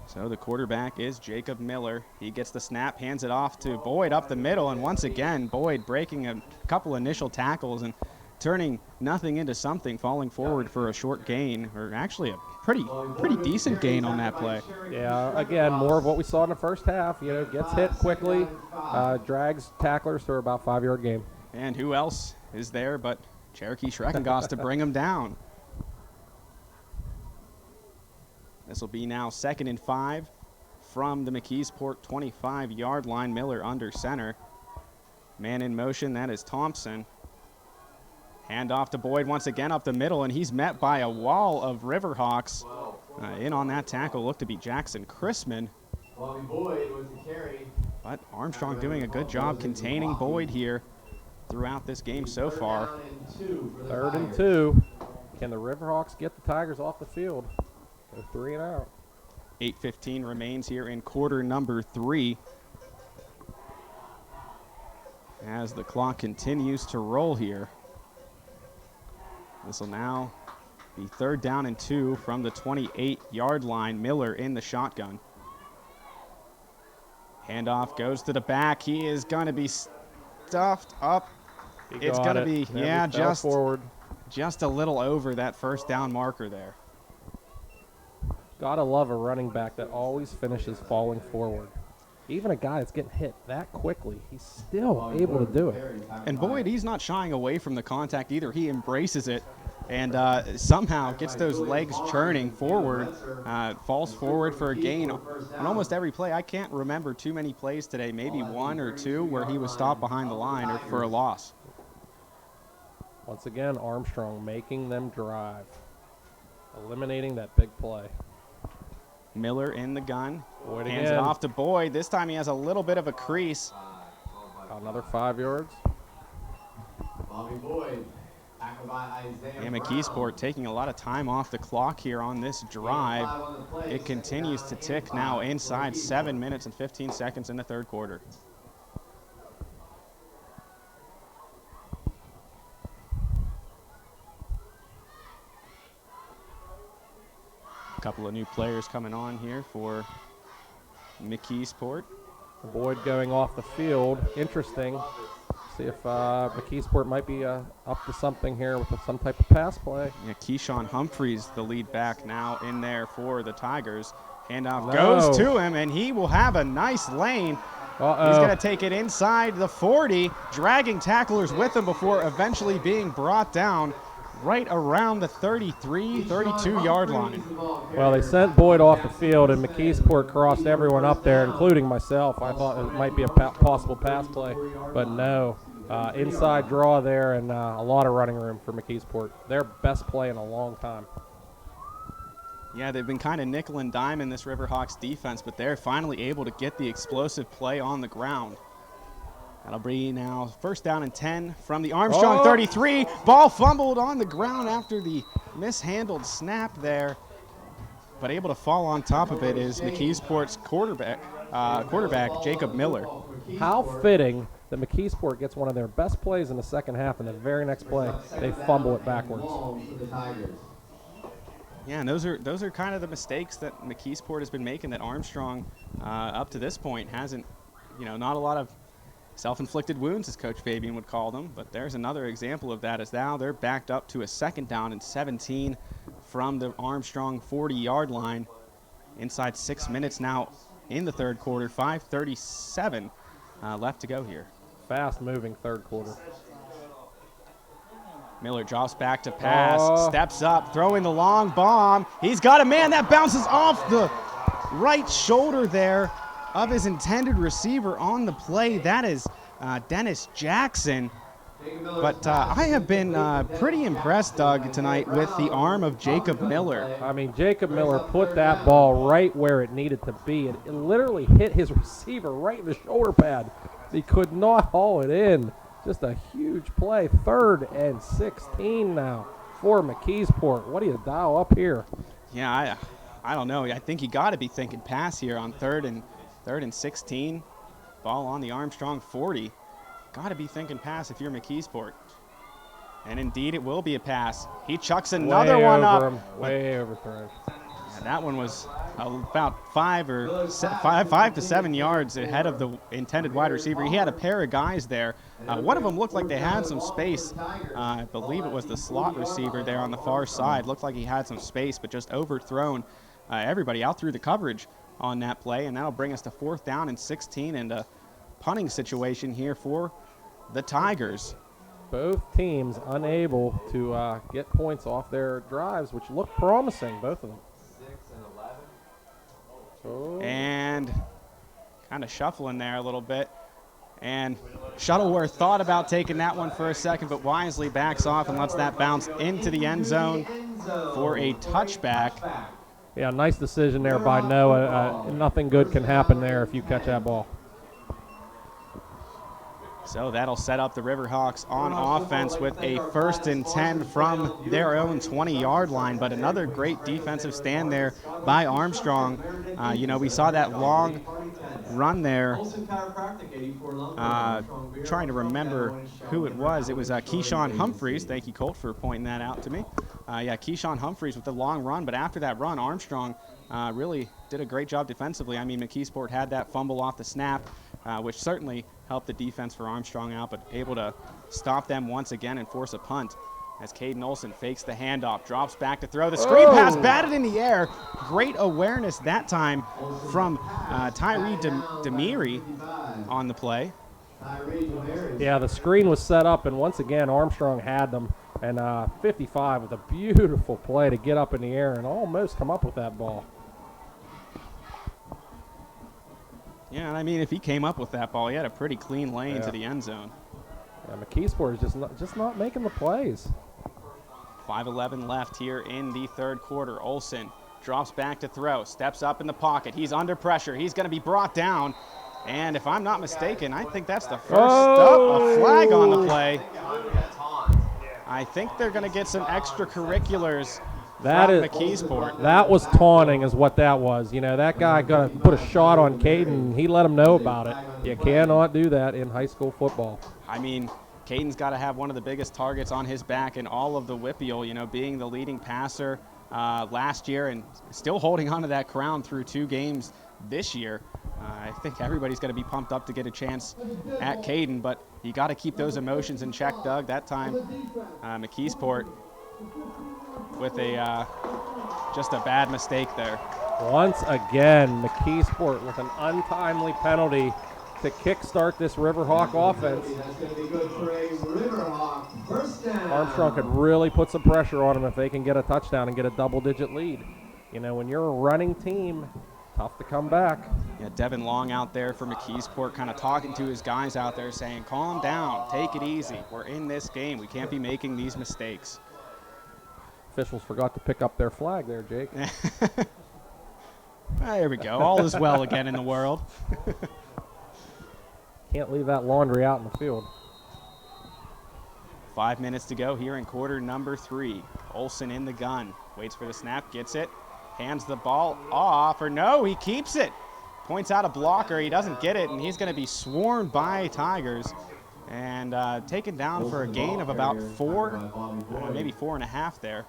So the quarterback is Jacob Miller. He gets the snap, hands it off to Boyd up the middle, and once again, Boyd breaking a couple initial tackles and turning nothing into something, falling forward for a short gain, or actually a pretty decent gain on that play. Yeah, again, more of what we saw in the first half. Gets hit quickly, drags tacklers for about 5-yard gain. And who else is there but Cherokee Schreckengoss to bring him down? This will be now 2nd and 5 from the McKeesport 25-yard line. Miller under center. Man in motion, that is Thompson. Hand off to Boyd once again up the middle, and he's met by a wall of Riverhawks. In on that tackle looked to be Jackson Chrisman. But Armstrong doing a good job containing Boyd here throughout this game so far. 3rd and 2. Can the Riverhawks get the Tigers off the field? They're 3 and out. 8:15 remains here in quarter number 3. As the clock continues to roll here. This will now be 3rd down and 2 from the 28-yard line. Miller in the shotgun. Handoff goes to the back. He is going to be stuffed up. It's going to be, yeah, just forward. Just a little over that 1st down marker there. Gotta love a running back that always finishes falling forward. Even a guy that's getting hit that quickly, he's still able to do it. And Boyd, he's not shying away from the contact either. He embraces it and somehow gets those legs churning forward, falls forward for a gain on almost every play. I can't remember too many plays today, maybe 1 or 2 where he was stopped behind the line or for a loss. Once again, Armstrong making them drive, eliminating that big play. Miller in the gun, Boyd hands it off to Boyd. This time he has a little bit of a crease. Another 5 yards. Bobby Boyd, tackled by Isaiah And McKeesport taking a lot of time off the clock here on this drive. It continues to tick now inside 7 minutes and 15 seconds in the 3rd quarter. Couple of new players coming on here for McKeesport. Boyd going off the field. Interesting. See if McKeesport might be up to something here with some type of pass play. Yeah, Keyshawn Humphreys, the lead back, now in there for the Tigers. Handoff goes to him, and he will have a nice lane. He's going to take it inside the 40, dragging tacklers with him before eventually being brought down right around the 33, 32-yard line. Well, they sent Boyd off the field, and McKeesport crossed everyone up there, including myself. I thought it might be a possible pass play, but no. Inside draw there, and a lot of running room for McKeesport. Their best play in a long time. Yeah, they've been kind of nickel and dime in this Riverhawks defense, but they're finally able to get the explosive play on the ground. That'll be now 1st down and 10 from the Armstrong 33. Ball fumbled on the ground after the mishandled snap there. But able to fall on top of it is McKeesport's quarterback, Jacob Miller. How fitting that McKeesport gets one of their best plays in the 2nd half, and the very next play, they fumble it backwards. Yeah, and those are kind of the mistakes that McKeesport has been making that Armstrong, up to this point, hasn't, not a lot of self-inflicted wounds, as Coach Fabian would call them, but there's another example of that, as now they're backed up to a 2nd down and 17 from the Armstrong 40-yard line. Inside 6 minutes now in the 3rd quarter, 5:37 left to go here. Fast-moving 3rd quarter. Miller drops back to pass, steps up, throwing the long bomb. He's got a man that bounces off the right shoulder there of his intended receiver on the play. That is Dennis Jackson. But I have been pretty impressed, Doug, tonight with the arm of Jacob Miller. I mean, Jacob Miller put that ball right where it needed to be. It literally hit his receiver right in the shoulder pad. He could not haul it in. Just a huge play. 3rd and 16 now for McKeesport. What do you dial up here? Yeah, I don't know. I think you got to be thinking pass here on 3rd and 16. Ball on the Armstrong 40. Got to be thinking pass if you're McKeesport. And indeed, it will be a pass. He chucks another one up. Way overthrown. That one was about 5 to 7 yards ahead of the intended wide receiver. He had a pair of guys there. One of them looked like they had some space. I believe it was the slot receiver there on the far side. Looked like he had some space, but just overthrown everybody out through the coverage on that play. And that'll bring us to 4th down and 16 and a punting situation here for the Tigers. Both teams unable to get points off their drives, which look promising, both of them. And kind of shuffling there a little bit. And Shuttleworth thought about taking that one for a second, but wisely backs off and lets that bounce into the end zone for a touchback. Yeah, nice decision there by Noah. Nothing good can happen there if you catch that ball. So that'll set up the Riverhawks on offense with a 1st and 10 from their own 20-yard line. But another great defensive stand there by Armstrong. We saw that long run there. Trying to remember who it was. It was Keyshawn Humphreys. Thank you, Colt, for pointing that out to me. Keyshawn Humphreys with the long run. But after that run, Armstrong really did a great job defensively. I mean, McKeesport had that fumble off the snap, which certainly helped the defense for Armstrong out, but able to stop them once again and force a punt as Caden Olson fakes the handoff, drops back to throw. The screen pass batted in the air. Great awareness that time from Tyree Demiri on the play. Yeah, the screen was set up, and once again, Armstrong had them. And 55 with a beautiful play to get up in the air and almost come up with that ball. Yeah, and I mean, if he came up with that ball, he had a pretty clean lane to the end zone. Yeah, McKeesport is just not making the plays. 5:11 left here in the 3rd quarter. Olson drops back to throw, steps up in the pocket. He's under pressure. He's going to be brought down. And if I'm not mistaken, I think that's the first a flag on the play. I think they're going to get some extracurriculars from McKeesport. That was taunting is what that was. That guy going to put a shot on Caden. He let him know about it. You cannot do that in high school football. I mean, Caden's got to have one of the biggest targets on his back in all of the WPIAL, being the leading passer last year and still holding on to that crown through 2 games this year. I think everybody's going to be pumped up to get a chance at Caden, but you got to keep those emotions in check, Doug. That time, McKeesport with just a bad mistake there. Once again, McKeesport with an untimely penalty to kickstart this Riverhawk offense. Armstrong could really put some pressure on them if they can get a touchdown and get a double-digit lead. When you're a running team, tough to come back. Yeah, Devin Long out there for McKeesport kind of talking to his guys out there saying, calm down, take it easy. We're in this game. We can't be making these mistakes. Officials forgot to pick up their flag there, Jake. There we go. All is well again in the world. Can't leave that laundry out in the field. 5 minutes to go here in quarter number 3. Olson in the gun. Waits for the snap, gets it. Hands the ball off, or no, he keeps it. Points out a blocker, he doesn't get it, and he's going to be swarmed by Tigers and taken down for a gain of about 4, maybe 4.5 there.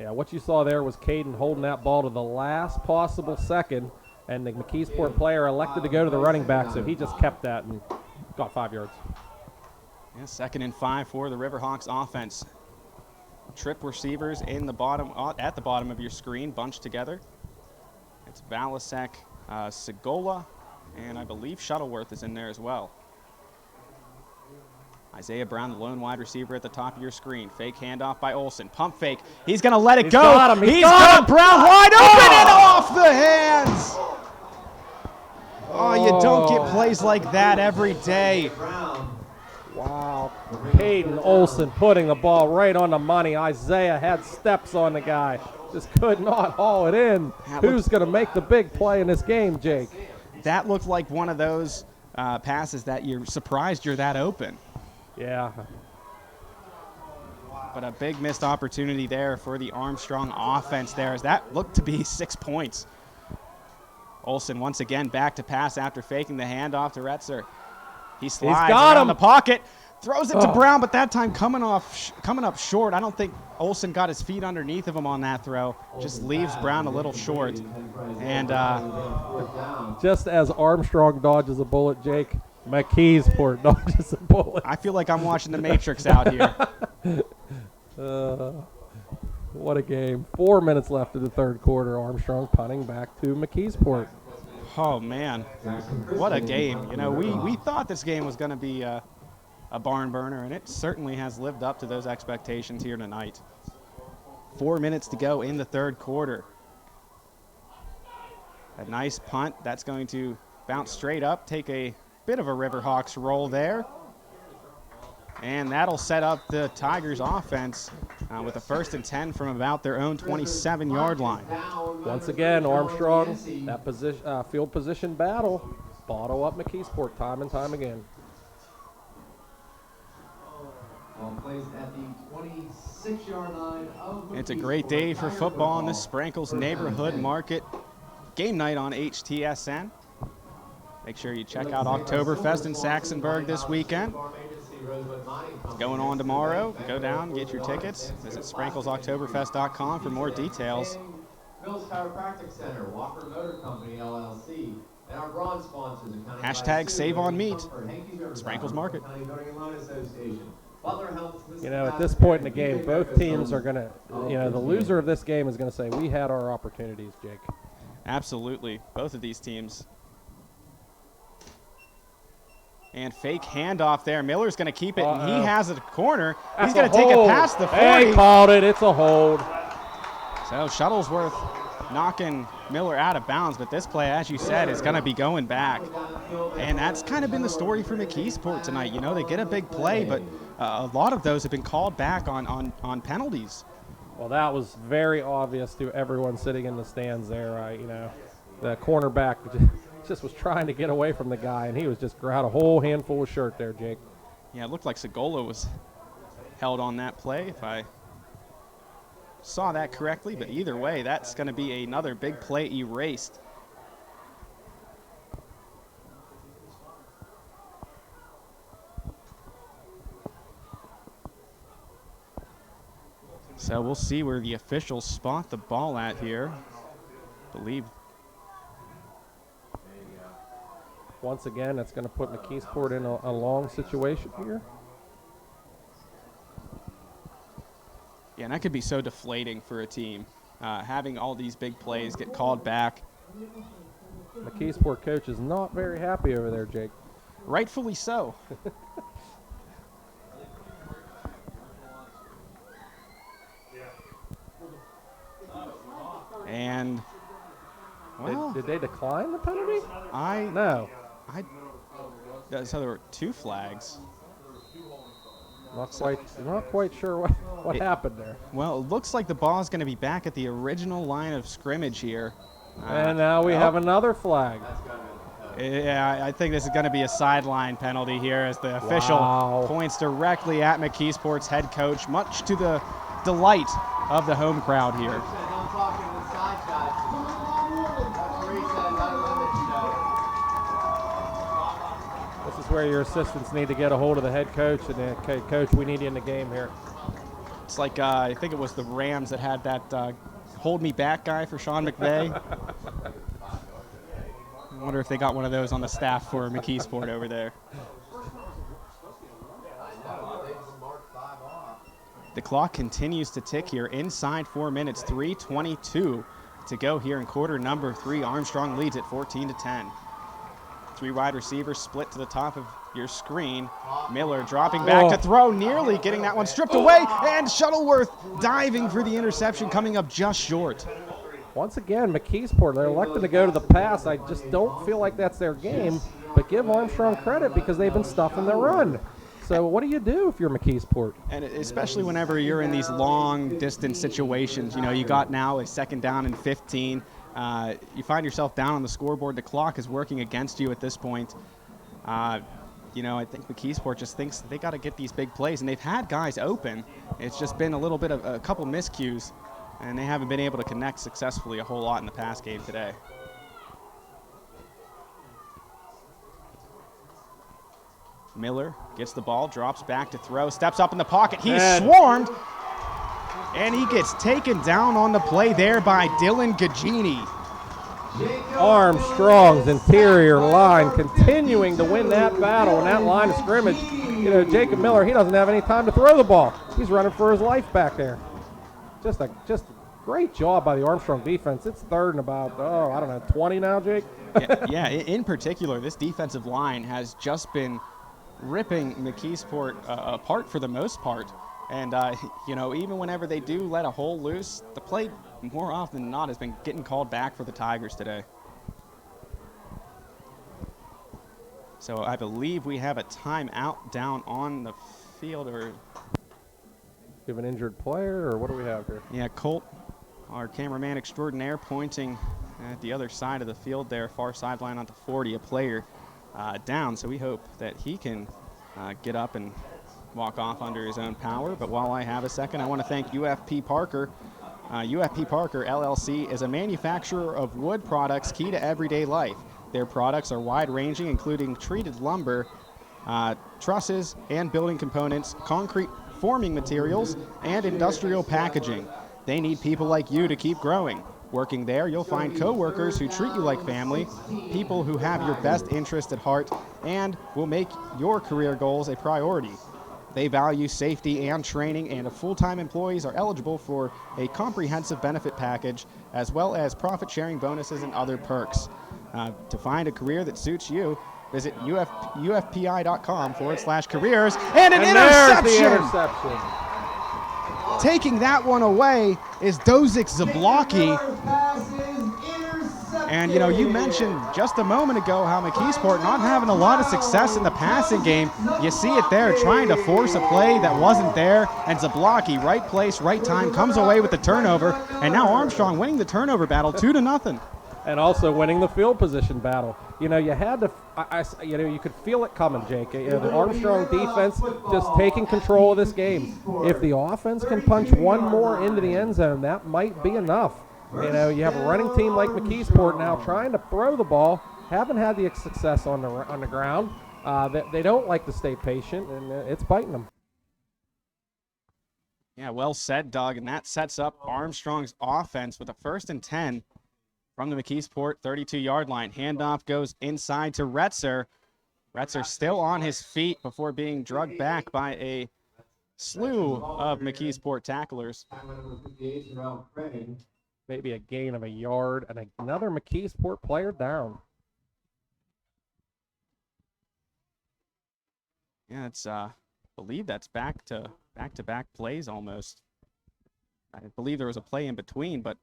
Yeah, what you saw there was Caden holding that ball to the last possible second, and the McKeesport player elected to go to the running back, so he just kept that and got 5 yards. Yeah, 2nd and 5 for the Riverhawks offense. Trip receivers in the bottom, at the bottom of your screen, bunched together. It's Balasek, Segola, and I believe Shuttleworth is in there as well. Isaiah Brown, the lone wide receiver at the top of your screen. Fake handoff by Olson. Pump fake. He's going to let it go. Got him. He's got Brown wide open and off the hands. Oh, you don't get plays like that every day. Wow. Caden Olson putting the ball right on the money. Isaiah had steps on the guy. Just could not haul it in. Who's going to make the big play in this game, Jake? That looked like one of those passes that you're surprised you're that open. Yeah. But a big missed opportunity there for the Armstrong offense there, as that looked to be 6 points. Olson once again back to pass after faking the handoff to Retzer. He slides around the pocket, throws it to Brown, but that time coming up short. I don't think Olson got his feet underneath of him on that throw. Just leaves Brown a little short. And just as Armstrong dodges a bullet, Jake, McKeesport dodges a bullet. I feel like I'm watching The Matrix out here. What a game. 4 minutes left in the 3rd quarter. Armstrong punting back to McKeesport. Oh, man. What a game. You know, we thought this game was going to be a barn burner, and it certainly has lived up to those expectations here tonight. 4 minutes to go in the 3rd quarter. A nice punt. That's going to bounce straight up, take a bit of a Riverhawks roll there. And that'll set up the Tigers offense with a 1st and 10 from about their own 27-yard line. Once again, Armstrong, that field position battle, bottle up McKeesport time and time again. Ball placed at the 26-yard line of It's a great day for football in the Sprinkles Neighborhood Market. Game night on HTSN. Make sure you check out Oktoberfest in Saxonburg this weekend. It's going on tomorrow. Go down, get your tickets. Visit sprinklesoktoberfest.com for more details. Bill's Chiropractic Center, Walker Motor Company, LLC, and our bronze sponsors. Hashtag Save on Meat. Sprinkles Market. You know, at this point in the game, both teams are going to, you know, the loser of this game is going to say, we had our opportunities, Jake. Absolutely. Both of these teams. And fake handoff there. Miller's going to keep it, and he has it a corner. He's going to take it past the 40. He called it. It's a hold. So Shuttlesworth knocking Miller out of bounds, but this play, as you said, is going to be going back. And that's kind of been the story for McKeesport tonight. You know, they get a big play, but a lot of those have been called back on penalties. Well, that was very obvious to everyone sitting in the stands there. You know, the cornerback just was trying to get away from the guy, and he was just grabbed a whole handful of shirt there, Jake. Yeah, it looked like Segola was held on that play, if I saw that correctly, but either way, that's going to be another big play erased. So we'll see where the officials spot the ball at here. I believe. Once again, that's going to put McKeesport in a long situation here. Yeah, and that could be so deflating for a team, having all these big plays get called back. McKeesport coach is not very happy over there, Jake. Rightfully so. And, well, did they decline the penalty? No. So there were two flags. Not quite sure what happened there. Well, it looks like the ball is going to be back at the original line of scrimmage here. And now we have another flag. Yeah, I think this is going to be a sideline penalty here as the official points directly at McKeesport's head coach, much to the delight of the home crowd here. This is where your assistants need to get a hold of the head coach and then, okay, coach, we need you in the game here. It's like I think it was the Rams that had that hold me back guy for Sean McVay. I wonder if they got one of those on the staff for McKeesport over there. The clock continues to tick here inside 4 minutes, 3:22 to go here in quarter number 3. Armstrong leads at 14-10. Three wide receivers split to the top of your screen. Miller dropping back to throw, nearly getting that one stripped away, and Shuttleworth diving for the interception, coming up just short. Once again, McKeesport, they're electing to go to the pass. I just don't feel like that's their game, but give Armstrong credit because they've been stuffing the run. So what do you do if you're McKeesport? And especially whenever you're in these long distance situations, you know, you got now a 2nd down and 15. You find yourself down on the scoreboard. The clock is working against you at this point. You know, I think McKeesport just thinks they got to get these big plays, and they've had guys open. It's just been a little bit of a couple miscues, and they haven't been able to connect successfully a whole lot in the pass game today. Miller gets the ball, drops back to throw, steps up in the pocket. He's swarmed, and he gets taken down on the play there by Dylan Gagini. Armstrong's interior line continuing to win that battle in that line of scrimmage. You know, Jacob Miller, he doesn't have any time to throw the ball. He's running for his life back there. Just a great job by the Armstrong defense. It's 3rd and about, 20 now, Jake? yeah, in particular, this defensive line has just been ripping McKeesport apart for the most part. And, you know, even whenever they do let a hole loose, the play more often than not has been getting called back for the Tigers today. So I believe we have a timeout down on the field. Or we have an injured player, or what do we have here? Yeah, Colt, our cameraman extraordinaire, pointing at the other side of the field there, far sideline onto 40, a player down. So we hope that he can get up and walk off under his own power. But while I have a second, I want to thank UFP Parker. UFP Parker LLC is a manufacturer of wood products key to everyday life. Their products are wide-ranging, including treated lumber, trusses and building components, concrete forming materials, and industrial packaging. They need people like you to keep growing. Working there, you'll find co-workers who treat you like family, people who have your best interest at heart, and will make your career goals a priority. They value safety and training, and full-time employees are eligible for a comprehensive benefit package, as well as profit-sharing bonuses and other perks. To find a career that suits you, visit ufpi.com/careers, and an interception! There's the interception. Taking that one away is Dozik Zablocki. And, you know, you mentioned just a moment ago how McKeesport not having a lot of success in the passing game. You see it there, trying to force a play that wasn't there. And Zablocki, right place, right time, comes away with the turnover. And now Armstrong winning the turnover battle 2-0. And also winning the field position battle. You know, you had to, you could feel it coming, Jake. You know, the Armstrong defense just taking control of this game. If the offense can punch one more into the end zone, that might be enough. You know, you have a running team like McKeesport now trying to throw the ball, haven't had the success on the ground. They don't like to stay patient, and it's biting them. Yeah, well said, Doug. And that sets up Armstrong's offense with a 1st and 10 from the McKeesport 32-yard line. Handoff goes inside to Retzer. Retzer still on his feet before being drugged back by a slew of McKeesport tacklers. Maybe a gain of a yard, and another McKeesport player down. Yeah, it's believe that's back-to-back plays almost. I believe there was a play in between, but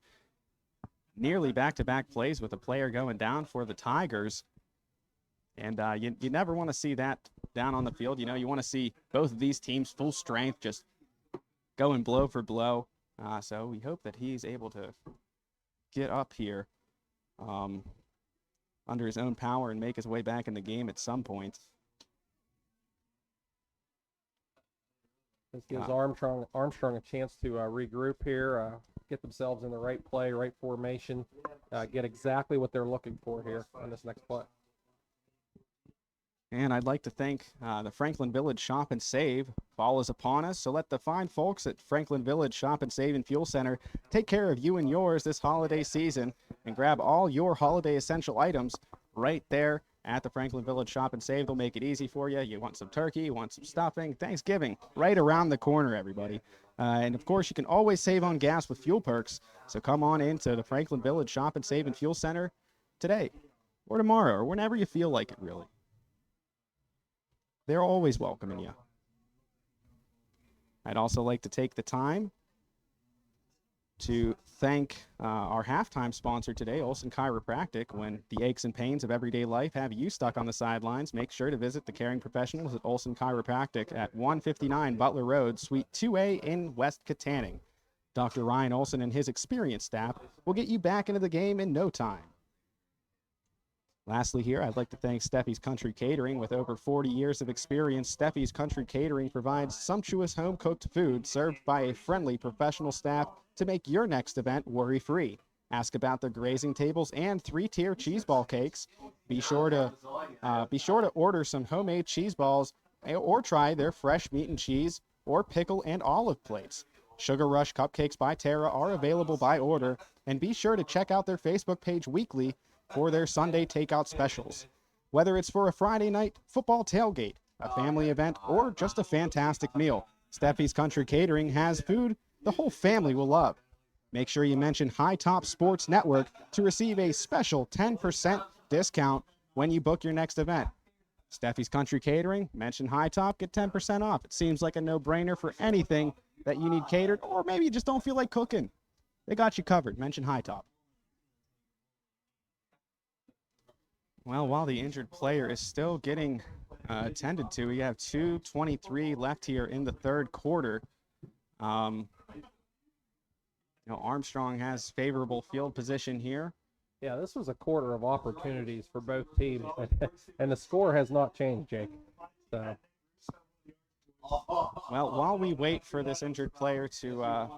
nearly back-to-back plays with a player going down for the Tigers. And you never want to see that down on the field. You know, you want to see both of these teams full strength, just going blow for blow. So we hope that he's able to get up here under his own power and make his way back in the game at some point. This gives Armstrong a chance to regroup here, get themselves in the right play, right formation, get exactly what they're looking for here on this next play. And I'd like to thank the Franklin Village Shop and Save. Fall is upon us, so let the fine folks at Franklin Village Shop and Save and Fuel Center take care of you and yours this holiday season and grab all your holiday essential items right there at the Franklin Village Shop and Save. They'll make it easy for you. You want some turkey, you want some stuffing, Thanksgiving, right around the corner, everybody. And of course, you can always save on gas with fuel perks, so come on into the Franklin Village Shop and Save and Fuel Center today or tomorrow or whenever you feel like it, really. They're always welcoming you. I'd also like to take the time to thank our halftime sponsor today, Olson Chiropractic. When the aches and pains of everyday life have you stuck on the sidelines, make sure to visit the caring professionals at Olson Chiropractic at 159 Butler Road, Suite 2A in West Katanning. Dr. Ryan Olson and his experienced staff will get you back into the game in no time. Lastly here, I'd like to thank Steffi's Country Catering. With over 40 years of experience, Steffi's Country Catering provides sumptuous home-cooked food served by a friendly professional staff to make your next event worry-free. Ask about their grazing tables and 3-tier cheese ball cakes. Be sure to order some homemade cheese balls or try their fresh meat and cheese or pickle and olive plates. Sugar Rush Cupcakes by Tara are available by order, and be sure to check out their Facebook page weekly for their Sunday takeout specials. Whether it's for a Friday night football tailgate, a family event, or just a fantastic meal, Steffi's Country Catering has food the whole family will love. Make sure you mention High Top Sports Network to receive a special 10% discount when you book your next event. Steffi's Country Catering, mention High Top, get 10% off. It seems like a no-brainer for anything that you need catered, or maybe you just don't feel like cooking. They got you covered. Mention High Top. Well, while the injured player is still getting attended to, we have 2:23 left here in the third quarter. Armstrong has favorable field position here. Yeah, this was a quarter of opportunities for both teams, and the score has not changed, Jake. So Well, while we wait for this injured player to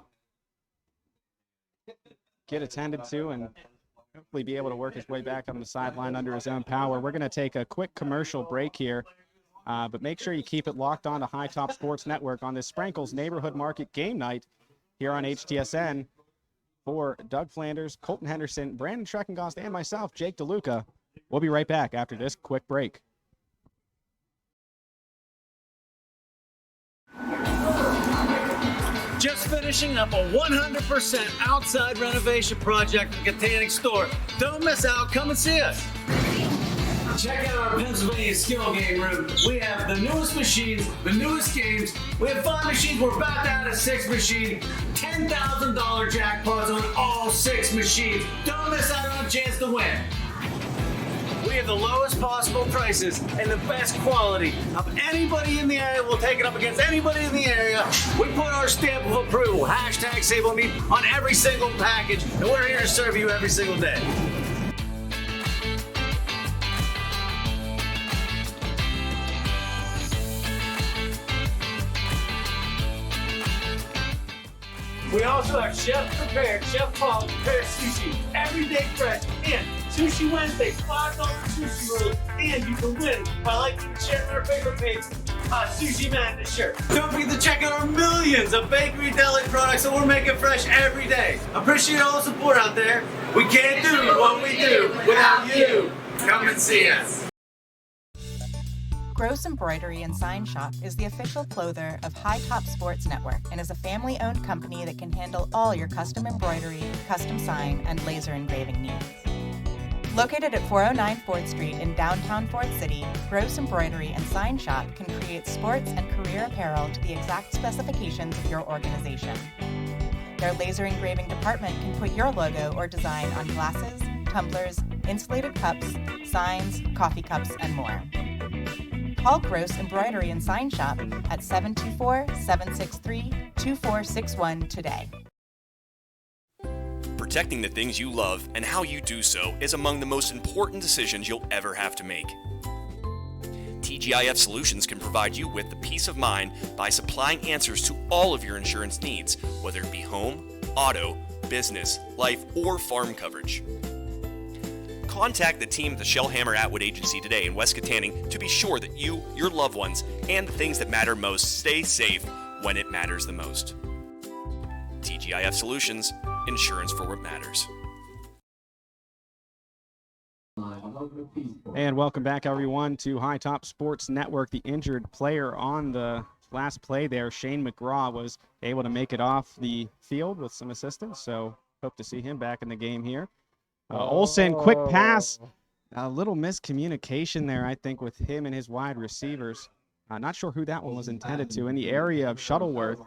get attended to and hopefully be able to work his way back on the sideline under his own power, we're going to take a quick commercial break here. But make sure you keep it locked on to High Top Sports Network on this Sprinkles Neighborhood Market game night here on HTSN. For Doug Flanders, Colton Henderson, Brandon Schreckengost, and myself, Jake DeLuca. We'll be right back after this quick break. Just finishing up a 100% outside renovation project at the Catanic store. Don't miss out. Come and see us. Check out our Pennsylvania skill game room. We have the newest machines, the newest games. We have 5 machines. We're about to add a 6th machine. $10,000 jackpots on all 6 machines. Don't miss out on a chance to win. We have the lowest possible prices and the best quality of anybody in the area. We'll take it up against anybody in the area. We put our stamp of approval, hashtag Sable Meat, on every single package, and we're here to serve you every single day. We also have chef-prepared, chef-quality prepared sushi, everyday fresh, and Sushi Wednesday, $5 sushi rolls, and you can win by liking and sharing our favorite page, Sushi Madness shirt. Don't forget to check out our millions of bakery deli products that we're making fresh every day. Appreciate all the support out there. We can't do what we do without you. Come and see us. Gross Embroidery and Sign Shop is the official clother of High Top Sports Network and is a family-owned company that can handle all your custom embroidery, custom sign, and laser engraving needs. Located at 409 4th Street in downtown Fort City, Gross Embroidery and Sign Shop can create sports and career apparel to the exact specifications of your organization. Their laser engraving department can put your logo or design on glasses, tumblers, insulated cups, signs, coffee cups, and more. Call Gross Embroidery and Sign Shop at 724-763-2461 today. Protecting the things you love and how you do so is among the most important decisions you'll ever have to make. TGIF Solutions can provide you with the peace of mind by supplying answers to all of your insurance needs, whether it be home, auto, business, life, or farm coverage. Contact the team at the Shellhammer Atwood Agency today in West Katanning to be sure that you, your loved ones, and the things that matter most stay safe when it matters the most. TGIF Solutions, insurance for what matters. And welcome back, everyone, to High Top Sports Network. The injured player on the last play there, Shane McGraw, was able to make it off the field with some assistance, so hope to see him back in the game here. Olsen, quick pass. A little miscommunication there, I think, with him and his wide receivers. Not sure who that one was intended to, in the area of Shuttleworth,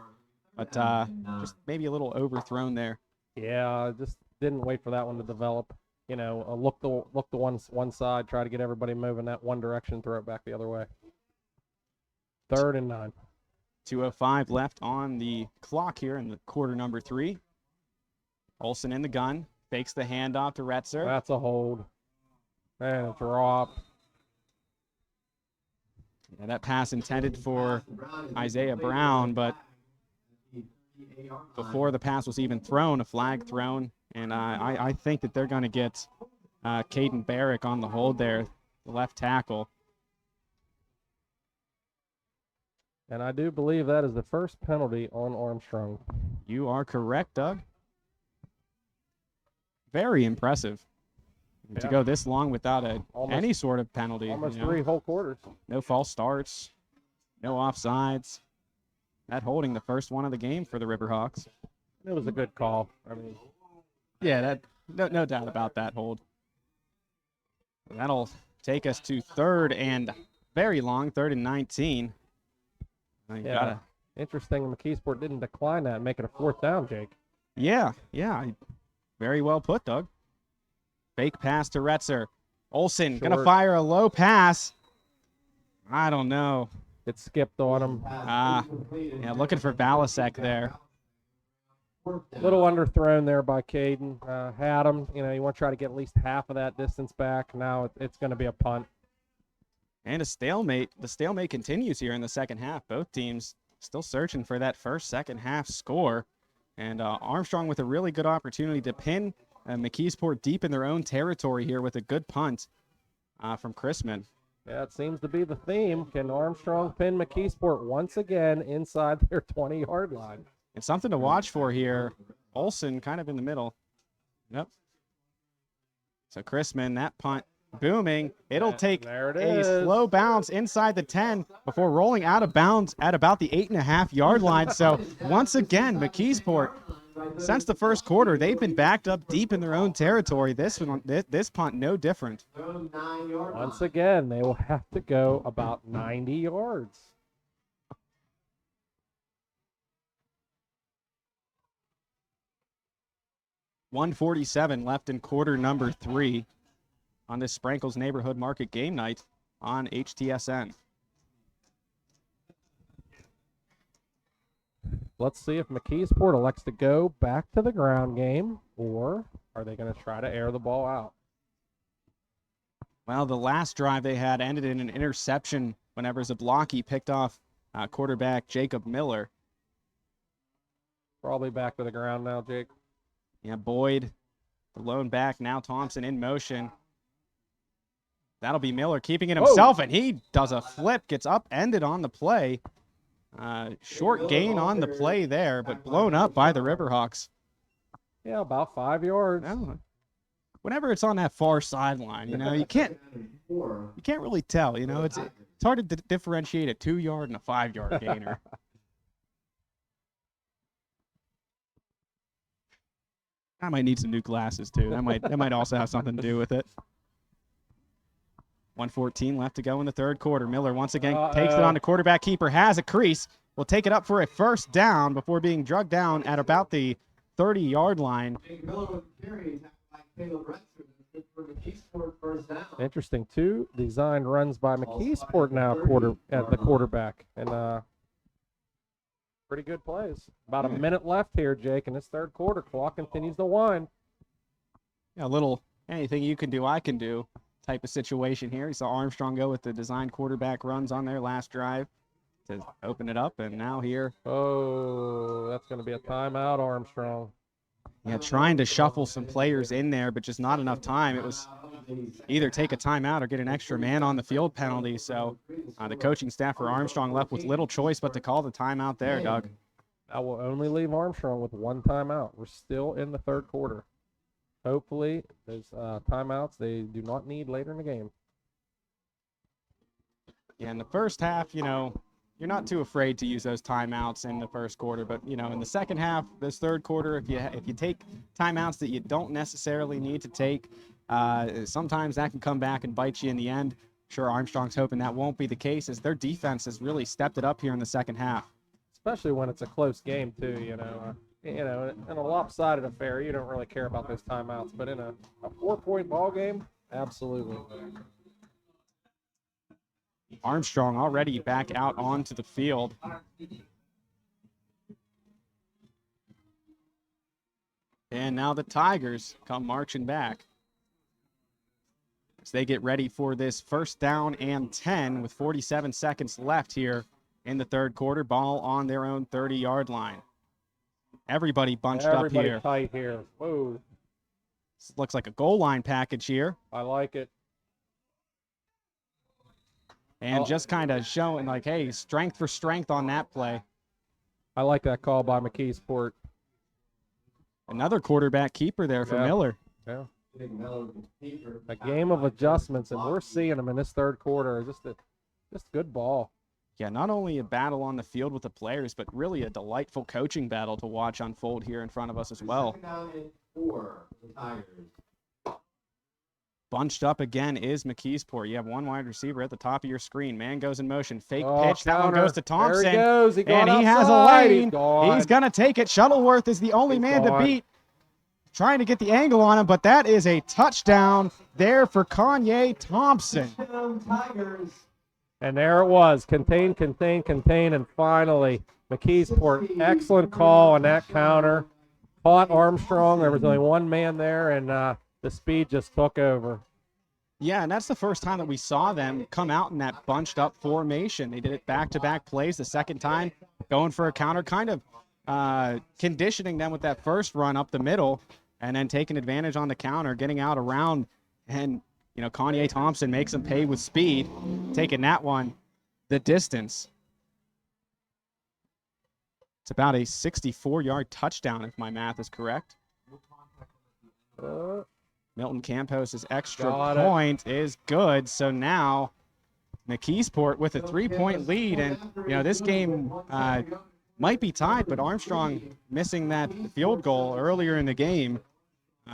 but just maybe a little overthrown there. Yeah, just didn't wait for that one to develop. You know, look the one side, try to get everybody moving that one direction, throw it back the other way. 3rd and 9. 2:05 left on the clock here in the quarter number 3. Olsen in the gun, fakes the handoff to Retzer. That's a hold. And a drop. Yeah, that pass intended for Isaiah Brown, but before the pass was even thrown, a flag thrown, and I think that they're going to get Caden Barrick on the hold there, the left tackle. And I do believe that is the first penalty on Armstrong. You are correct, Doug. Very impressive to go this long without any sort of penalty. Almost 3 whole quarters. No false starts, no offsides. That holding the first one of the game for the Riverhawks. It was a good call. I mean, yeah, no doubt about that hold. That'll take us to 3rd and very long, 3rd and 19. Yeah, interesting. McKeesport didn't decline that and make it a 4th down, Jake. Yeah, very well put, Doug. Fake pass to Retzer. Olsen gonna fire a low pass. I don't know. It skipped on him. Yeah, looking for Balasek there. Little underthrown there by Caden. Had him. You know, you want to try to get at least half of that distance back. Now it's going to be a punt. And a stalemate. The stalemate continues here in the second half. Both teams still searching for that first second half score. And Armstrong with a really good opportunity to pin McKeesport deep in their own territory here with a good punt from Chrisman. Yeah, it seems to be the theme. Can Armstrong pin McKeesport once again inside their 20-yard line? And something to watch for here. Olsen kind of in the middle. Yep. So Chrisman, that punt booming. It'll take a slow bounce inside the 10 before rolling out of bounds at about the 8.5-yard line. So once again, McKeesport, since the first quarter, they've been backed up deep in their own territory. This punt, no different. Once again, they will have to go about 90 yards. $1:47 left in quarter number 3 on this Sprankles Neighborhood Market game night on HTSN. Let's see if McKeesport elects to go back to the ground game, or are they going to try to air the ball out? Well, the last drive they had ended in an interception whenever Zablocki picked off quarterback Jacob Miller. Probably back to the ground now, Jake. Yeah, Boyd, the lone back, now Thompson in motion. That'll be Miller keeping it himself, and he does a flip, gets upended on the play. Short gain on the play there, but blown up by the Riverhawks. Yeah, about 5 yards. Well, whenever it's on that far sideline, you can't really tell. It's hard to differentiate a 2-yard and a 5-yard gainer. I might need some new glasses too. That might also have something to do with it. 1:14 left to go in the third quarter. Miller once again takes it on the quarterback keeper, has a crease, will take it up for a first down before being drugged down at about the 30-yard line. Interesting, two designed runs by McKeesport now at the quarterback, and pretty good plays. About a minute left here, Jake, in this third quarter. Clock continues to wind. Yeah, a little anything you can do, I can do type of situation here. You saw Armstrong go with the designed quarterback runs on their last drive to open it up, and now here. Oh, that's going to be a timeout, Armstrong. Yeah, trying to shuffle some players in there, but just not enough time. It was either take a timeout or get an extra man on the field penalty. So the coaching staff for Armstrong left with little choice but to call the timeout there, Doug. That will only leave Armstrong with one timeout. We're still in the third quarter. Hopefully, those timeouts they do not need later in the game. Yeah, in the first half, you're not too afraid to use those timeouts in the first quarter, but in the second half, this third quarter, if you take timeouts that you don't necessarily need to take, sometimes that can come back and bite you in the end. Sure, Armstrong's hoping that won't be the case, as their defense has really stepped it up here in the second half. Especially when it's a close game too. In a lopsided affair, you don't really care about those timeouts, but in a 4-point ball game, absolutely. Armstrong already back out onto the field. And now the Tigers come marching back as they get ready for this first down and 10 with 47 seconds left here in the third quarter. Ball on their own 30-yard line. Everybody bunched up here. Everybody tight here. Whoa. This looks like a goal line package here. I like it. And just kind of showing like, hey, strength for strength on that play. I like that call by McKeesport. Another quarterback keeper there for Miller. Yeah. A game of adjustments, and we're seeing them in this third quarter. Just good ball. Yeah, not only a battle on the field with the players, but really a delightful coaching battle to watch unfold here in front of us as well. Bunched up again is McKeesport. You have one wide receiver at the top of your screen. Man goes in motion. Fake pitch. That one goes to Thompson. There he goes. He has a lane. He's going to take it. Shuttleworth is the only man to beat. Trying to get the angle on him, but that is a touchdown there for Kanye Thompson. And there it was. Contain, and finally, McKeesport. Excellent call on that counter. Caught Armstrong. There was only one man there, and the speed just took over. Yeah, and that's the first time that we saw them come out in that bunched up formation. They did it back-to-back plays the second time, going for a counter, kind of conditioning them with that first run up the middle, and then taking advantage on the counter, getting out around, and Kanye Thompson makes them pay with speed, taking that one the distance. It's about a 64-yard touchdown, if my math is correct. Milton Campos' extra point is good. So now McKeesport with a 3-point lead. And, this game might be tied, but Armstrong missing that field goal earlier in the game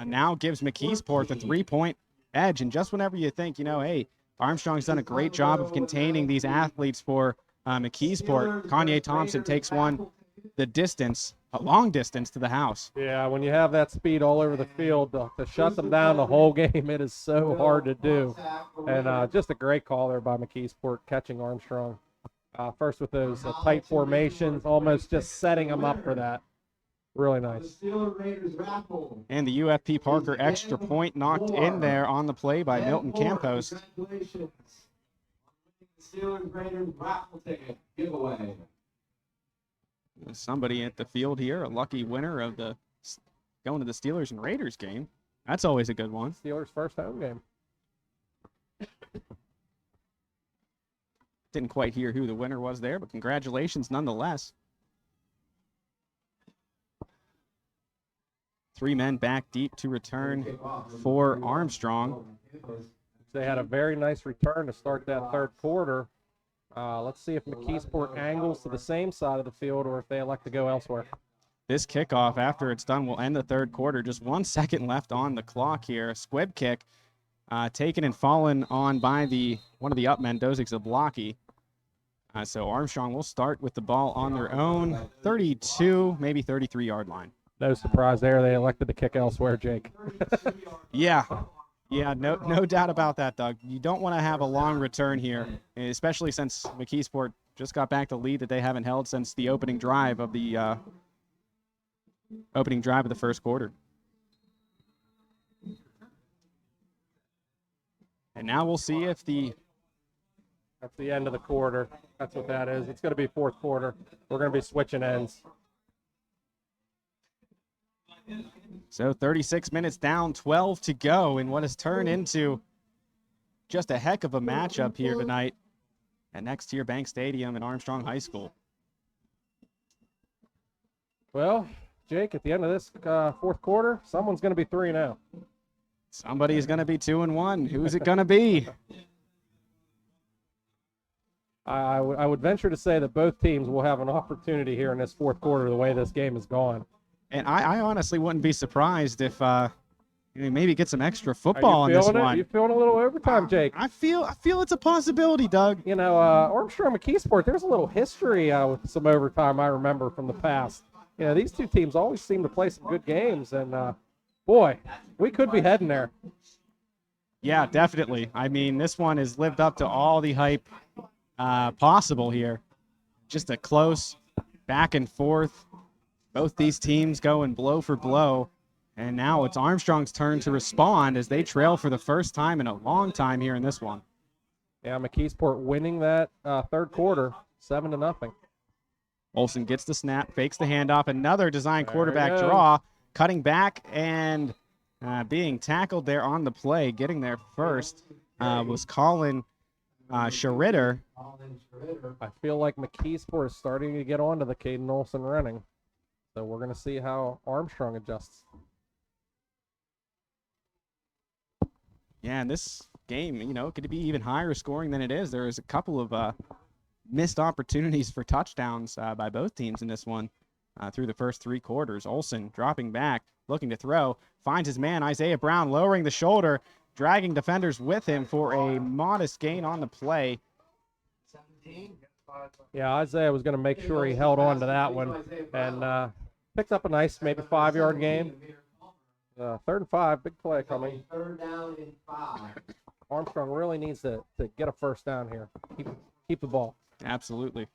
now gives McKeesport the 3-point edge. And just whenever you think, hey, Armstrong's done a great job of containing these athletes for McKeesport, Kanye Thompson takes one the distance, a long distance to the house. Yeah, when you have that speed all over the field, to shut them down the whole game, it is so hard to do. And just a great call there by McKeesport, catching Armstrong. First with those tight formations, almost just setting them up for that. Really nice. And the UFP Parker extra point knocked in there on the play by Milton Campos. Steelers Raiders raffle ticket giveaway. Somebody at the field here, a lucky winner of the going to the Steelers and Raiders game. That's always a good one. Steelers' first home game. Didn't quite hear who the winner was there, but congratulations nonetheless. 3 men back deep to return for Armstrong. They had a very nice return to start that third quarter. Let's see if McKeesport angles to the same side of the field or if they elect to go elsewhere. This kickoff, after it's done, will end the third quarter. Just 1 second left on the clock here. A squib kick taken and fallen on by one of the up men, Dozig Zablocki. So Armstrong will start with the ball on their own 32, maybe 33-yard line. No surprise there. They elected to kick elsewhere, Jake. Yeah, no doubt about that, Doug. You don't want to have a long return here, especially since McKeesport just got back the lead that they haven't held since the opening drive of the first quarter. And now we'll see if That's the end of the quarter. That's what that is. It's going to be fourth quarter. We're going to be switching ends. So 36 minutes down, 12 to go in what has turned into just a heck of a matchup here tonight at Next Tier Bank Stadium in Armstrong High School. Well, Jake, at the end of this fourth quarter, someone's going to be 3-0. Somebody's going to be 2-1. Who's it going to be? I would venture to say that both teams will have an opportunity here in this fourth quarter the way this game is going. And I honestly wouldn't be surprised if maybe get some extra football in this one. You feeling a little overtime, Jake? I feel it's a possibility, Doug. Armstrong McKeesport, there's a little history with some overtime I remember from the past. These two teams always seem to play some good games, and boy, we could be heading there. Yeah, definitely. I mean, this one has lived up to all the hype possible here. Just a close back and forth. Both these teams going blow for blow. And now it's Armstrong's turn to respond as they trail for the first time in a long time here in this one. Yeah, McKeesport winning that third quarter, 7-0. Olsen gets the snap, fakes the handoff. Another design quarterback draw, cutting back and being tackled there on the play. Getting there first was Colin Schritter. I feel like McKeesport is starting to get onto the Caden Olsen running. So we're going to see how Armstrong adjusts. Yeah, and this game, could be even higher scoring than it is. There is a couple of missed opportunities for touchdowns by both teams in this one through the first 3 quarters. Olsen dropping back, looking to throw, finds his man, Isaiah Brown, lowering the shoulder, dragging defenders with him for a modest gain on the play. Yeah, Isaiah was going to make sure he held on to that one and picked up a nice maybe 5-yard gain. 3rd and 5, big play coming. 3rd down and 5. Armstrong really needs to get a first down here. Keep the ball. Absolutely.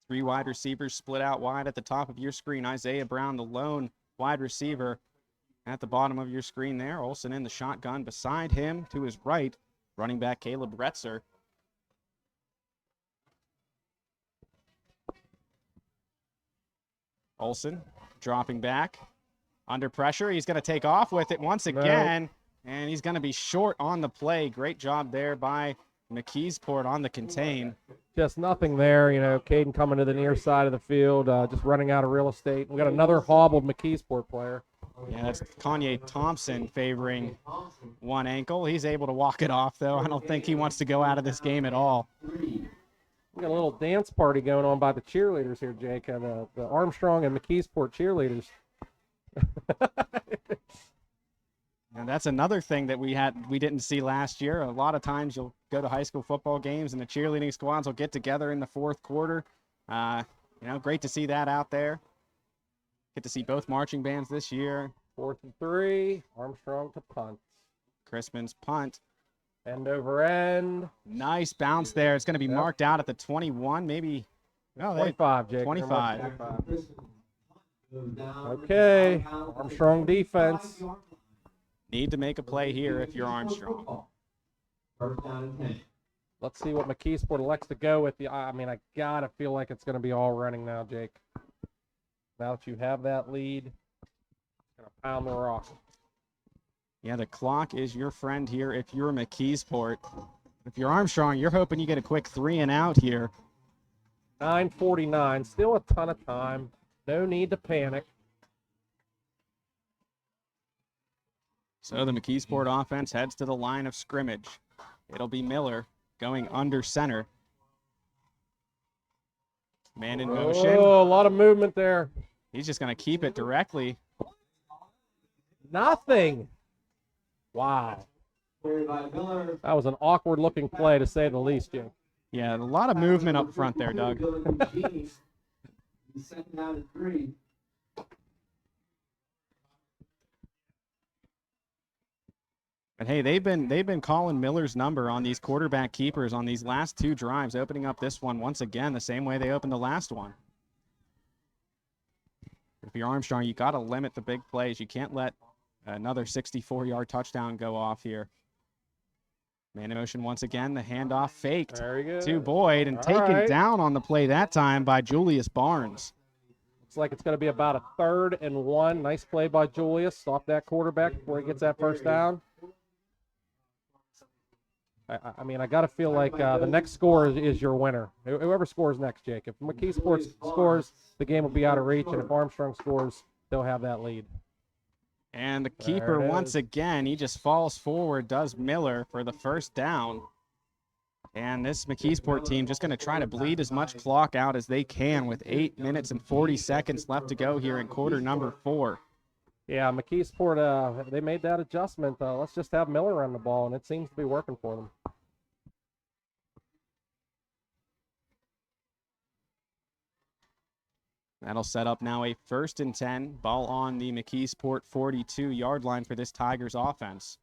3 wide receivers split out wide at the top of your screen. Isaiah Brown, the lone wide receiver. at the bottom of your screen there. Olsen in the shotgun. Beside him, to his right, running back Caleb Retzer. Olsen dropping back. Under pressure. He's going to take off with it once again. And he's going to be short on the play. Great job there by McKeesport on the contain. Just nothing there. You know, Caden coming to the near side of the field, just running out of real estate. We got another hobbled McKeesport player. Yeah, that's Kanye Thompson favoring one ankle. He's able to walk it off, though. I don't think he wants to go out of this game at all. We got a little dance party going on by the cheerleaders here, Jake. The Armstrong and McKeesport cheerleaders. And that's another thing that we didn't see last year. A lot of times you'll go to high school football games and the cheerleading squads will get together in the fourth quarter. Great to see that out there. Get to see both marching bands this year. 4th and 3, Armstrong to punt. Crispin's punt. End over end. Nice bounce there. It's going to be marked out at the 21, maybe. No, 25, Jake. 25. Okay, Armstrong defense. Need to make a play here if you're Armstrong. Let's see what McKeesport elects to go with. I got to feel like it's going to be all running now, Jake. Now that you have that lead, it's going to pound the rock. Yeah, the clock is your friend here if you're McKeesport. If you're Armstrong, you're hoping you get a quick 3 and out here. 9:49, still a ton of time. No need to panic. So the McKeesport offense heads to the line of scrimmage. It'll be Miller going under center. Man in motion. Oh, a lot of movement there. He's just going to keep it directly. Nothing. Wow. That was an awkward-looking play, to say the least, Jim. Yeah, a lot of movement up front there, Doug. But hey, they've been calling Miller's number on these quarterback keepers on these last 2 drives, opening up this one once again the same way they opened the last one. If you're Armstrong, you got to limit the big plays. You can't let another 64-yard touchdown go off here. Man in motion once again. The handoff faked to Boyd and taken down on the play that time by Julius Barnes. Looks like it's going to be about a 3rd and 1. Nice play by Julius. Stop that quarterback before he gets that first down. I got to feel like the next score is your winner. Whoever scores next, Jake. If McKeesport scores, the game will be out of reach, and if Armstrong scores, they'll have that lead. And the keeper, once again, he just falls forward, does Miller for the first down. And this McKeesport team just going to try to bleed as much clock out as they can with 8 minutes and 40 seconds left to go here in quarter number 4. Yeah, McKeesport, they made that adjustment. Let's just have Miller run the ball, and it seems to be working for them. That'll set up now a 1st and 10. Ball on the McKeesport 42-yard line for this Tigers offense.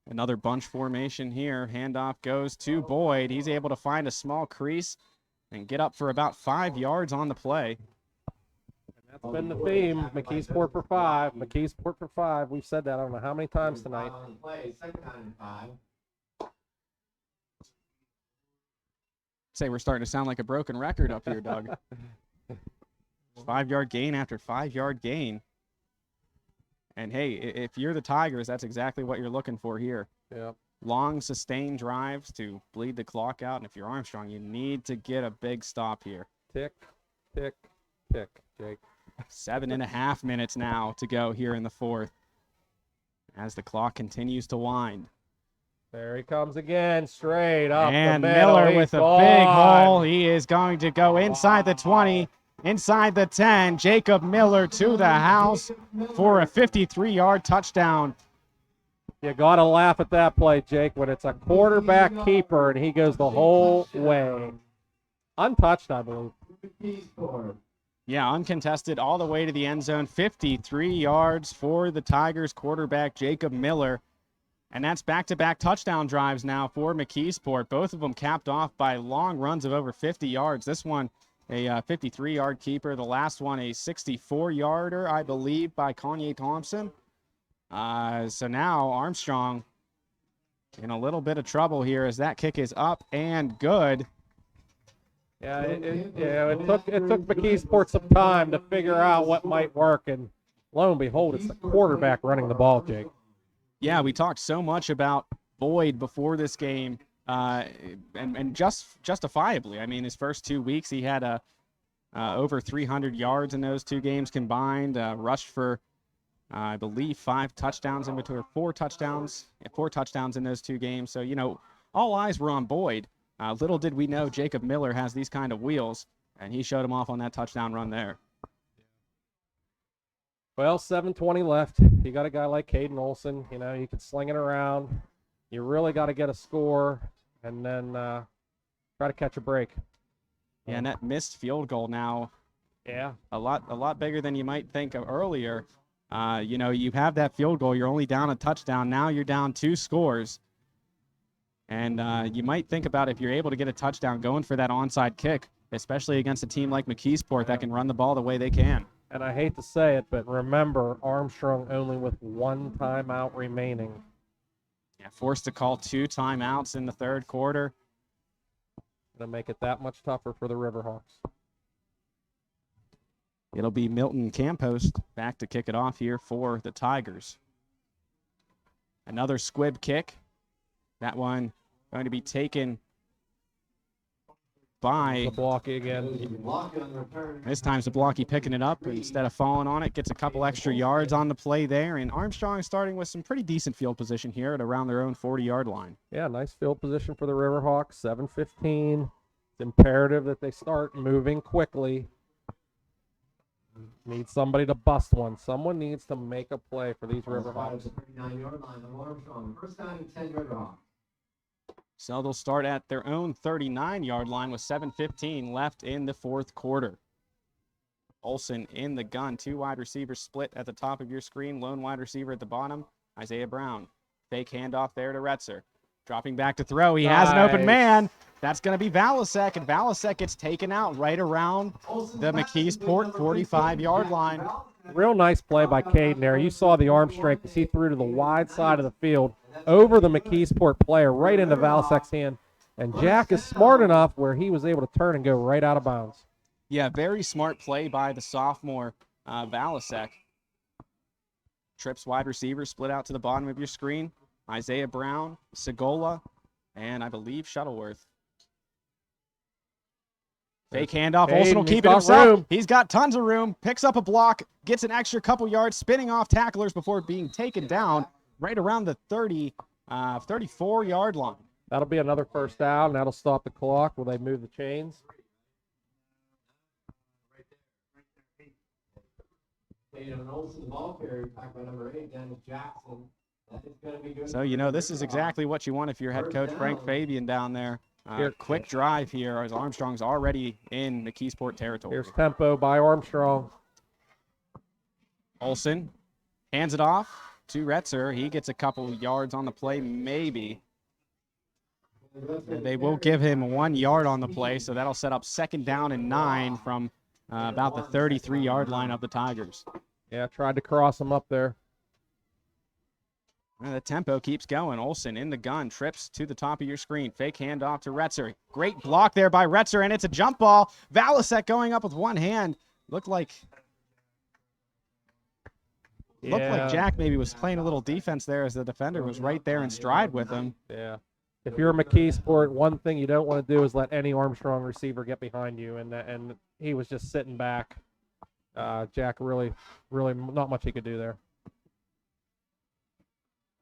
Another bunch formation here. Handoff goes to Boyd. He's able to find a small crease and get up for about 5 yards on the play. And that's been the theme. McKeesport for 5. McKeesport for 5. We've said that I don't know how many times tonight. Say we're starting to sound like a broken record up here, Doug. 5-yard gain after 5-yard gain. And hey, if you're the Tigers, that's exactly what you're looking for here. Yeah. Long, sustained drives to bleed the clock out. And if you're Armstrong, you need to get a big stop here. Tick, tick, tick, Jake. 7.5 minutes now to go here in the 4th as the clock continues to wind. There he comes again, straight up and the middle. Miller with a big hole. He is going to go inside the 20, inside the 10. Jacob Miller to the house for a 53-yard touchdown. You got to laugh at that play, Jake, when it's a quarterback keeper and he goes the whole way. Untouched, I believe. Yeah, uncontested all the way to the end zone. 53 yards for the Tigers quarterback, Jacob Miller. And that's back-to-back touchdown drives now for McKeesport. Both of them capped off by long runs of over 50 yards. This one a 53-yard keeper. The last one, a 64-yarder, I believe, by Kanye Thompson. So now Armstrong in a little bit of trouble here as that kick is up and good. Yeah, it took McKeesport some time to figure out what might work, and lo and behold, it's the quarterback running the ball, Jake. Yeah, we talked so much about Boyd before this game, and justifiably. I mean, his first 2 weeks, he had over 300 yards in those 2 games combined, rushed for, I believe, 5 touchdowns in between, 4 touchdowns, 4 touchdowns in those 2 games. So, you know, all eyes were on Boyd. Little did we know Jacob Miller has these kind of wheels, and he showed him off on that touchdown run there. Well, 7:20 left. You got a guy like Caden Olson. You know, you can sling it around. You really got to get a score, and then try to catch a break. Yeah, and that missed field goal now. Yeah, a lot bigger than you might think of earlier. You know, you have that field goal. You're only down a touchdown. Now you're down 2 scores. And you might think about if you're able to get a touchdown going for that onside kick, especially against a team like McKeesport that can run the ball the way they can. And I hate to say it, but remember, Armstrong only with 1 timeout remaining. Yeah, forced to call 2 timeouts in the 3rd quarter. Going to make it that much tougher for the Riverhawks. It'll be Milton Campos back to kick it off here for the Tigers. Another squib kick. That one going to be taken by Zablocki again. This time Zablocki picking it up instead of falling on it. Gets a couple extra yards on the play there. And Armstrong is starting with some pretty decent field position here at around their own 40-yard line. Yeah, nice field position for the Riverhawks. 7:15. It's imperative that they start moving quickly. Need somebody to bust one. Someone needs to make a play for these Riverhawks. 39-yard line of Armstrong. First down and 10 Riverhawks. So they'll start at their own 39-yard line with 7:15 left in the 4th quarter. Olson in the gun. 2 wide receivers split at the top of your screen. Lone wide receiver at the bottom, Isaiah Brown. Fake handoff there to Retzer. Dropping back to throw. He has an open man. That's going to be Valasek, and Valasek gets taken out right around the McKeesport 45-yard line. Real nice play by Caden there. You saw the arm strength as he threw to the wide side of the field over the McKeesport player right into Valasek's hand. And Jack is smart enough where he was able to turn and go right out of bounds. Yeah, very smart play by the sophomore Valasek. Trips wide receiver split out to the bottom of your screen. Isaiah Brown, Segola, and I believe Shuttleworth. Fake handoff. Olson will keep it himself. He's got tons of room. Picks up a block. Gets an extra couple yards. Spinning off tacklers before being taken down right around the 34-yard line. That'll be another first down. That'll stop the clock. Will they move the chains? So, you know, this is exactly what you want if you're head coach Frank Fabian down there. Quick drive here as Armstrong's already in McKeesport territory. Here's tempo by Armstrong. Olson hands it off to Retzer. He gets a couple yards on the play, maybe. They will give him 1 yard on the play, so that'll set up 2nd down and 9 from about the 33-yard line of the Tigers. Yeah, tried to cross him up there. And the tempo keeps going. Olson in the gun, trips to the top of your screen. Fake handoff to Retzer. Great block there by Retzer, and it's a jump ball. Valasek going up with one hand. Looked like Jack maybe was playing a little defense there as the defender was right there in stride with him. Yeah. If you're a McKeesport, one thing you don't want to do is let any Armstrong receiver get behind you, and he was just sitting back. Jack really not much he could do there.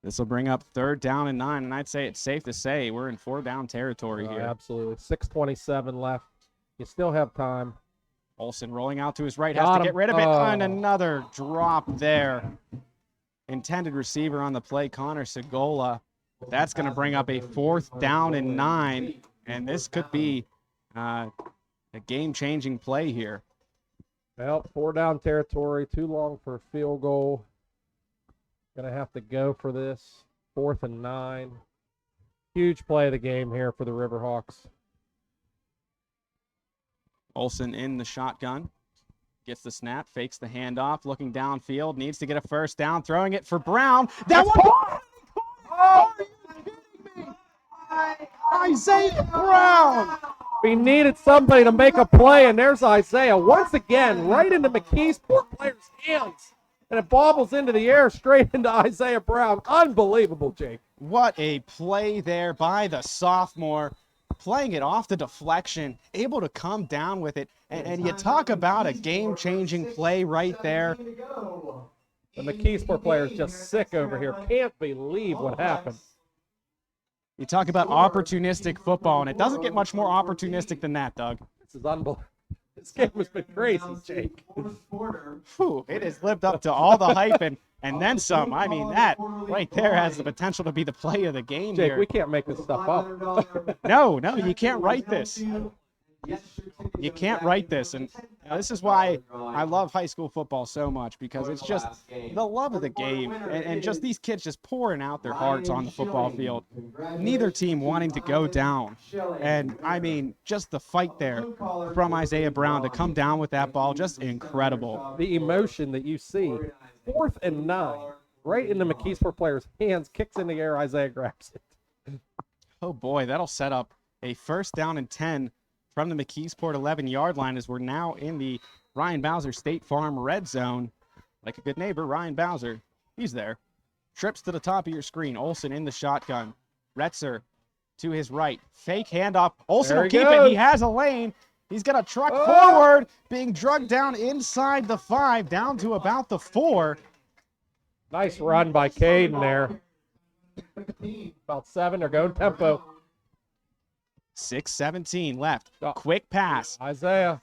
This will bring up 3rd down and 9, and I'd say it's safe to say we're in 4-down territory here. Absolutely. 6:27 left. You still have time. Olson rolling out to his right, has to get rid of it, and another drop there. Intended receiver on the play, Connor Segola. That's going to bring up a 4th down and 9, and this could be a game-changing play here. Well, 4-down territory, too long for a field goal. Going to have to go for this. 4th and 9. Huge play of the game here for the Riverhawks. Olsen in the shotgun. Gets the snap, fakes the handoff, looking downfield, needs to get a first down, throwing it for Brown. That one! Are you kidding me? Isaiah Brown! We needed somebody to make a play, and there's Isaiah once again right into McKeesport player's hands. And it bobbles into the air straight into Isaiah Brown. Unbelievable, Jake. What a play there by the sophomore. Playing it off the deflection, able to come down with it. And you talk about a game-changing play right there. The McKeesport player is just sick over here. Can't believe what happened. You talk about opportunistic football, and it doesn't get much more opportunistic than that, Doug. This is unbelievable. This game has been crazy, Jake. Whew, it has lived up to all the hype and then some. I mean, that right there has the potential to be the play of the game Jake, here. we can't make this stuff up. No, you can't write this. You can't write this. And this is why I love high school football so much, because it's just the love of the game and just these kids just pouring out their hearts on the football field. Neither team wanting to go down. And, I mean, just the fight there from Isaiah Brown to come down with that ball, just incredible. The emotion that you see. 4th and 9, right in the McKeesport player's hands, kicks in the air, Isaiah grabs it. Oh, boy, that'll set up a 1st down and 10 from the McKeesport 11-yard line, as we're now in the Ryan Bowser State Farm red zone. Like a good neighbor, Ryan Bowser, he's there. Trips to the top of your screen. Olsen in the shotgun. Retzer to his right. Fake handoff. Olsen will keep it. He has a lane. He's going to truck forward, being drugged down inside the 5, down to about the 4. Nice run by Caden there. About 7. They're going tempo. 6:17 left. Quick pass. Isaiah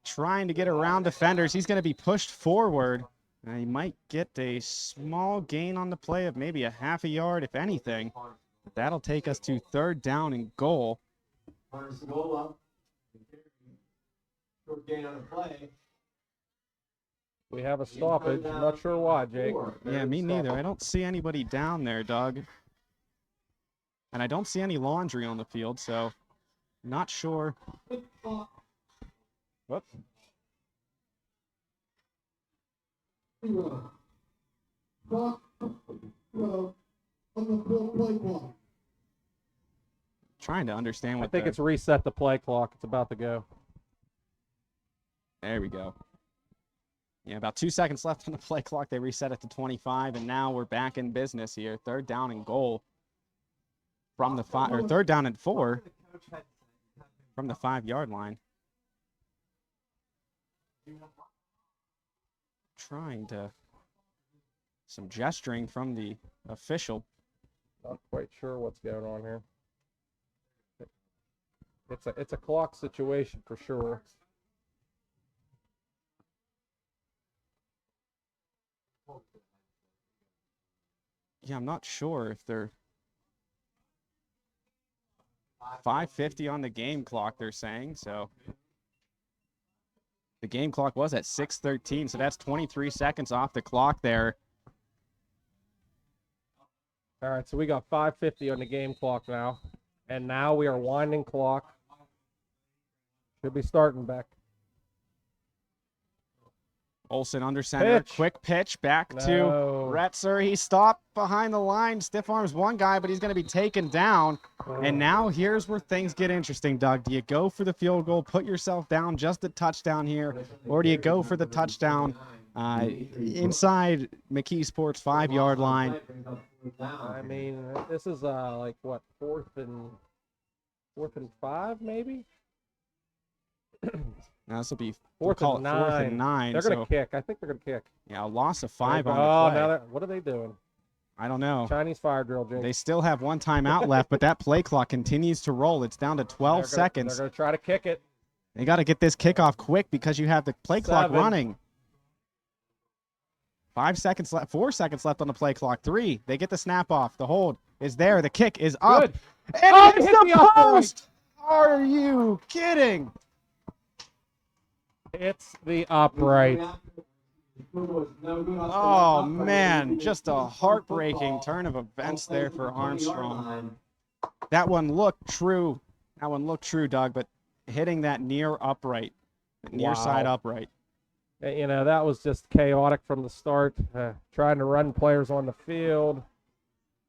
trying to get around defenders. He's going to be pushed forward. He might get a small gain on the play of maybe a half a yard, if anything. That'll take us to 3rd down and goal. We have a stoppage. I'm not sure why, Jake. Yeah, me neither. I don't see anybody down there, Doug. And I don't see any laundry on the field, so not sure. Whoop. Trying to understand what I think it's reset the play clock. It's about to go. There we go. Yeah, about 2 seconds left on the play clock. They reset it to 25, and now we're back in business here. 3rd down and goal from the 5, or 3rd down and 4 from the 5-yard line. Trying to some gesturing from the official. Not quite sure what's going on here. It's a clock situation for sure. Yeah, I'm not sure if they're 5:50 on the game clock, they're saying. So the game clock was at 6:13, so that's 23 seconds off the clock there. All right, so we got 5:50 on the game clock now. And now we are winding clock. Should be starting back. Olsen under center, quick pitch back to Retzer. He stopped behind the line, stiff arms one guy, but he's going to be taken down. And now here's where things get interesting, Doug. Do you go for the field goal, put yourself down just a touchdown here, or do you go for the touchdown inside McKeesport's 5-yard line? I mean, this is like what, 4th and 5 maybe? Now this will be 4th and 9. They're going to kick. I think they're going to kick. Yeah, a loss of 5 on the play. Now what are they doing? I don't know. Chinese fire drill, Jake. They still have one timeout left, but that play clock continues to roll. It's down to 12 seconds. They're going to try to kick it. They got to get this kickoff quick because you have the play clock running. 5 seconds left. 4 seconds left on the play clock. 3. They get the snap off. The hold is there. The kick is up. Good. And it's the post. Are you kidding? It's the upright. Oh, man. Just a heartbreaking turn of events there for Armstrong. That one looked true. Doug, but hitting that near upright, near side upright. You know, that was just chaotic from the start, trying to run players on the field.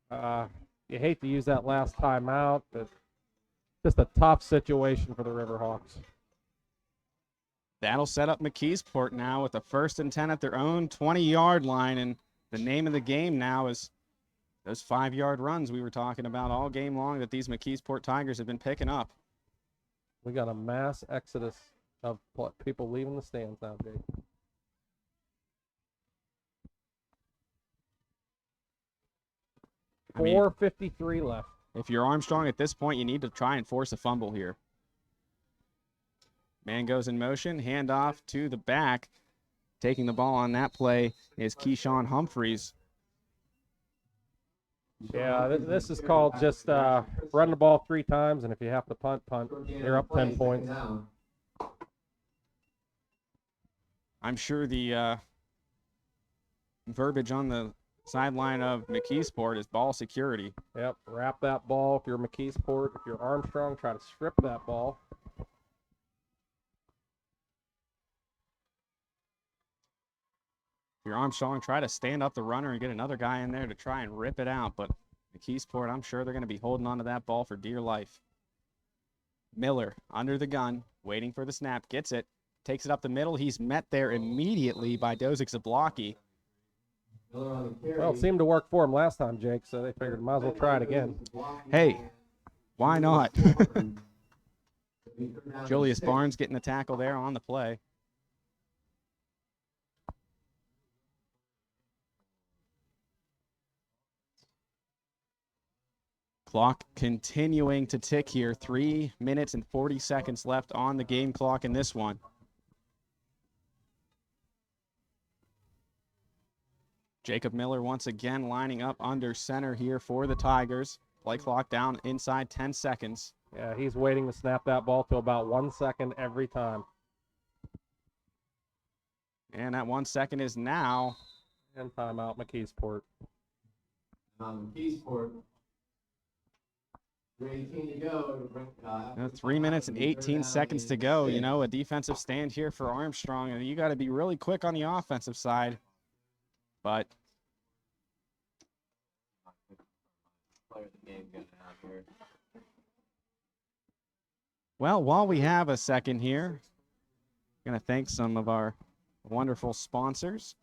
You hate to use that last timeout, but just a tough situation for the Riverhawks. That'll set up McKeesport now with a 1st and 10 at their own 20-yard line, and the name of the game now is those 5-yard runs we were talking about all game long that these McKeesport Tigers have been picking up. We got a mass exodus of people leaving the stands now, Jake. I mean, 4:53 left. If you're Armstrong at this point, you need to try and force a fumble here. Man goes in motion, handoff to the back. Taking the ball on that play is Keyshawn Humphreys. Yeah, this is called just run the ball 3 times, and if you have to punt. You're up 10 points. I'm sure the verbiage on the sideline of McKeesport is ball security. Yep, wrap that ball if you're McKeesport. If you're Armstrong, try to strip that ball. If you're Armstrong, try to stand up the runner and get another guy in there to try and rip it out. But McKeesport, I'm sure they're going to be holding on to that ball for dear life. Miller under the gun, waiting for the snap, gets it, takes it up the middle. He's met there immediately by Dozik Zablocki. Well, it seemed to work for him last time, Jake, so they figured might as well try it again. Hey, why not? Julius Barnes getting the tackle there on the play. Clock continuing to tick here. 3 minutes and 40 seconds left on the game clock in this one. Jacob Miller once again lining up under center here for the Tigers. Play clock down inside 10 seconds. Yeah, he's waiting to snap that ball to about 1 second every time. And that 1 second is now. And timeout, McKeesport. McKeesport. 3:18 to go. 3 minutes and 18 seconds to go. You know, a defensive stand here for Armstrong, and you got to be really quick on the offensive side. But well, while we have a second here, I'm going to thank some of our wonderful sponsors.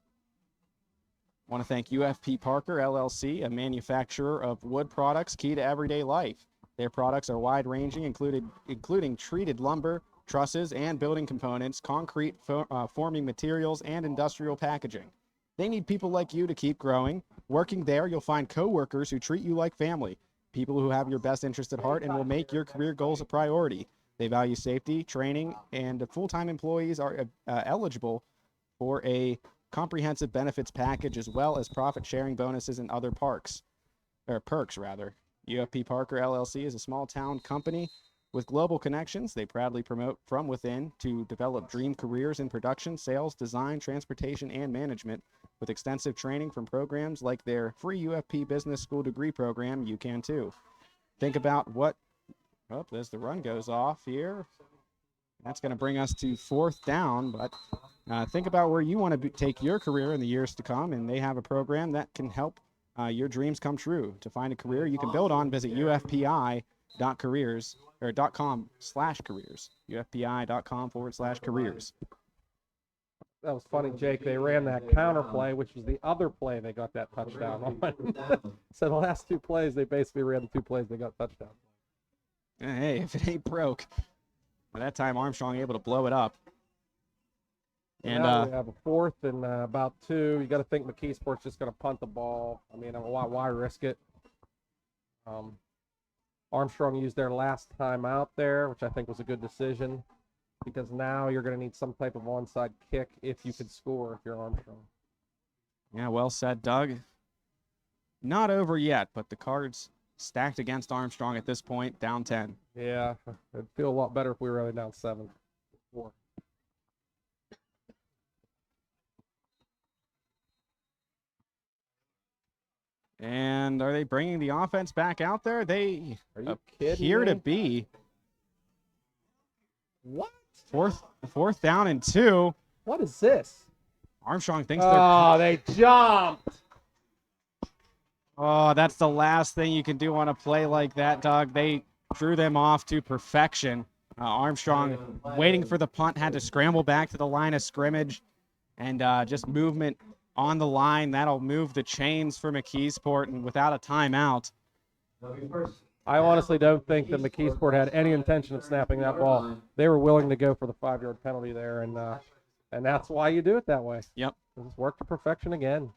I want to thank UFP Parker LLC, a manufacturer of wood products key to everyday life. Their products are wide-ranging, including treated lumber, trusses, and building components, concrete forming materials, and industrial packaging. They need people like you to keep growing. Working there, you'll find co-workers who treat you like family, people who have your best interest at heart and will make your career goals a priority. They value safety, training, and full-time employees are eligible for a comprehensive benefits package as well as profit-sharing bonuses and other perks. UFP Parker LLC is a small-town company with global connections. They proudly promote from within to develop dream careers in production, sales, design, transportation, and management. With extensive training from programs like their free UFP Business School degree program, you can too. Think about what, as the run goes off here, that's going to bring us to 4th down, but think about where you want to take your career in the years to come, and they have a program that can help your dreams come true. To find a career you can build on, visit ufpi.com/careers, ufpi.com/careers. That was funny, Jake. They ran that counter play, which was the other play they got that touchdown on. So the last 2 plays, they basically ran the 2 plays they got touchdown. Hey, if it ain't broke. By that time, Armstrong able to blow it up. And now we have a 4th and about 2. You got to think McKeesport's just going to punt the ball. I mean, why risk it? Armstrong used their last time out there, which I think was a good decision, because now you're going to need some type of onside kick if you could score if you're Armstrong. Yeah, well said, Doug. Not over yet, but the cards stacked against Armstrong at this point, down 10. Yeah, it'd feel a lot better if we were only down 7-4. And are they bringing the offense back out there? They appear to be. What? Fourth down and 2. What is this? Armstrong thinks they jumped. Oh, that's the last thing you can do on a play like that, Doug. They drew them off to perfection. Armstrong, waiting for the punt, had to scramble back to the line of scrimmage, and just movement on the line. That'll move the chains for McKeesport, and without a timeout. I honestly don't think that McKeesport had any intention of snapping that ball. They were willing to go for the 5-yard penalty there, and that's why you do it that way. Yep. It's worked to perfection again.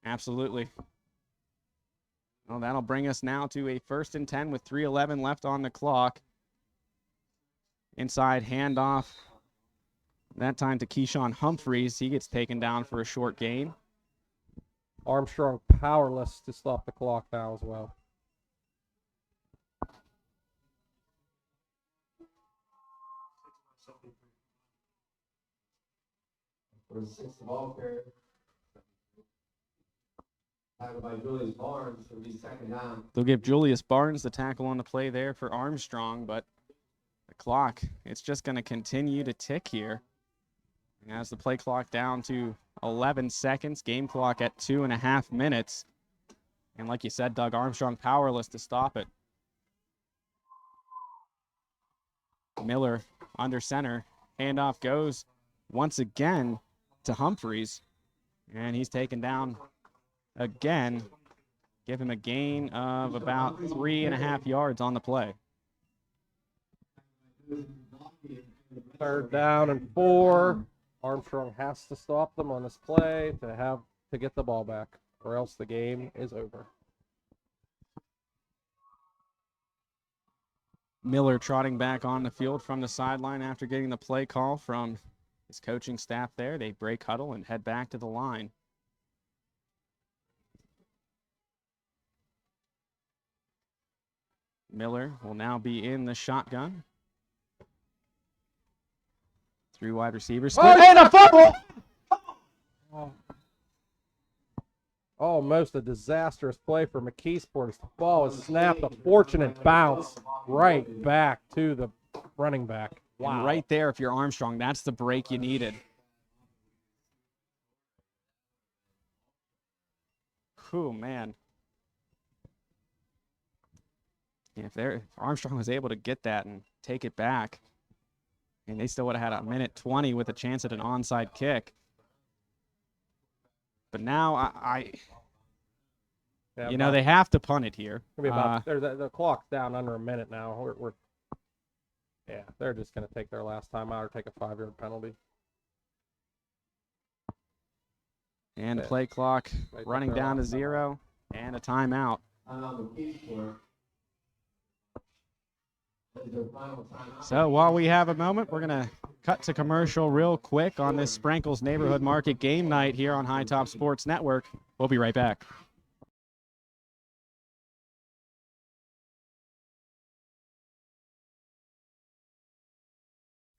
Absolutely. Well, that'll bring us now to a 1st and 10 with 3:11 left on the clock. Inside handoff. That time to Keyshawn Humphreys. He gets taken down for a short gain. Armstrong powerless to stop the clock now as well. For the 6th ball carrier. Tackled by Julius Barnes. It'll be 2nd down. They'll give Julius Barnes the tackle on the play there for Armstrong, but the clock, it's just going to continue to tick here. As the play clock down to 11 seconds, game clock at 2.5 minutes. And like you said, Doug, Armstrong powerless to stop it. Miller under center. Handoff goes once again to Humphreys. And he's taken down again. Give him a gain of about 3.5 yards on the play. 3rd down and 4. Armstrong has to stop them on this play to get the ball back, or else the game is over. Miller trotting back on the field from the sideline after getting the play call from his coaching staff there. They break huddle and head back to the line. Miller will now be in the shotgun. 3 wide receivers. And a fumble! Almost a disastrous play for McKeesport as the ball is snapped, a fortunate bounce right back to the running back. Wow. And right there, if you're Armstrong, that's the break you needed. Whew, man. Yeah, if Armstrong was able to get that and take it back, and they still would have had a minute 20 with a chance at an onside kick. But now they have to punt it here. The clock's down under a minute now. They're just going to take their last time out or take a 5-yard penalty. And the play clock running down to 0 and a timeout. So while we have a moment, we're going to cut to commercial real quick on this Sprankles Neighborhood Market game night here on High Top Sports Network. We'll be right back.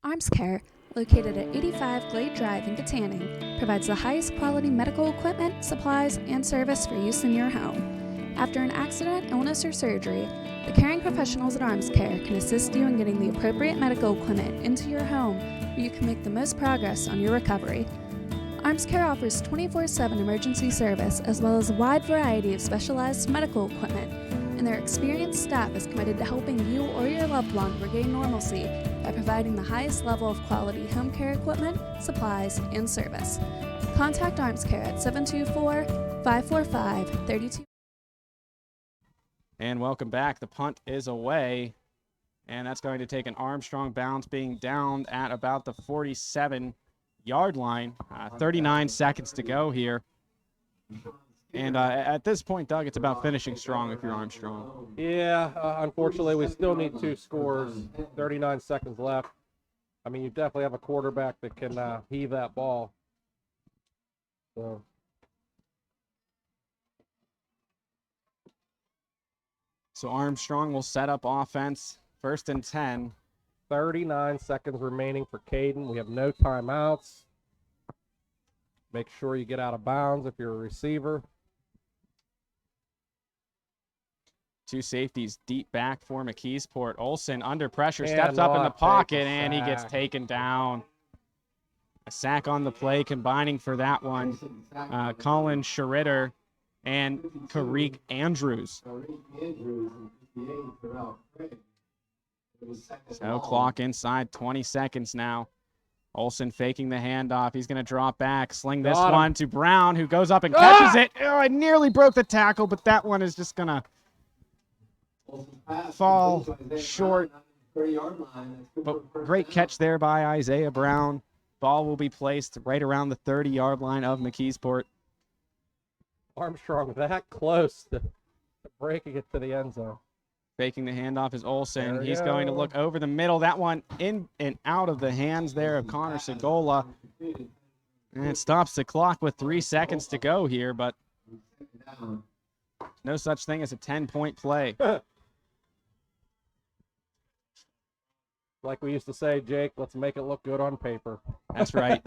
Armscare, located at 85 Glade Drive in Katanning, provides the highest quality medical equipment, supplies, and service for use in your home. After an accident, illness, or surgery, the caring professionals at Armscare can assist you in getting the appropriate medical equipment into your home where you can make the most progress on your recovery. Armscare offers 24/7 emergency service as well as a wide variety of specialized medical equipment, and their experienced staff is committed to helping you or your loved one regain normalcy by providing the highest level of quality home care equipment, supplies, and service. Contact Armscare at 724-545-32. And welcome back. The punt is away, and that's going to take an Armstrong bounce, being down at about the 47-yard line. 39 seconds to go here. And at this point, Doug, it's about finishing strong if you're Armstrong. Yeah, unfortunately, we still need 2 scores. 39 seconds left. I mean, you definitely have a quarterback that can heave that ball. So Armstrong will set up offense, 1st and 10. 39 seconds remaining for Caden. We have no timeouts. Make sure you get out of bounds if you're a receiver. Two safeties deep back for McKeesport. Olsen under pressure, Cannot steps up in the take a pocket, and he gets sack. taken down. A sack on the play, combining for that one. Colin Schritter and Kareek Andrews. So clock inside 20 seconds now. Olsen faking the handoff. He's going to drop back, sling this Got him. one to Brown, who goes up and catches it. Oh, I nearly broke the tackle, but that one is just going to fall short. But great catch there by Isaiah Brown. Ball will be placed right around the 30-yard line of McKeesport. Armstrong that close to breaking it to the end zone. Faking the handoff is Olsen. There we He's going to go. look over the middle. That one in and out of the hands there of Connor Segola. And it stops the clock with 3 seconds to go here, but no such thing as a 10-point play. Like we used to say, Jake, let's make it look good on paper. That's right.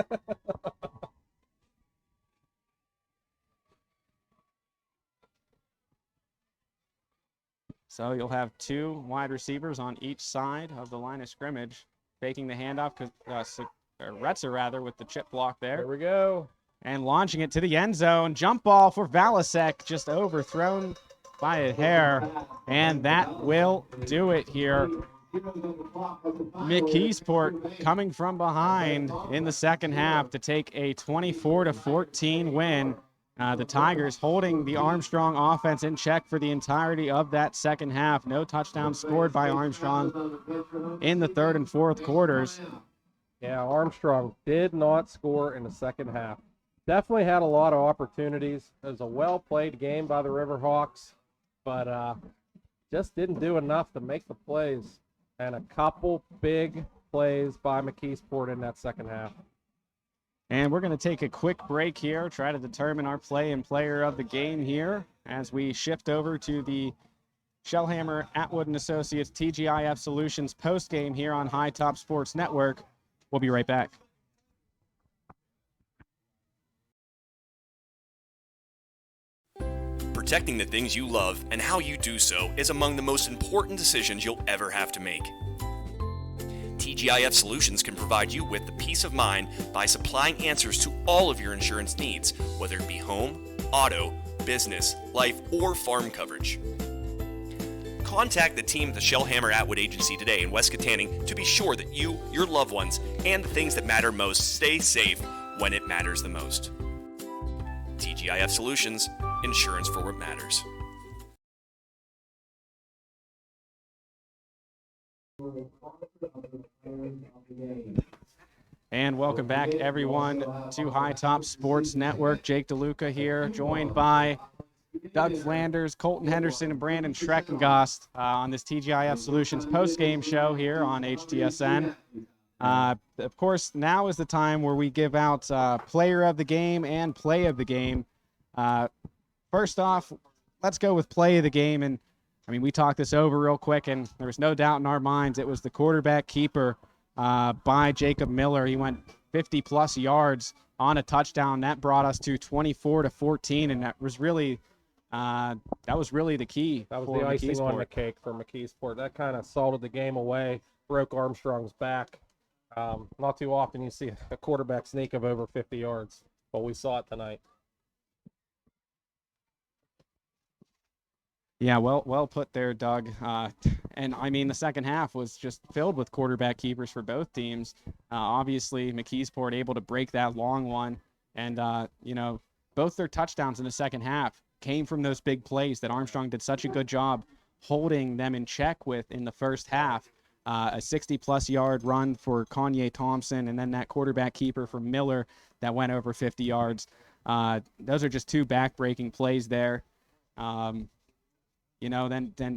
So you'll have two wide receivers on each side of the line of scrimmage, faking the handoff, Retzer rather, with the chip block there. There we go. And launching it to the end zone. Jump ball for Valasek, just overthrown by a hair. And that will do it here. McKeesport coming from behind in the second half to take a 24-14 win. The Tigers holding the Armstrong offense in check for the entirety of that second half. No touchdowns scored by Armstrong in the third and fourth quarters. Yeah, Armstrong did not score in the second half. Definitely had a lot of opportunities. It was a well-played game by the Riverhawks, but just didn't do enough to make the plays. And a couple big plays by McKeesport in that second half. And we're going to take a quick break here, try to determine our play and player of the game here as we shift over to the Shellhammer Atwood & Associates TGIF Solutions postgame here on High Top Sports Network. We'll be right back. Protecting the things you love and how you do so is among the most important decisions you'll ever have to make. TGIF Solutions can provide you with the peace of mind by supplying answers to all of your insurance needs, whether it be home, auto, business, life, or farm coverage. Contact the team at the Shellhammer Atwood Agency today in West Katanning to be sure that you, your loved ones, and the things that matter most stay safe when it matters the most. TGIF Solutions, insurance for what matters. And welcome back, everyone, to High Top Sports Network. Jake DeLuca here, joined by Doug Flanders, Colton Henderson, and Brandon Schreckengast on this TGIF Solutions post-game show here on HTSN. Of course, now is the time where we give out player of the game and play of the game. First off, let's go with play of the game. And, I mean, we talked this over real quick, and there was no doubt in our minds it was the quarterback keeper by Jacob Miller. He went 50-plus yards on a touchdown. That brought us to 24-14, and that was really the key. That was the icing on the cake for McKeesport. That kind of salted the game away, broke Armstrong's back. Not too often you see a quarterback sneak of over 50 yards, but we saw it tonight. Yeah, well put there, Doug. And, I mean, the second half was just filled with quarterback keepers for both teams. Obviously, McKeesport able to break that long one. And, both their touchdowns in the second half came from those big plays that Armstrong did such a good job holding them in check with in the first half. A 60-plus yard run for Kanye Thompson, and then that quarterback keeper for Miller that went over 50 yards. Those are just two back-breaking plays there. Then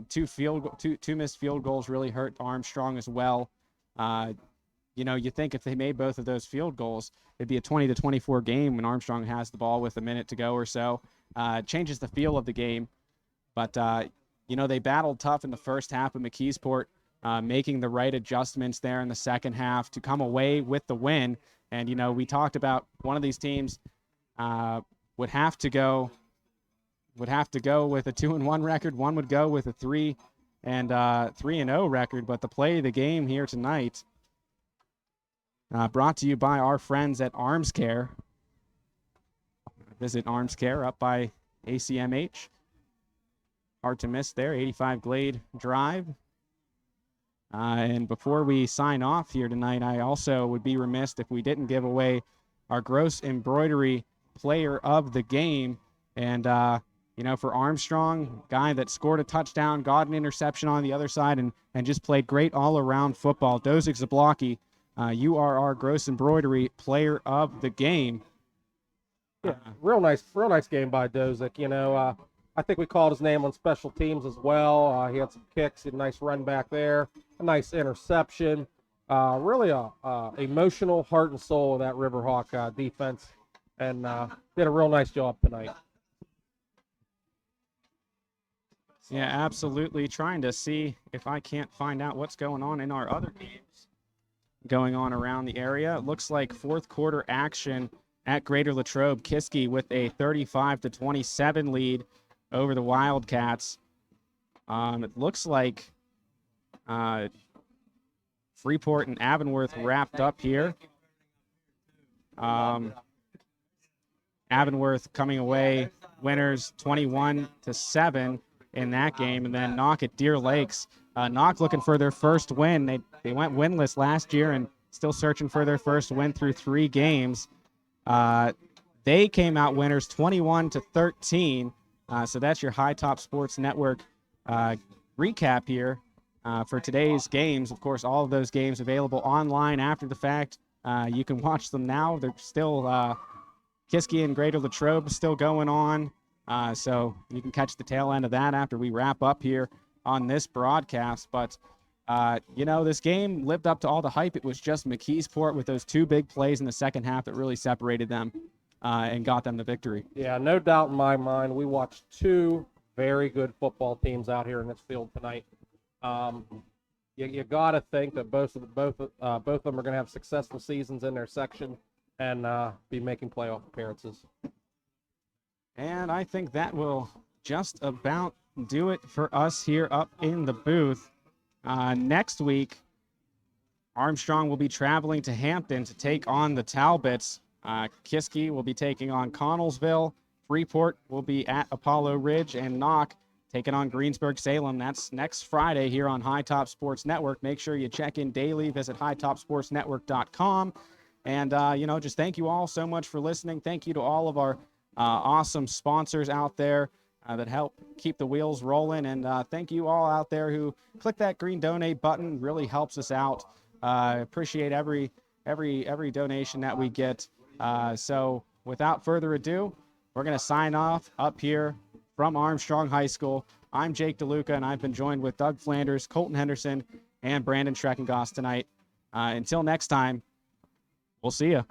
two missed field goals really hurt Armstrong as well. You think if they made both of those field goals, it'd be a 20-24 game when Armstrong has the ball with a minute to go or so. It changes the feel of the game. But, they battled tough in the first half of McKeesport, making the right adjustments there in the second half to come away with the win. And, we talked about one of these teams would have to go would have to go with a 2-1 record. One would go with a 3-0 record. But the play of the game here tonight, brought to you by our friends at Arms Care. Visit Arms Care up by ACMH. Hard to miss there, 85 Glade Drive. And before we sign off here tonight, I also would be remiss if we didn't give away our Gross Embroidery Player of the Game. And, for Armstrong, guy that scored a touchdown, got an interception on the other side, and just played great all-around football. Dozik Zablocki, you are our Gross Embroidery Player of the Game. Yeah, real nice game by Dozik. I think we called his name on special teams as well. He had some kicks, a nice run back there, a nice interception. Really a emotional heart and soul of that Riverhawk defense, and did a real nice job tonight. Yeah, absolutely. Trying to see if I can't find out what's going on in our other games going on around the area. It looks like fourth quarter action at Greater Latrobe. Kiski with a 35-27 lead over the Wildcats. It looks like Freeport and Avonworth wrapped up here. Avonworth coming away winners 21-7 in that game. And then Knock at Deer Lakes. Knock looking for their first win. They went winless last year and still searching for their first win through 3 games. They came out winners 21-13. So that's your High Top Sports Network recap here for today's games. Of course, all of those games available online after the fact. You can watch them now. They're still Kiski and Greater Latrobe still going on. So you can catch the tail end of that after we wrap up here on this broadcast. But, this game lived up to all the hype. It was just McKeesport with those 2 big plays in the second half that really separated them and got them the victory. Yeah, no doubt in my mind. We watched 2 very good football teams out here in this field tonight. You got to think that both of them are going to have successful seasons in their section and be making playoff appearances. And I think that will just about do it for us here up in the booth. Next week, Armstrong will be traveling to Hampton to take on the Talbots. Kiski will be taking on Connellsville. Freeport will be at Apollo Ridge, and Knock taking on Greensburg-Salem. That's next Friday here on High Top Sports Network. Make sure you check in daily. Visit hightopsportsnetwork.com. And, just thank you all so much for listening. Thank you to all of our awesome sponsors out there that help keep the wheels rolling. And thank you all out there who click that green donate button. Really helps us out. Appreciate every donation that we get. So without further ado, we're going to sign off up here from Armstrong High School. I'm Jake DeLuca, and I've been joined with Doug Flanders, Colton Henderson, and Brandon Schreckengoss tonight. Until next time, we'll see you.